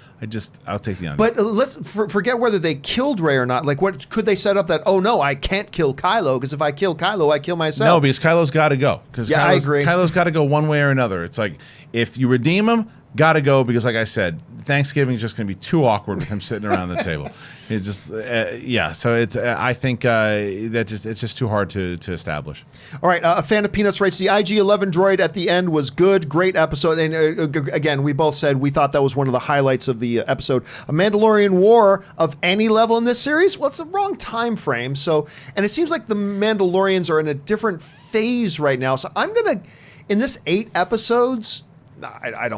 I'll take the under. But let's forget whether they killed Rey or not. Like, what could they set up that, oh, no, I can't kill Kylo because if I kill Kylo, I kill myself. No, because Kylo's got to go. I agree. Kylo's got to go one way or another. It's like, if you redeem him, got to go because, like I said, Thanksgiving is just going to be too awkward with him sitting around the table. It just, So it's. I think it's just too hard to establish. All right, a fan of Peanuts writes, the IG-11 droid at the end was good, great episode, and again, we both said we thought that was one of the highlights of the episode. A Mandalorian war of any level in this series? Well, it's the wrong time frame. So, and it seems like the Mandalorians are in a different phase right now. So I'm gonna, in this 8 episodes. I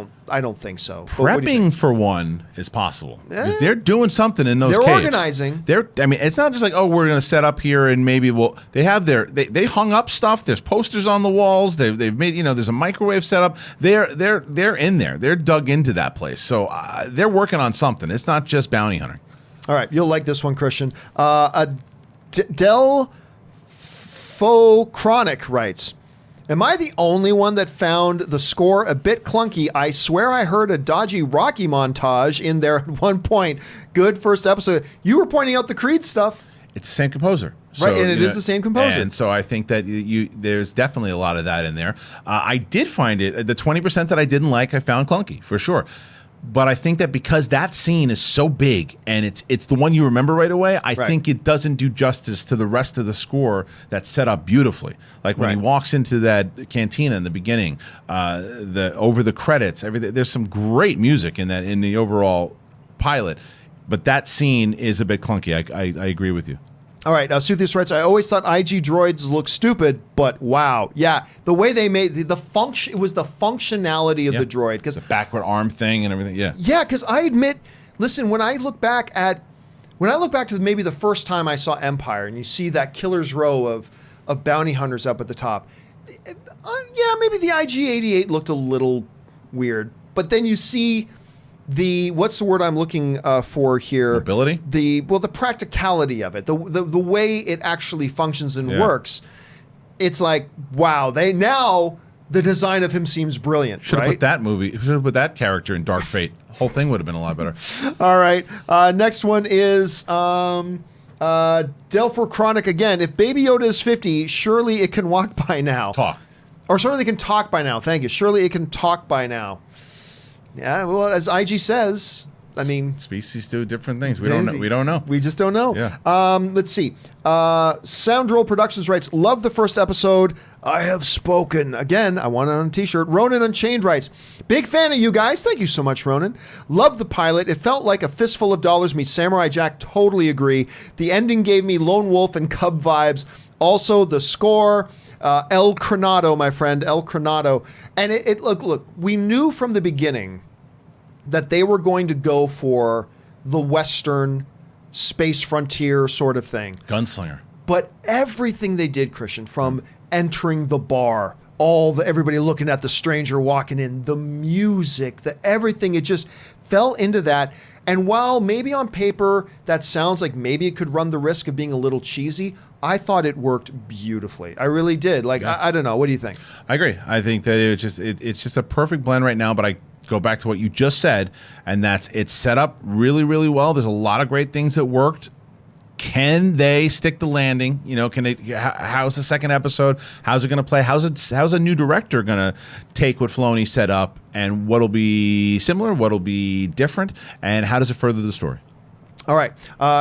don't think so. Prepping for one is possible because they're doing something in those caves. They're organizing. I mean, it's not just like, oh, we're going to set up here and maybe they have they hung up stuff. There's posters on the walls. They've made, there's a microwave set up. They're in there. They're dug into that place. So they're working on something. It's not just bounty hunting. All right, you'll like this one, Christian. Del Faux Chronic writes, am I the only one that found the score a bit clunky? I swear I heard a dodgy Rocky montage in there at one point. Good first episode. You were pointing out the Creed stuff. It's the same composer. Right, and it is the same composer. And so I think that there's definitely a lot of that in there. I did find it, the 20% that I didn't like, I found clunky, for sure. But I think that because that scene is so big and it's the one you remember right away, I think it doesn't do justice to the rest of the score that's set up beautifully. Like when he walks into that cantina in the beginning, over the credits, everything. There's some great music in the overall pilot, but that scene is a bit clunky. I agree with you. All right, Suthius writes, I always thought IG droids look stupid, but wow. Yeah, the way they made the function, it was the functionality of the droid. The backward arm thing and everything, yeah. Yeah, because I admit, listen, when I look back to maybe the first time I saw Empire, and you see that killer's row of bounty hunters up at the top, yeah, maybe the IG-88 looked a little weird. But then you see what's the word I'm looking for here? Mobility? The practicality of it, the way it actually functions and works. It's like, wow, the design of him seems brilliant. Should have put that character in Dark Fate. The whole thing would have been a lot better. All right. Next one is Delfor Chronic again. If Baby Yoda is 50, surely it can walk by now. Talk. Or surely it can talk by now. Thank you. Surely it can talk by now. Yeah, well, as IG says, I mean, species do different things. We don't know. We just don't know. Yeah. Let's see. Soundroll Productions writes, love the first episode. I have spoken. Again, I want it on a t-shirt. Ronan Unchained writes, big fan of you guys. Thank you so much, Ronan. Love the pilot. It felt like a fistful of dollars meets Samurai Jack. Totally agree. The ending gave me Lone Wolf and Cub vibes. Also, the score, El Coronado, my friend, El Coronado. And look, we knew from the beginning that they were going to go for the Western space frontier sort of thing. Gunslinger. But everything they did, Christian, from entering the bar, everybody looking at the stranger walking in, the music, everything, it just fell into that. And while maybe on paper that sounds like maybe it could run the risk of being a little cheesy, I thought it worked beautifully. I really did. Like, I don't know. What do you think? I agree. I think that it's just a perfect blend right now, but I go back to what you just said, and it's set up really, really well. There's a lot of great things that worked. Can they stick the landing? How's the second episode? How's it going to play? How's a new director going to take what Filoni set up, and what'll be similar, what'll be different, and how does it further the story? All right.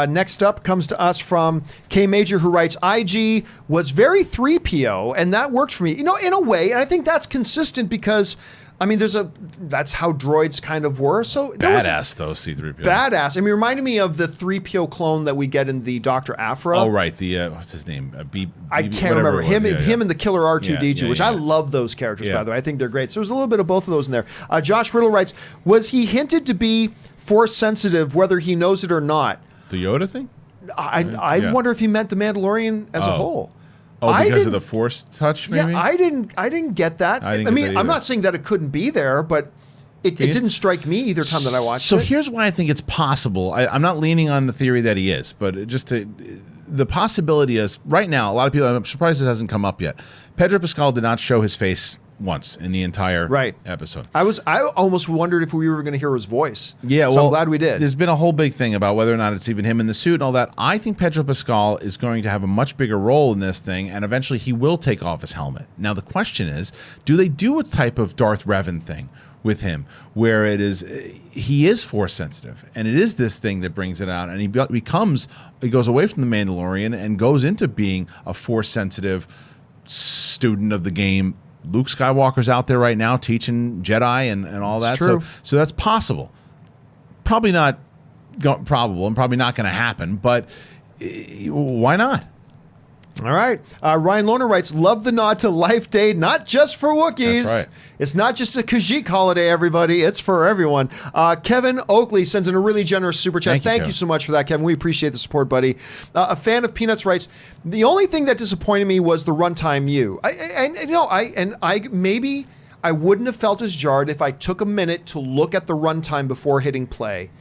Next up comes to us from K Major, who writes, IG was very 3PO, and that worked for me. In a way, and I think that's consistent because, I mean, that's how droids kind of were. So badass, though, C-3PO. Badass. I mean, it reminded me of the 3PO clone that we get in the Dr. Afra. Oh, right. The, what's his name? I can't remember. Him and the killer R2-D2, which I love those characters, by the way. I think they're great. So there's a little bit of both of those in there. Josh Riddle writes, was he hinted to be Force sensitive, whether he knows it or not? The Yoda thing? I wonder if he meant the Mandalorian as a whole. Oh, because of the Force touch, maybe? Yeah, I didn't get that. I mean, I'm not saying that it couldn't be there, but it didn't strike me either time that I watched it. So here's why I think it's possible. I'm not leaning on the theory that he is, but the possibility is, right now, a lot of people, I'm surprised this hasn't come up yet. Pedro Pascal did not show his face once in the entire episode. I almost wondered if we were going to hear his voice. Yeah, so I'm glad we did. There's been a whole big thing about whether or not it's even him in the suit and all that. I think Pedro Pascal is going to have a much bigger role in this thing, and eventually he will take off his helmet. Now the question is, do they do a type of Darth Revan thing with him, where he is Force sensitive, and it is this thing that brings it out, and he goes away from the Mandalorian and goes into being a Force sensitive student of the game. Luke Skywalker's out there right now teaching Jedi and all that. True. So that's possible. Probably not probable and probably not going to happen, but why not? All right. Ryan Lohner writes, love the nod to Life Day, not just for Wookiees. That's right. It's not just a Khajiit holiday, everybody. It's for everyone. Kevin Oakley sends in a really generous super chat. Thank you so much for that, Kevin. We appreciate the support, buddy. A fan of Peanuts writes, the only thing that disappointed me was the runtime you. Maybe I wouldn't have felt as jarred if I took a minute to look at the runtime before hitting play.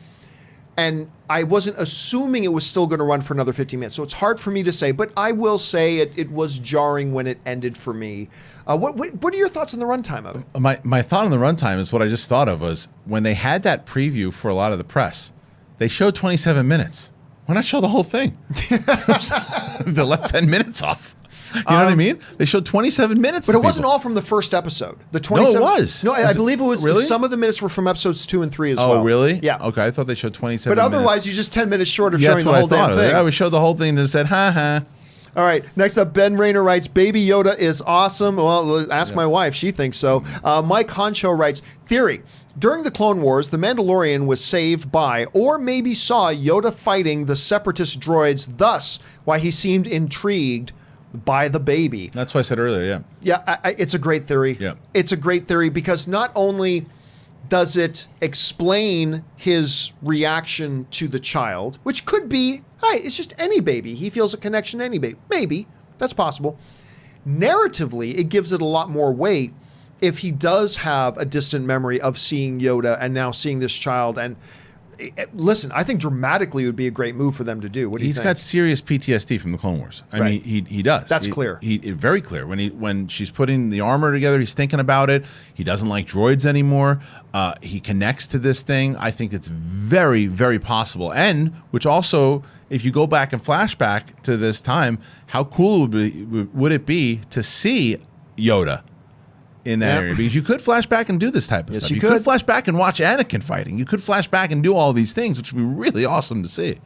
And I wasn't assuming it was still going to run for another 15 minutes. So it's hard for me to say, but I will say it was jarring when it ended for me. What are your thoughts on the runtime of it? My thought on the runtime is what I just thought of was when they had that preview for a lot of the press, they showed 27 minutes. Why not show the whole thing? They left 10 minutes off. You know what I mean? They showed 27 minutes. But it wasn't all from the first episode. The 27. No, it was. No, I believe it was. Really? Some of the minutes were from episodes 2 and 3 as well. Oh, really? Yeah. Okay, I thought they showed 27 But minutes. otherwise, you're just 10 minutes short of showing the whole damn thing. I would show the whole thing and said, ha ha. All right. Next up, Ben Rayner writes, Baby Yoda is awesome. Well, ask my wife. She thinks so. Mike Honcho writes, theory. During the Clone Wars, the Mandalorian was saved by, or maybe saw Yoda fighting the Separatist droids, thus why he seemed intrigued by the baby. That's what I said earlier, yeah. Yeah, it's a great theory. Yeah. It's a great theory because not only does it explain his reaction to the child, which could be, hey, it's just any baby. He feels a connection to any baby. Maybe. That's possible. Narratively, it gives it a lot more weight if he does have a distant memory of seeing Yoda and now seeing this child. And listen, I think dramatically it would be a great move for them to do. What do you think? He's got serious PTSD from the Clone Wars. I mean, he does. That's clear. He very clear. When she's putting the armor together, he's thinking about it. He doesn't like droids anymore. He connects to this thing. I think it's very, very possible. And which also, if you go back and flashback to this time, how cool would it be to see Yoda in that area? Because you could flash back and do this type of stuff. You could flash back and watch Anakin fighting. You could flash back and do all these things, which would be really awesome to see.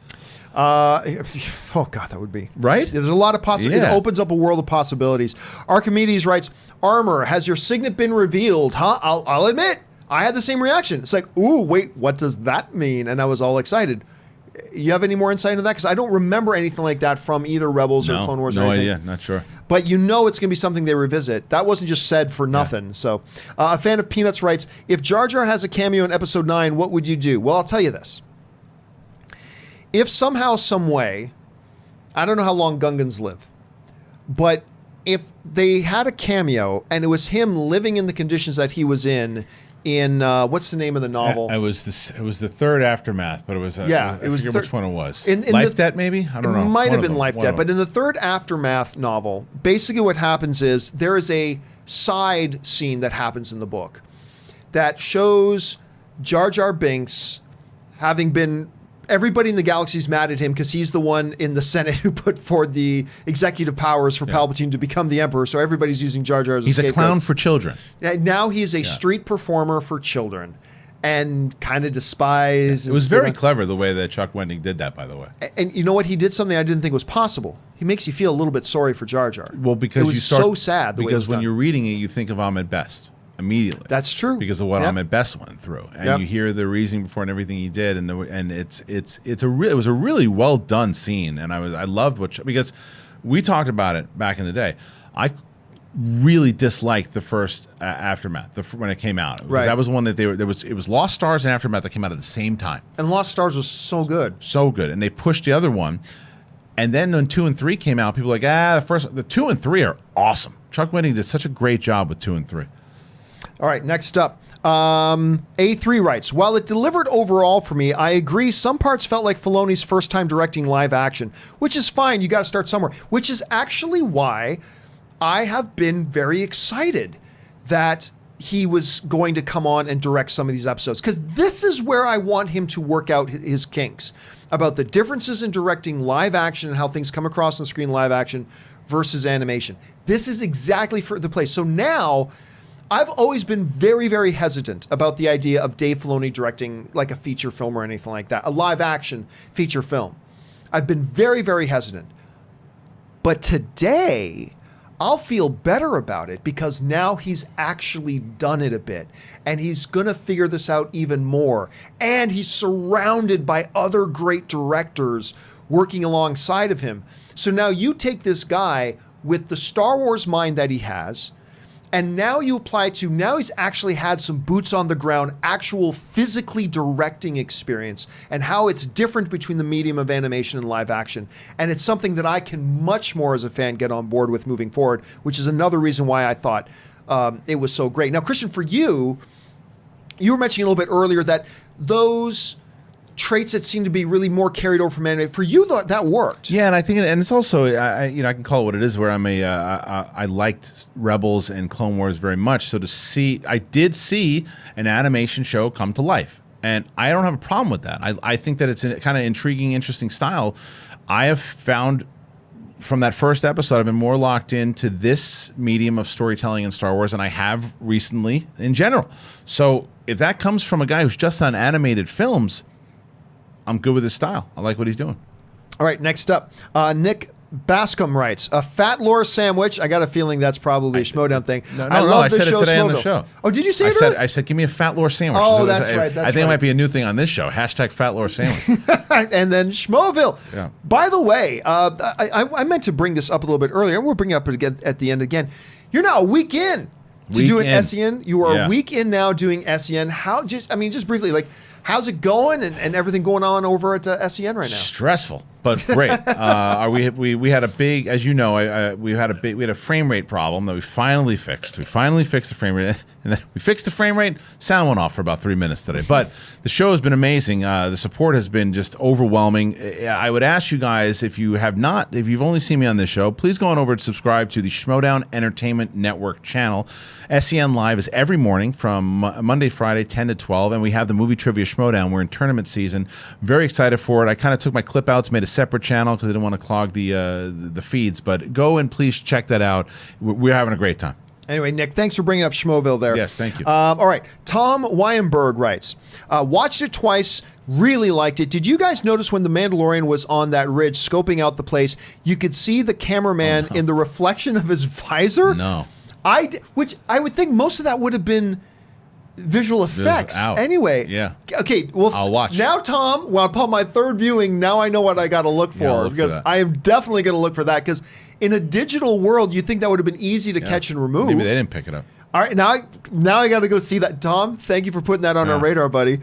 Oh God, that would be right. There's a lot of possibilities. Yeah. It opens up a world of possibilities. Archimedes writes, "Armor, has your signet been revealed?" Huh? I'll admit, I had the same reaction. It's like, ooh, wait, what does that mean? And I was all excited. You have any more insight into that? Because I don't remember anything like that from either Rebels or Clone Wars. No or anything. idea. Not sure. But you know it's going to be something they revisit. That wasn't just said for nothing. Yeah. So a fan of Peanuts writes, if Jar Jar has a cameo in Episode 9, what would you do? Well, I'll tell you this. If somehow, some way, I don't know how long Gungans live, but if they had a cameo and it was him living in the conditions that he was in what's the name of the novel? It was the third Aftermath, but it was I forget which one it was. Life Debt, maybe? I don't know. It might have been Life Debt, but in the third Aftermath novel, basically what happens is there is a side scene that happens in the book that shows Jar Jar Binks having been. Everybody in the galaxy's mad at him because he's the one in the Senate who put forward the executive powers for Palpatine to become the Emperor. So everybody's using Jar Jar as a scapegoat. He's a clown for children. Now he's a street performer for children and kind of despised. It was very clever the way that Chuck Wendig did that, by the way. And you know what? He did something I didn't think was possible. He makes you feel a little bit sorry for Jar Jar. Well, because it was so sad the way it was when done. You're reading it, you think of Ahmed Best. Immediately, that's true because of what Ahmed Best went through, and you hear the reasoning before and everything he did, and it was a really well done scene, and I loved because we talked about it back in the day. I really disliked the first Aftermath when it came out. That was the one that it was Lost Stars and Aftermath that came out at the same time, and Lost Stars was so good, and they pushed the other one, and then when 2 and 3 came out, people were like the 2 and 3 are awesome. Chuck Wendig did such a great job with 2 and 3. All right, next up. A3 writes, while it delivered overall for me, I agree some parts felt like Filoni's first time directing live action, which is fine. You got to start somewhere, which is actually why I have been very excited that he was going to come on and direct some of these episodes, because this is where I want him to work out his kinks about the differences in directing live action and how things come across on the screen live action versus animation. This is exactly for the place. So now I've always been very, very hesitant about the idea of Dave Filoni directing like a feature film or anything like that, a live action feature film. I've been very, very hesitant. But today, I'll feel better about it because now he's actually done it a bit and he's going to figure this out even more. And he's surrounded by other great directors working alongside of him. So now you take this guy with the Star Wars mind that he has, and now you apply to, now he's actually had some boots on the ground, actual physically directing experience, and how it's different between the medium of animation and live action. And it's something that I can much more as a fan get on board with moving forward, which is another reason why I thought it was so great. Now, Kristian, for you were mentioning a little bit earlier that those traits that seem to be really more carried over from anime, for you that worked. Yeah, and I think, and it's also, I can call it what it is. Where I liked Rebels and Clone Wars very much. So I did see an animation show come to life, and I don't have a problem with that. I think that it's a kind of intriguing, interesting style. I have found from that first episode, I've been more locked into this medium of storytelling in Star Wars than I have recently in general. So if that comes from a guy who's just on animated films, I'm good with his style. I like what he's doing. All right, next up, Nick Bascom writes, a fat lore sandwich. I got a feeling that's probably a Schmodown thing. I said it today on the show. Oh, did you say it? I said, give me a fat lore sandwich. Oh, that's right. I think it might be a new thing on this show. Hashtag fat lore sandwich. And then Schmoville. Yeah. By the way, I meant to bring this up a little bit earlier. We'll bring it up again at the end again. You're now a week in to doing SEN. You are a week in now doing SEN. Just briefly, like, how's it going and everything going on over at SEN right now? Stressful, but great. We had a big, as you know, we had a frame rate problem that we finally fixed. We finally fixed the frame rate, and then we fixed the frame rate. Sound went off for about 3 minutes today, but the show has been amazing. The support has been just overwhelming. I would ask you guys, if you've only seen me on this show, please go on over and subscribe to the Schmodown Entertainment Network channel. SEN Live is every morning from Monday, Friday, 10 to 12, and we have the movie trivia Schmodown. We're in tournament season. Very excited for it. I kind of took my clip outs, made a separate channel because I didn't want to clog the feeds, but go and please check that out. We're having a great time. Anyway, Nick, thanks for bringing up Schmoville there. Yes, thank you. All right. Tom Weinberg writes, watched it twice, really liked it. Did you guys notice when the Mandalorian was on that ridge scoping out the place, you could see the cameraman in the reflection of his visor? No. Which I would think most of that would have been visual effects anyway. Yeah. Okay, well, I'll watch. Now, Tom, upon my third viewing, now I know what I got to look for, because I am definitely going to look for that, because in a digital world, you'd think that would have been easy to catch and remove. Maybe they didn't pick it up. All right, now I got to go see that. Tom, thank you for putting that on our radar, buddy.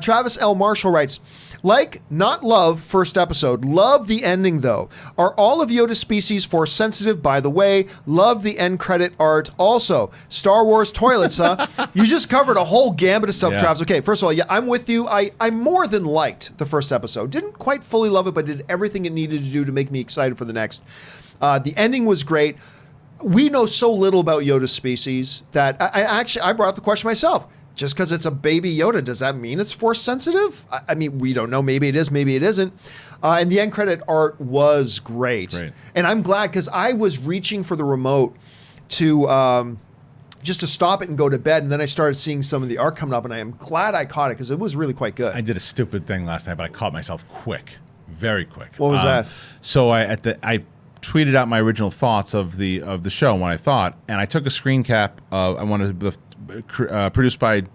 Travis L. Marshall writes, like, not love first episode. Love the ending, though. Are all of Yoda's species force sensitive? By the way, love the end credit art. Also, Star Wars toilets, huh? You just covered a whole gambit of stuff, Travis. Okay, first of all, I'm with you. I more than liked the first episode. Didn't quite fully love it, but did everything it needed to do to make me excited for the next. The ending was great. We know so little about Yoda's species that I brought up the question myself. Just because it's a baby Yoda, does that mean it's force sensitive? I mean, we don't know. Maybe it is, maybe it isn't. And the end credit art was great. And I'm glad, because I was reaching for the remote to just to stop it and go to bed. And then I started seeing some of the art coming up, and I am glad I caught it, because it was really quite good. I did a stupid thing last night, but I caught myself quick, very quick. What was that? So I tweeted out my original thoughts of the show and what I thought, and I took a screen cap. I wanted the produced by John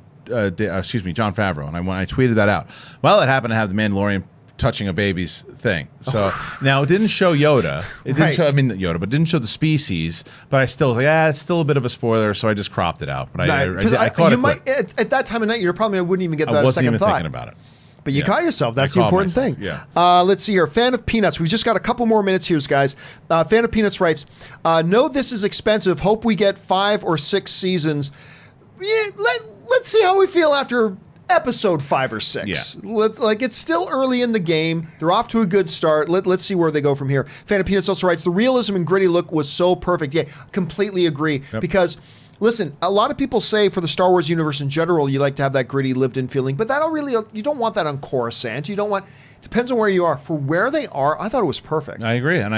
Favreau, and I tweeted that out. Well, it happened to have the Mandalorian touching a baby's thing. So now it didn't show Yoda. It didn't show Yoda, but it didn't show the species. But I still was like, it's still a bit of a spoiler, so I just cropped it out. But I caught it. At that time of night, you probably wouldn't even get that second thought. I wasn't even thinking about it. But you caught yourself. That's the important thing. Yeah. Let's see here. Fan of Peanuts. We've just got a couple more minutes here, guys. Fan of Peanuts writes, know this is expensive. Hope we get 5 or 6 seasons. Yeah, let's see how we feel after episode 5 or 6. Yeah. It's still early in the game. They're off to a good start. Let's see where they go from here. Fan of Peanuts also writes, the realism and gritty look was so perfect. Yeah, completely agree. Yep. Because listen, a lot of people say for the Star Wars universe in general, you like to have that gritty, lived-in feeling, but you don't want that on Coruscant. You don't want. Depends on where you are. For where they are, I thought it was perfect. I agree, and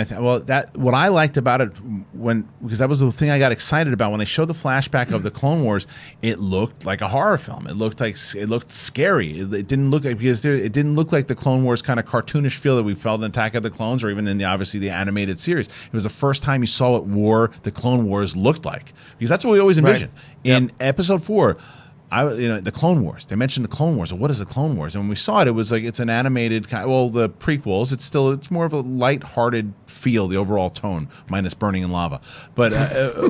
what I liked about it because that was the thing I got excited about when they showed the flashback of the Clone Wars. It looked like a horror film. It looked scary. It didn't look like it didn't look like the Clone Wars kind of cartoonish feel that we felt in Attack of the Clones or even in obviously the animated series. It was the first time you saw what the Clone Wars looked like, because that's what we always envisioned. In Episode 4. the Clone Wars. They mentioned the Clone Wars. What is the Clone Wars? And when we saw it, it was like it's an animated the prequels. It's more of a light-hearted feel, the overall tone, minus burning in lava. But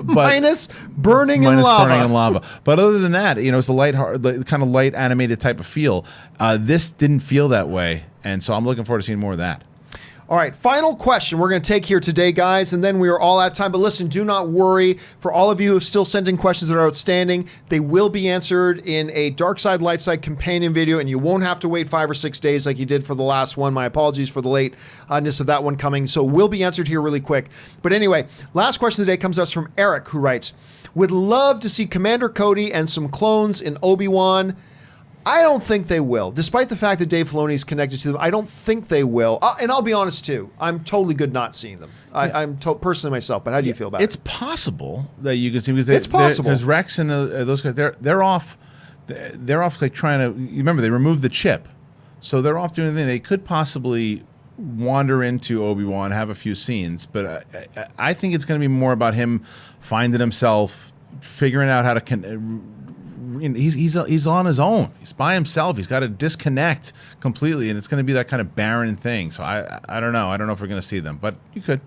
minus burning in lava. But other than that, it's the kind of light animated type of feel. This didn't feel that way, and so I'm looking forward to seeing more of that. All right, final question we're going to take here today, guys, and then we are all out of time. But listen, do not worry. For all of you who have still sent in questions that are outstanding, they will be answered in a Dark Side, Light Side companion video, and you won't have to wait 5 or 6 days like you did for the last one. My apologies for the lateness of that one coming. So will be answered here really quick. But anyway, last question today comes to us from Eric, who writes, would love to see Commander Cody and some clones in Obi-Wan. I don't think they will. Despite the fact that Dave Filoni is connected to them, I don't think they will. And I'll be honest, too. I'm totally good not seeing them. I'm personally myself, but how do you feel about it? It's possible that you can see. Because it's possible. Because Rex and those guys, they're off. They're off like trying to, remember, they removed the chip. So they're off doing the thing. They could possibly wander into Obi-Wan, have a few scenes. But I think it's going to be more about him finding himself, figuring out how to he's on his own. He's by himself. He's got to disconnect completely, and it's going to be that kind of barren thing. So I don't know. I don't know if we're going to see them, but you could.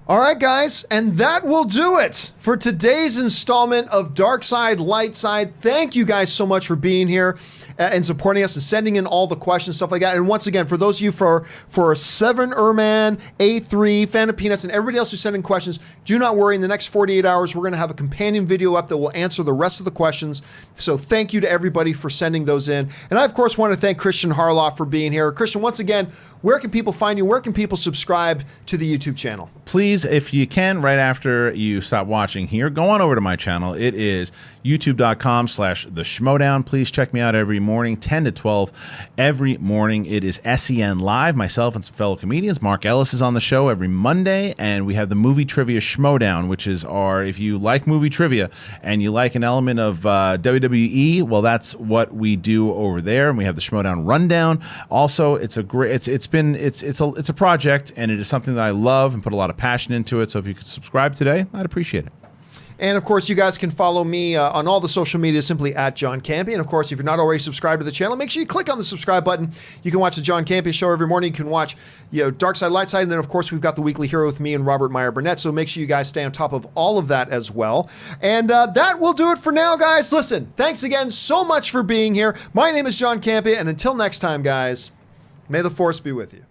All right, guys, and that will do it for today's installment of Dark Side, Light Side. Thank you guys so much for being here and supporting us and sending in all the questions, stuff like that. And once again, for those of you for Seven Erman, A3, Fan of Peanuts, and everybody else who sent in questions, do not worry. In the next 48 hours, we're going to have a companion video up that will answer the rest of the questions. So thank you to everybody for sending those in. And I, of course, want to thank Kristian Harloff for being here. Kristian, once again, where can people find you? Where can people subscribe to the YouTube channel? Please, if you can, right after you stop watching here, go on over to my channel. It is youtube.com/The Schmodown. Please check me out every morning, 10 to 12 every morning. It is SEN Live. Myself and some fellow comedians. Mark Ellis is on the show every Monday, and we have the Movie Trivia Schmodown, which is if you like movie trivia and you like an element of WWE, well, that's what we do over there. And we have the Schmodown Rundown. Also, it's a great, it's a project, and it is something that I love and put a lot of passion into it. So if you could subscribe today, I'd appreciate it. And of course, you guys can follow me on all the social media simply at John Campea. And of course, if you're not already subscribed to the channel, make sure you click on the subscribe button. You can watch the John Campea Show every morning. You can watch Dark Side, Light Side. And then, of course, we've got the Weekly Hero with me and Robert Meyer Burnett. So make sure you guys stay on top of all of that as well. And that will do it for now, guys. Listen, thanks again so much for being here. My name is John Campea. And until next time, guys, may the Force be with you.